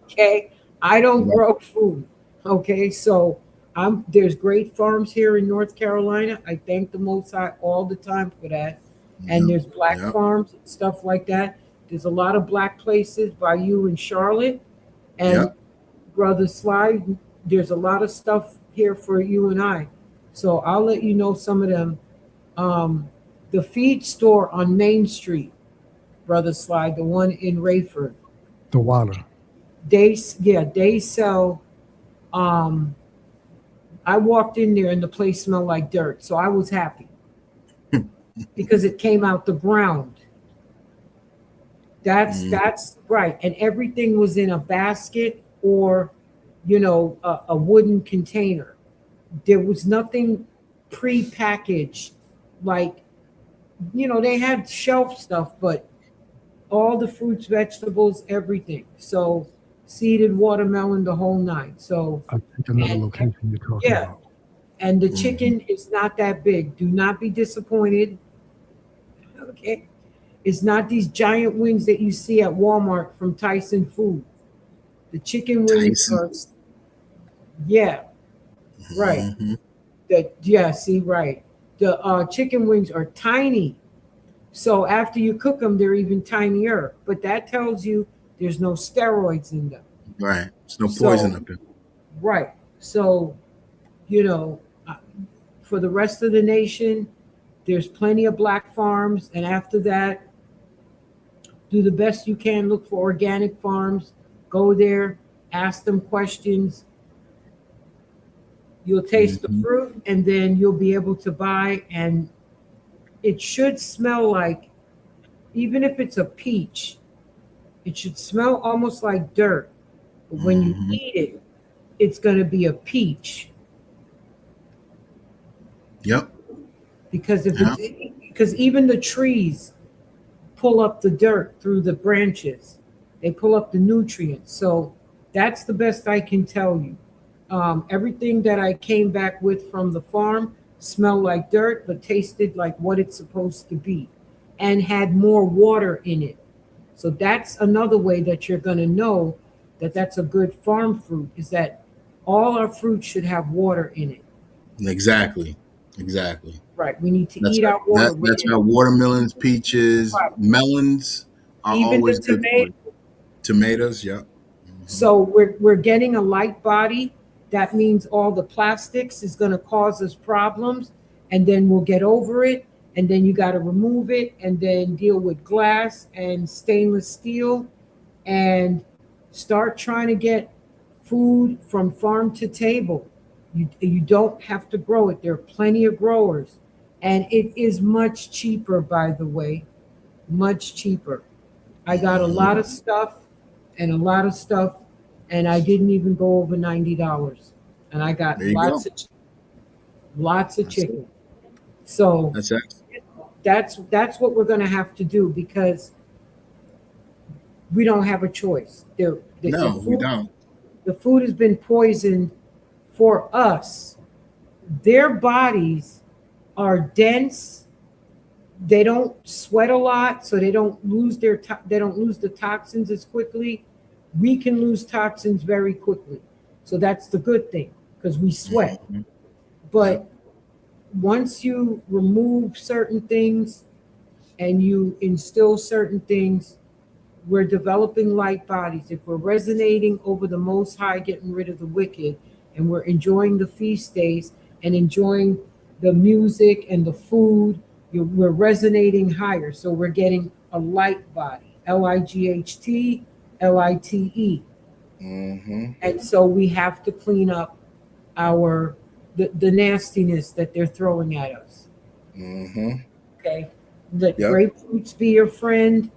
S5: Okay, I don't grow food. Okay, so there's great farms here in North Carolina. I thank the Most High all the time for that. And there's black farms and stuff like that. There's a lot of black places by you in Charlotte, and Brother Sly, there's a lot of stuff here for you and I. So I'll let you know some of them. The feed store on Main Street, Brother Sly, the one in Rayford.
S6: The water.
S5: They sell. I walked in there and the place smelled like dirt, so I was happy because it came out the ground. That's right, and everything was in a basket or, a wooden container. There was nothing pre-packaged, like, they had shelf stuff, but all the fruits, vegetables, everything. So seeded watermelon, the whole nine. So
S6: I think another location you're talking about.
S5: And the chicken is not that big. Do not be disappointed. Okay. It's not these giant wings that you see at Walmart from Tyson Food. The chicken wings are, right. Right. The chicken wings are tiny. So after you cook them, they're even tinier. But that tells you there's no steroids in them.
S4: Right. There's no poison up there.
S5: Right. So, for the rest of the nation, there's plenty of black farms. And after that, do the best you can. Look for organic farms. Go there. Ask them questions. You'll taste the fruit, and then you'll be able to buy. And it should smell like, even if it's a peach, it should smell almost like dirt. But when you eat it, it's going to be a peach.
S4: Yep.
S5: Because because even the trees pull up the dirt through the branches. They pull up the nutrients. So that's the best I can tell you. Everything that I came back with from the farm smelled like dirt, but tasted like what it's supposed to be, and had more water in it. So that's another way that you're going to know that that's a good farm fruit, is that all our fruit should have water in it.
S4: Exactly.
S5: Right. We need to eat our water.
S4: That's why watermelons, peaches, melons are
S5: even
S4: always
S5: the
S4: good. Tomatoes, yeah.
S5: So we're getting a light body. That means all the plastics is going to cause us problems, and then we'll get over it. And then you got to remove it, and then deal with glass and stainless steel, and start trying to get food from farm to table. You don't have to grow it. There are plenty of growers, and it is much cheaper, by the way, much cheaper. I got a lot of stuff, and I didn't even go over $90, and I got lots of chicken. So that's what we're going to have to do, because we don't have a choice. We don't. The food has been poisoned for us. Their bodies are dense. They don't sweat a lot, so they don't lose the toxins as quickly. We can lose toxins very quickly. So that's the good thing, because we sweat. But once you remove certain things and you instill certain things, we're developing light bodies. If we're resonating over the Most High, getting rid of the wicked, and we're enjoying the feast days and enjoying the music and the food, we're resonating higher. So we're getting a light body, LIGHT, LITE.
S4: Mm-hmm.
S5: And so we have to clean up our the nastiness that they're throwing at us.
S4: Mm-hmm.
S5: Okay. Let
S4: Yep.
S5: grapefruits be your friend.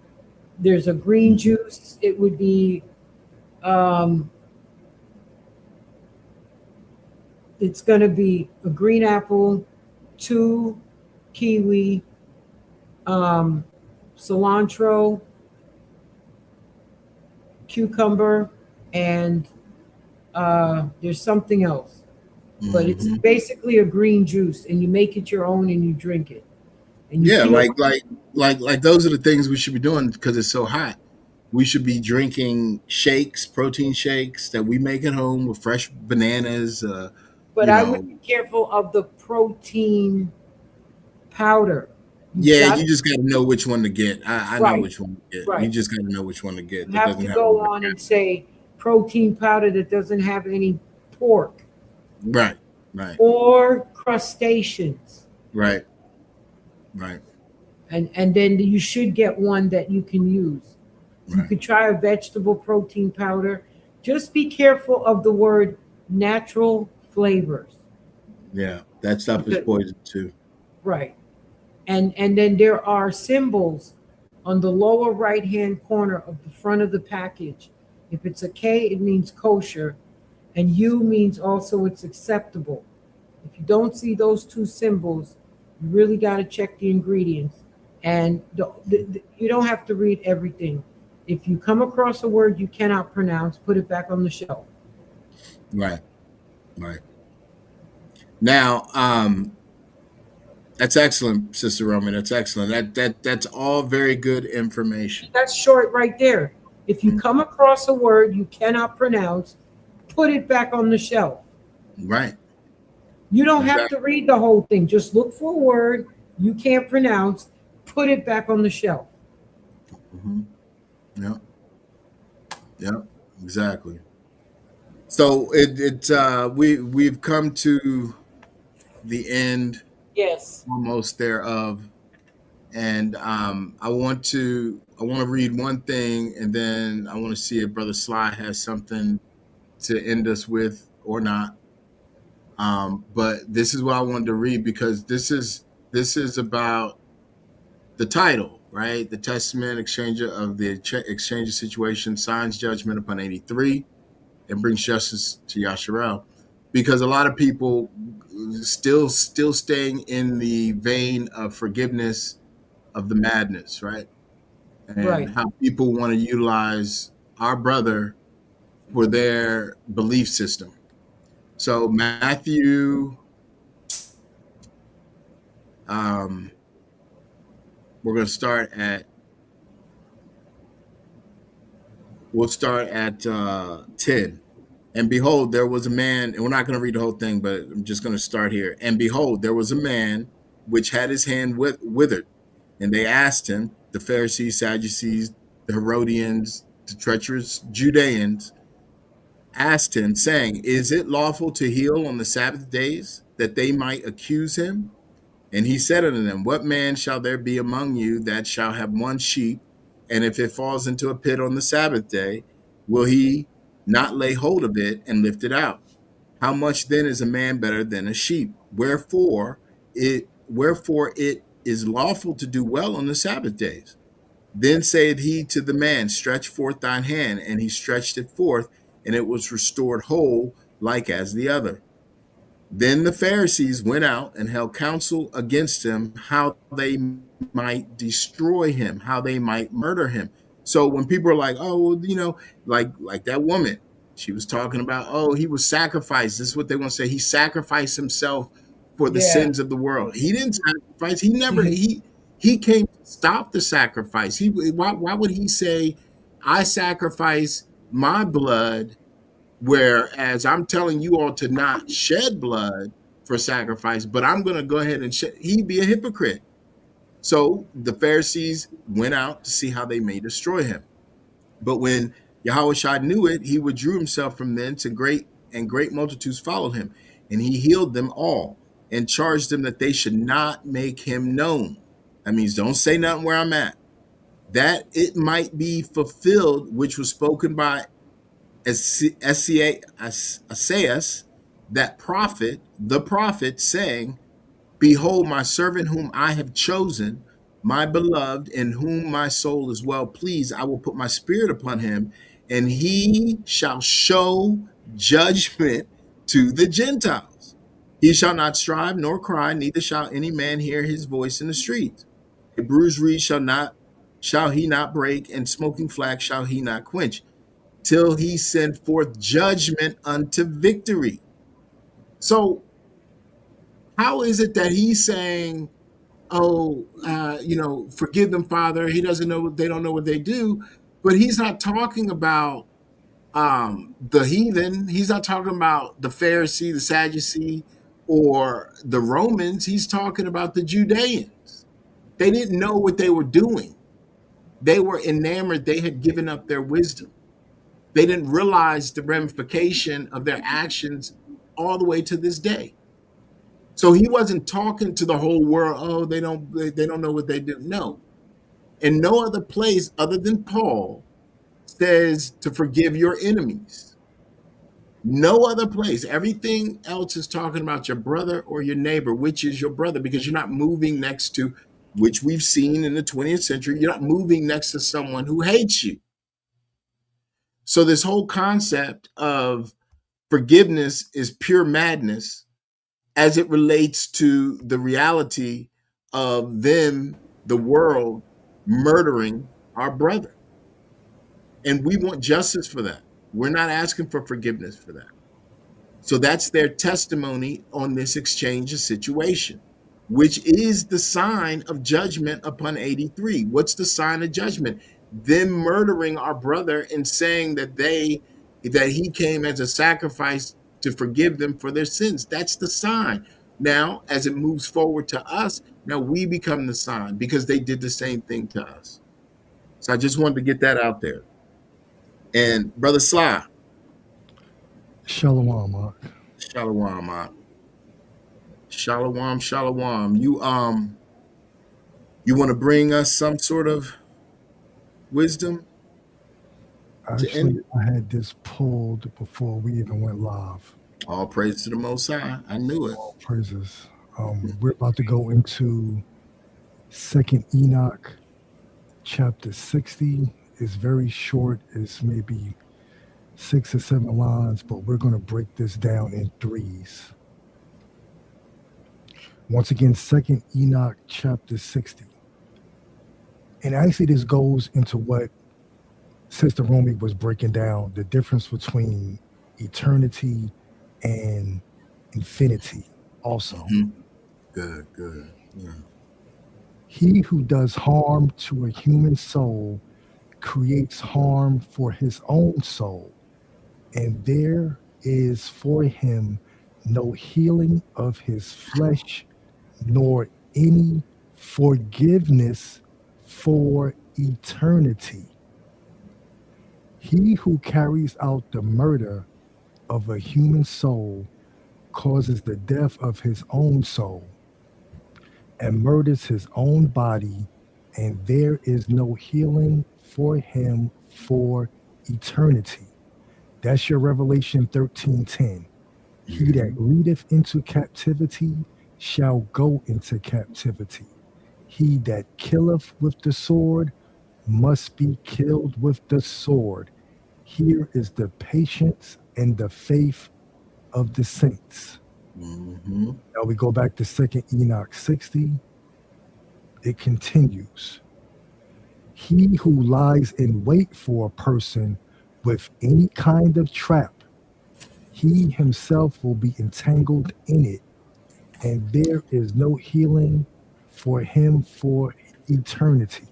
S5: There's a green juice. It would be um, it's going to be a green apple, two kiwi, um, cilantro, cucumber, and there's something else. But it's
S4: Mm-hmm.
S5: basically a green juice, and you make it your own and you drink it, and you
S4: Yeah,
S5: feel
S4: like those are the things we should be doing because it's so hot. We should be drinking shakes, protein shakes that we make at home with fresh bananas.
S5: but
S4: You
S5: I would
S4: know,
S5: be careful of the protein powder. You
S4: yeah,
S5: got
S4: you just got to know which one to get. I know
S5: right,
S4: which one to get. You
S5: right.
S4: just got to know which one to get.
S5: You
S4: That
S5: have
S4: doesn't
S5: to
S4: have all
S5: go
S4: the
S5: on and say protein powder that doesn't have any pork
S4: right, right,
S5: or crustaceans.
S4: right, right,
S5: And then you should get one that you can use. You
S4: right.
S5: could try a vegetable protein powder. Just be careful of the word natural flavors.
S4: Yeah, that stuff is
S5: Because,
S4: poison too.
S5: right. And then there are symbols on the lower right hand corner of the front of the package. If it's a K, it means kosher, and U means also it's acceptable. If you don't see those two symbols, you really got to check the ingredients. And you don't have to read everything. If you come across a word you cannot pronounce, put it back on the shelf.
S4: Right, right. Now, that's excellent, Sister Roman. That's excellent. That's all very good information.
S5: That's short right there. If you come across a word you cannot pronounce, put it back on the shelf.
S4: Right.
S5: You don't have to
S4: Exactly.
S5: read the whole thing. Just look for a word you can't pronounce, put it back on the shelf.
S4: Hmm. Yeah. Yeah. Exactly. So we've come to the end
S5: Yes.
S4: almost thereof, and I want to read one thing, and then I want to see if Brother Sly has something to end us with or not. But this is what I wanted to read because this is about the title, right? The Testament exchanger of the exchange of situation signs judgment upon 83 and brings justice to Yashar'EL. Because a lot of people still staying in the vein of forgiveness of the madness, right? And
S5: Right.
S4: how people want to utilize our brother for their belief system. So Matthew, um, we're going to start at we'll start at 10. And behold, there was a man, and we're not going to read the whole thing, but I'm just going to start here. And behold, there was a man which had his hand withered. And they asked him, the Pharisees, Sadducees, the Herodians, the treacherous Judeans, asked him, saying, is it lawful to heal on the Sabbath days, that they might accuse him? And he said unto them, what man shall there be among you that shall have one sheep, and if it falls into a pit on the Sabbath day, will he not lay hold of it and lift it out? How much then is a man better than a sheep? Wherefore it is lawful to do well on the Sabbath days. Then saith he to the man, stretch forth thine hand, and he stretched it forth, and it was restored whole, like as the other. Then the Pharisees went out and held counsel against him, how they might destroy him, how they might murder him. So when people are like, oh, well, like that woman, she was talking about, oh, he was sacrificed. This is what they want to say. He sacrificed himself for the
S5: Yeah.
S4: sins of the world. He didn't sacrifice. He came to stop the sacrifice. Why would he say, I sacrifice my blood, whereas I'm telling you all to not shed blood for sacrifice, but I'm going to go ahead and he'd be a hypocrite. So the Pharisees went out to see how they may destroy him. But when Yahushua knew it, he withdrew himself from them to great multitudes followed him, and he healed them all and charged them that they should not make him known. That means don't say nothing where I'm at, that it might be fulfilled, which was spoken by Esaias, that prophet, the prophet, saying, Behold, my servant whom I have chosen, my beloved, in whom my soul is well pleased. I will put my spirit upon him, and he shall show judgment to the Gentiles. He shall not strive nor cry, neither shall any man hear his voice in the streets. A bruised reed shall he not break, and smoking flax shall he not quench, till he send forth judgment unto victory. So how is it that he's saying, oh, forgive them, Father? He doesn't know, they don't know what they do. But he's not talking about the heathen. He's not talking about the Pharisee, the Sadducee, or the Romans. He's talking about the Judeans. They didn't know what they were doing. They were enamored. They had given up their wisdom. They didn't realize the ramification of their actions all the way to this day. So he wasn't talking to the whole world. Oh, they don't know what they do. No. And no other place other than Paul says to forgive your enemies. No other place. Everything else is talking about your brother or your neighbor, which is your brother, because you're not moving next to, which we've seen in the 20th century, you're not moving next to someone who hates you. So this whole concept of forgiveness is pure madness as it relates to the reality of them, the world, murdering our brother. And we want justice for that. We're not asking for forgiveness for that. So that's their testimony on this exchange of situation, which is the sign of judgment upon 83. What's the sign of judgment? Them murdering our brother and saying that he came as a sacrifice to forgive them for their sins. That's the sign. Now, as it moves forward to us, now we become the sign because they did the same thing to us. So I just wanted to get that out there. And Brother Sly.
S6: Shalom, Mark.
S4: Shalom, Mark. Shalom, shalom. You want to bring us some sort of wisdom?
S6: Actually, I had this pulled before we even went live.
S4: All praise to the Most High. I knew it.
S6: All praises. We're about to go into 2nd Enoch, chapter 60. It's very short. It's maybe 6 or 7 lines, but we're going to break this down in threes. Once again, 2nd Enoch, chapter 60. And actually, this goes into what Sister Romy was breaking down, the difference between eternity and infinity also.
S4: Mm-hmm. Good. Yeah.
S6: He who does harm to a human soul creates harm for his own soul, and there is for him no healing of his flesh, nor any forgiveness for eternity. He who carries out the murder of a human soul causes the death of his own soul and murders his own body, and there is no healing for him for eternity. That's your Revelation 13:10. He that leadeth into captivity shall go into captivity. He that killeth with the sword must be killed with the sword. Here is the patience and the faith of the saints.
S4: Mm-hmm.
S6: Now we go back to 2nd Enoch 60. It continues. He who lies in wait for a person with any kind of trap, he himself will be entangled in it, and there is no healing for him for eternity.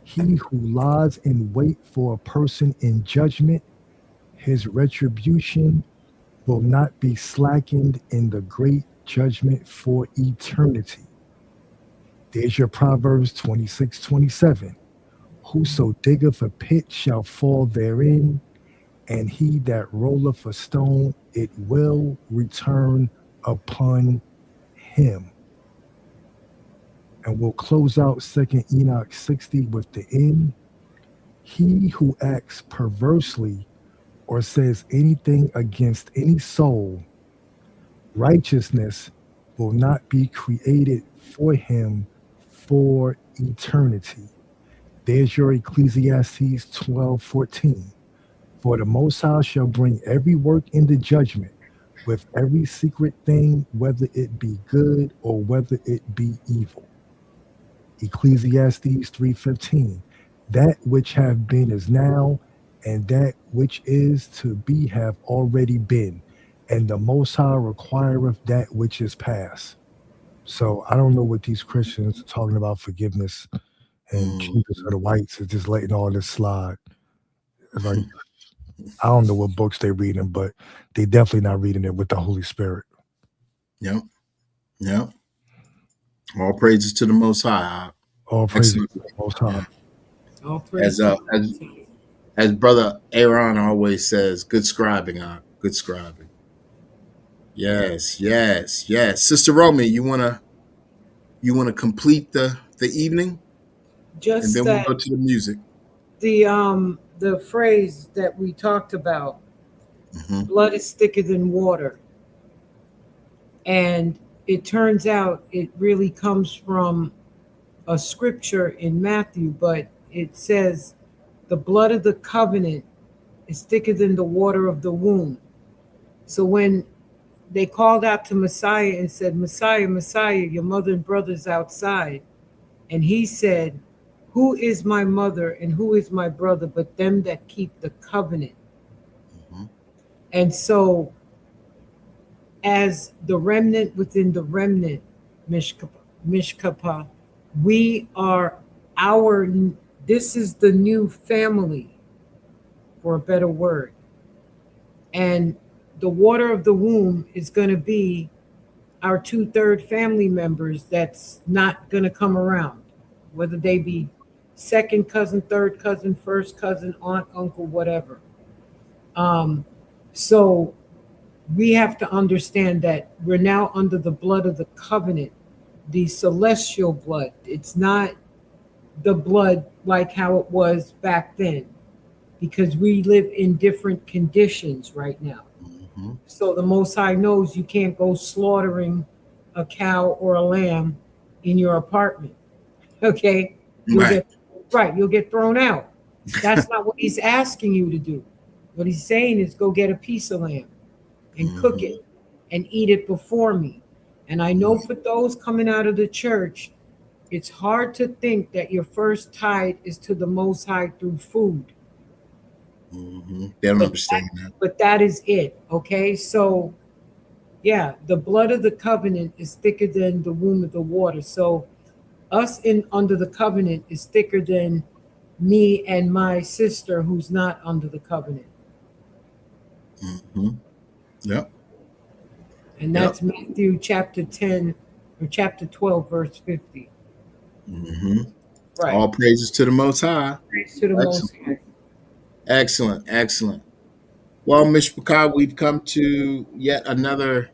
S6: He who lies in wait for a person in judgment, his retribution will not be slackened in the great judgment for eternity. There's your Proverbs 26:27. Whoso diggeth a pit shall fall therein, and he that rolleth a stone, it will return upon him. And we'll close out 2nd Enoch 60 with the end. He who acts perversely or says anything against any soul, righteousness will not be created for him for eternity. There's your Ecclesiastes 12:14. For the Most High shall bring every work into judgment with every secret thing, whether it be good or whether it be evil. Ecclesiastes 3:15. That which have been is now, and that which is to be have already been, and the Most High requireth that which is past. So I don't know what these Christians are talking about forgiveness and Jesus or the whites is just letting all this slide. It's like I don't know what books they're reading, but they definitely not reading it with the Holy Spirit.
S4: Yep. Yep. All praises to the Most High.
S6: All praises to the Most High.
S5: All praise
S4: As Brother Aaron always says, good scribing, good scribing. Yes, yes, yes. Sister Romy, you wanna complete the evening?
S5: just
S4: And then
S5: that
S4: we'll go to the music.
S5: the phrase that we talked about, blood is thicker than water. And it turns out it really comes from a scripture in Matthew, but it says the blood of the covenant is thicker than the water of the womb. So when they called out to Messiah and said, Messiah, Messiah, your mother and brother's outside. And he said, who is my mother and who is my brother but them that keep the covenant? And so as the remnant within the remnant, Mishkapa, we are this is the new family, for a better word. And the water of the womb is going to be our 2/3 family members that's not going to come around, whether they be second cousin, third cousin, first cousin, aunt, uncle, whatever. So we have to understand that we're now under the blood of the covenant, the celestial blood. It's not the blood like how it was back then, because we live in different conditions right now. So the Most High knows you can't go slaughtering a cow or a lamb in your apartment. Okay? You'll get thrown out. That's not what he's asking you to do. What he's saying is go get a piece of lamb and cook it and eat it before me. And I know for those coming out of the church, it's hard to think that your first tithe is to the Most High through food.
S4: They don't understand that.
S5: But that is it, okay? So, yeah, the blood of the covenant is thicker than the womb of the water. So us under the covenant is thicker than me and my sister who's not under the covenant.
S4: Yep.
S5: And that's Matthew chapter 10 or chapter 12, verse 50. Right.
S4: All praises to the Most High.
S5: Praise to the Most High.
S4: Excellent, excellent. Well, Mishpachah, we've come to yet another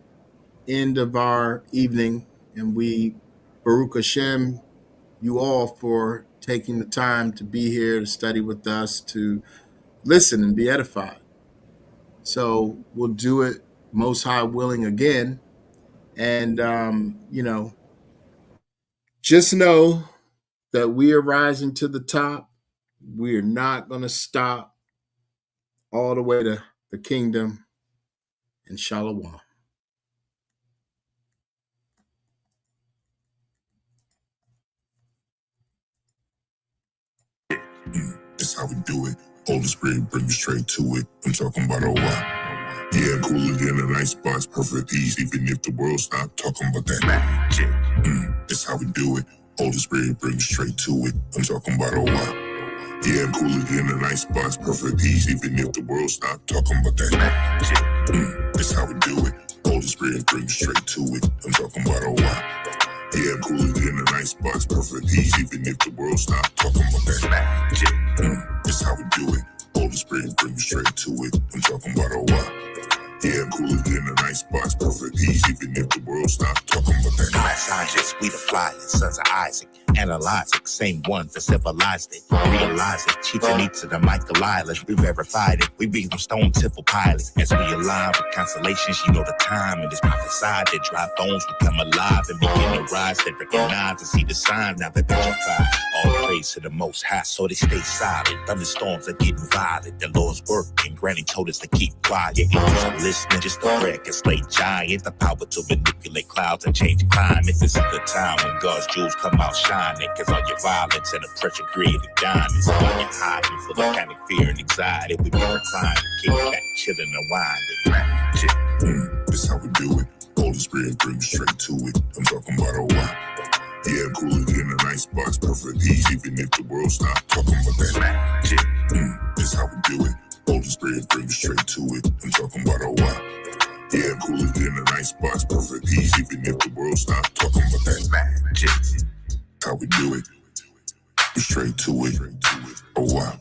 S4: end of our evening, and we Baruch Hashem you all for taking the time to be here to study with us, to listen and be edified. So we'll do it, Most High willing, again. And, just know that we are rising to the top. We are not going to stop all the way to the kingdom. And Shalom.
S2: That's how we do it. Holy Spirit, bring you straight to it. I'm talking about a while. Yeah, cool again, a nice spots, perfect peace. Even if the world stop talking about that magic. That's how we do it. Holy Spirit, bring you straight to it. I'm talking about a while. Yeah, cool again, a nice spots, perfect peace. Even if the world stop talking about that magic. That's how we do it. Holy Spirit, bring you straight to it. I'm talking about a while. Yeah, cool again, a nice box, perfect peace. Even if the world stop talking about that magic. That's how we do it. Holy Spirit, bring you straight to it. I'm talking about a while. Yeah, cooler than an icebox, perfect ease, even if the world stops talking about that.
S7: Mad scientists, we the flyest sons of Isaac. Analyze it, same ones that civilized it. Realize it, Chichen Itza to Michael Island. We verified it, we be them stone temple pilots. As we align with constellations, you know the time. And it's prophesied that dry bones will come alive and begin to rise. They recognize and see the sign, now they're petrified. All praise to the Most High, so they stay silent. Thunderstorms are getting violent. The Lord's work, and Granny told us to keep quiet. Angels are listening, just the wreck and slay giant. The power to manipulate clouds and change climates. It's a good time when God's jewels come out shining. Cause all your violence and oppression created diamonds. While you're hiding full of panic, fear, and anxiety, we be reclining, kick back, chilling, and winding.
S2: That's how we do it. Holy Spirit, bring me straight to it. I'm talking about a why. Yeah, cooler than an icebox, perfect ease, even if the world stops talking about that magic. That's how we do it. Holy Spirit, bring me straight to it. I'm talking about a why. Yeah, cooler than an icebox, perfect ease, even if the world stops talking about that magic. How we do it. Be straight to it. Oh wow.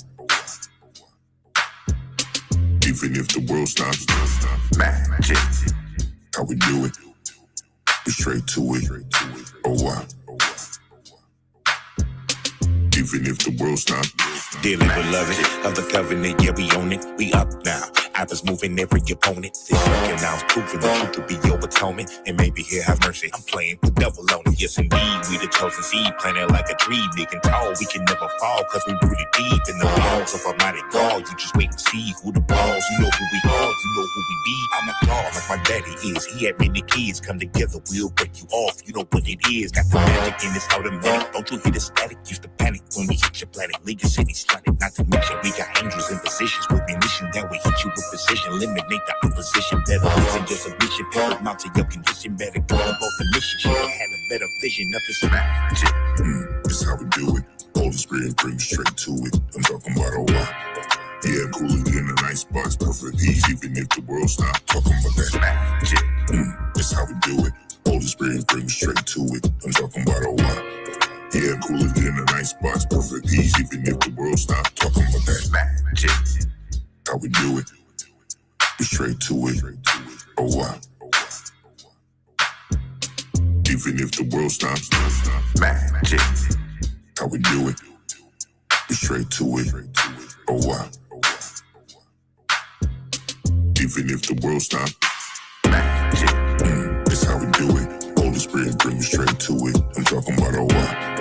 S2: Even if the world stops, magic. How we do it. Be straight to it. Oh wow. Even if the world stops.
S7: Dearly beloved of the covenant, yeah, we own it. We up now. I was moving every opponent. This working now is proving the truth to be your atonement. And maybe here have mercy. I'm playing the devil on it. Yes, indeed. We the chosen seed, planted like a tree, big and tall. We can never fall, cause we rooted deep in the walls of Almighty God. You just wait and see who the balls. You know who we are, you know who we be. I'm a dog like my daddy is. He had many kids come together. We'll break you off. You know what it is. Got the magic in this automatic. Don't you hear the static? Used to panic when we hit your planet. Leave your city flooded. Not to mention we got angels in positions with munition that we hit you with precision. Eliminate the opposition. Better listen your submission. Pivot mount to your condition. Better go about the mission. Should have had a better vision of this magic.
S2: That's how we do it. Holy Spirit, bring me straight to it. I'm talking about a why. Yeah, cooler than an icebox, perfect ease, even if the world stops talking about that magic. That's how we do it. Holy Spirit, bring me straight to it. I'm talking about a why. Yeah, cooler than an icebox, perfect ease, even if the world stops talking about that magic. How we do it. Be straight to it. Oh wow. Even if the world stops, magic. How we do it. Be straight to it. Oh wow. Even if the world stops, magic. That's how we do it. Holy Spirit, bring me straight to it. I'm talking about a why.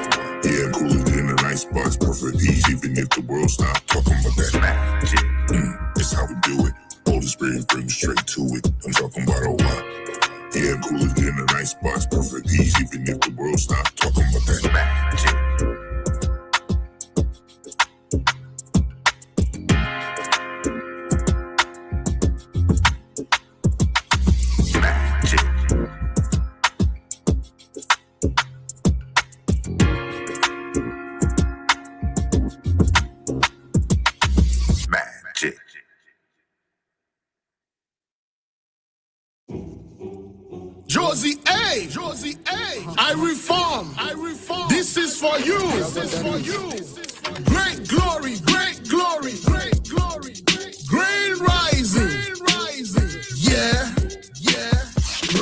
S2: Yeah, cooler than an icebox, perfect ease, even if the world stops talking about that magic. That's how we do it. Holy Spirit, bring me straight to it. I'm talking about a why. Yeah, cooler than an icebox, perfect ease, even if the world stops talking about that magic.
S1: Josie A, I reform. This is for you. Great glory, great glory, great rising. Yeah.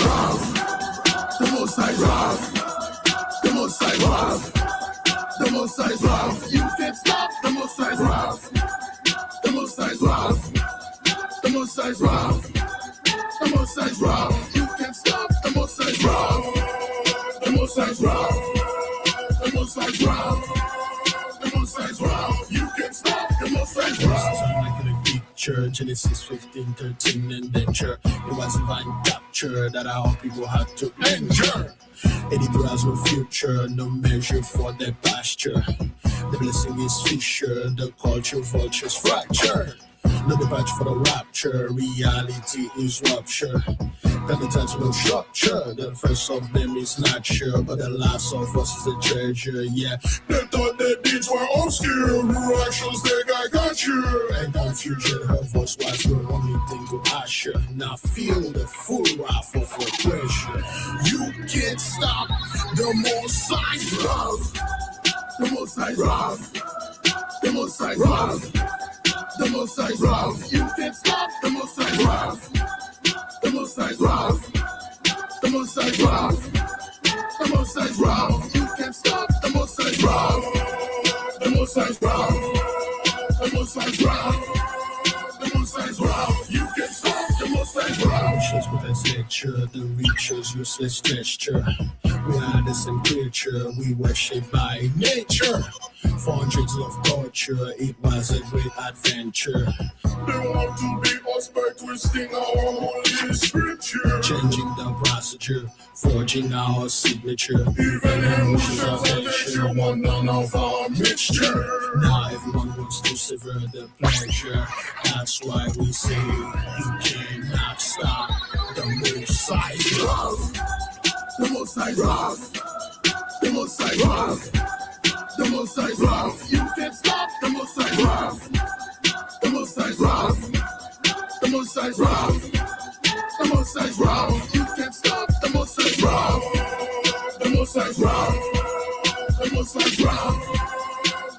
S1: Rav, the Most High Rav, the Most High Rav, the Most High Rav. You can't stop the Most High Rav, the Most High Rav, the Most High Rav, the Most High Rav. You can't stop the Most High Rav, the Most High Rav, the Most High Rav, the Most High Rav. You can't stop the Most High Rav. Church, Genesis 15:13 indenture. It was divine capture that our people had to endure. And it was no future, no measure for their pasture. The blessing is fisher, the culture vultures fracture. No departure for the rapture, reality is rupture. Got the touch no structure, the first of them is not sure, but the last of us is the treasure, yeah. They thought their deeds were obscure, actions they got you. And confusion, her voice was the only thing to usher. Now feel the full wrath of her pressure. You can't stop the Most High Rav, the Most High Rav, the Most High Rav. The Most High Rav, you can't stop the Most High Rav, The Most High's wrath. The Most High's wrath. The Most High's wrath. You can't stop the Most High's wrath. The Most High's wrath. The Most High's wrath. The Most High's wrath. You can't stop the Most High's wrath.
S8: Emotions with a texture, the reacher's useless gesture. We are the same creature, we worship by nature. 400 of culture, it was a great adventure.
S1: They want to be us by twisting our holy scripture.
S8: Changing the procedure, forging our signature.
S1: Even emotions of nature want none of our mixture.
S8: Now everyone wants to savor the pleasure. That's why we say you cannot stop the Most High's wrath.
S1: The Most High's wrath. The Most High's wrath. The Most High's wrath. You can't stop the Most High's wrath. The Most High's wrath. The Most High's wrath. The Most High's wrath. You can't stop the Most High's wrath. The Most High's wrath. The Most High's wrath.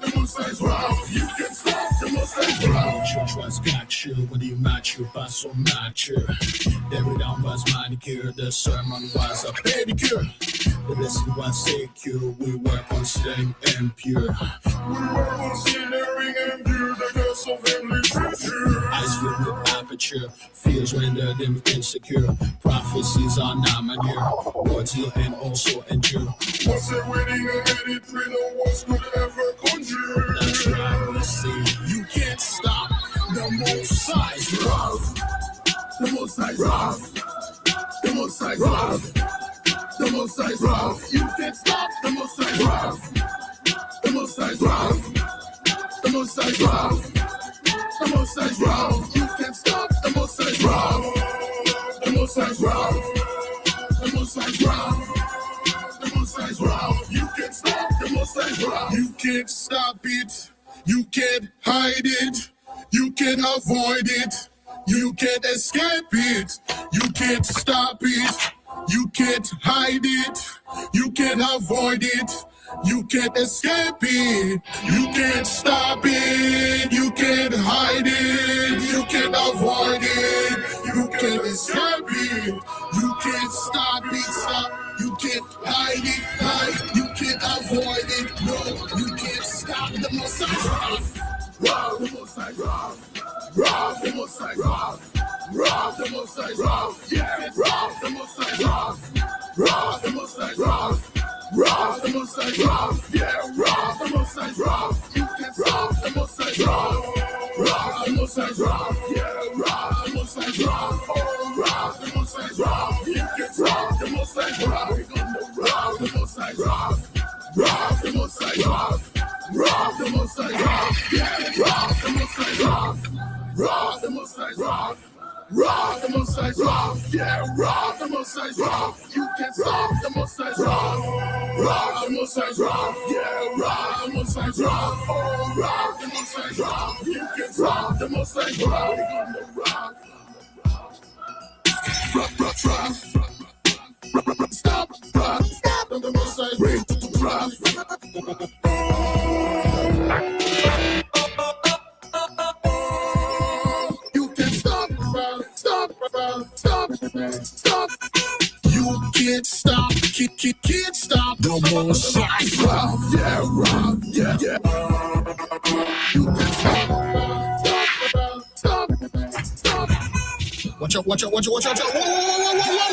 S1: The Most High's wrath. You can't stop the Most High's wrath.
S8: Church was got you, but he match you, but so mature. The rhythm was manicure, the sermon was a pedicure. The blessing was secure, we were considered impure.
S1: We were considering impure the curse of heavenly treasure.
S8: Eyes filled with aperture, fears rendered them insecure. Prophecies are not manure, words heal and also endure.
S1: What's it waiting and it three no words could ever conjure.
S8: That's right, we say you can't stop the Most High's wrath.
S1: The Most High's wrath. The Most High's wrath. The Most High's wrath. You can't stop the Most High's wrath. The Most High's wrath. The Most High's wrath. The Most High's wrath. You can't stop the Most High's wrath. The Most High's wrath. The Most High's wrath. The Most High's wrath. You can't stop the Most High's wrath. You can't stop it. You can't hide it. You can't avoid it. You can't escape it. You can't stop it. You can't hide it. You can't avoid it. You can't escape it. You can't stop it. You can't hide it. You can't avoid it. You can't escape it. You can't stop it. Stop. You can't hide it. Hide. You can't avoid it. No, you can't stop the Most High's wrath. Wrath, the Most High's wrath. Wrath, the Most High's wrath. Wrath, the Most High's wrath. Yeah, wrath, the Most High's wrath. Wrath, the Most High's wrath. Wrath, the Most High's wrath. Yeah, wrath, the Most High's wrath. You can't stop the Most High's wrath. Wrath, the Most High's wrath. Yeah, wrath, the Most High's wrath. Oh, wrath, the Most High's wrath. You can't stop the Most High's wrath. Wrath, the Most High's wrath. Wrath, the Most High's wrath. Wrath, the Most High's wrath. Yeah, wrath, the Most High's wrath. Wrath, the Most High's wrath. Wrath, the Most High's wrath. Yeah, wrath, the Most High's wrath. You can't stop the Most High's wrath. Wrath, the Most High's wrath. Yeah, wrath, the Most High's wrath. Oh, wrath, the Most High's wrath. You can't stop the Most High's wrath. Stop, stop, the Most High's wrath. You can't stop, stop. You can't stop, can't stop the Most High's wrath. Yeah, wrath. Yeah. You can't stop.
S8: Watch out. Whoa.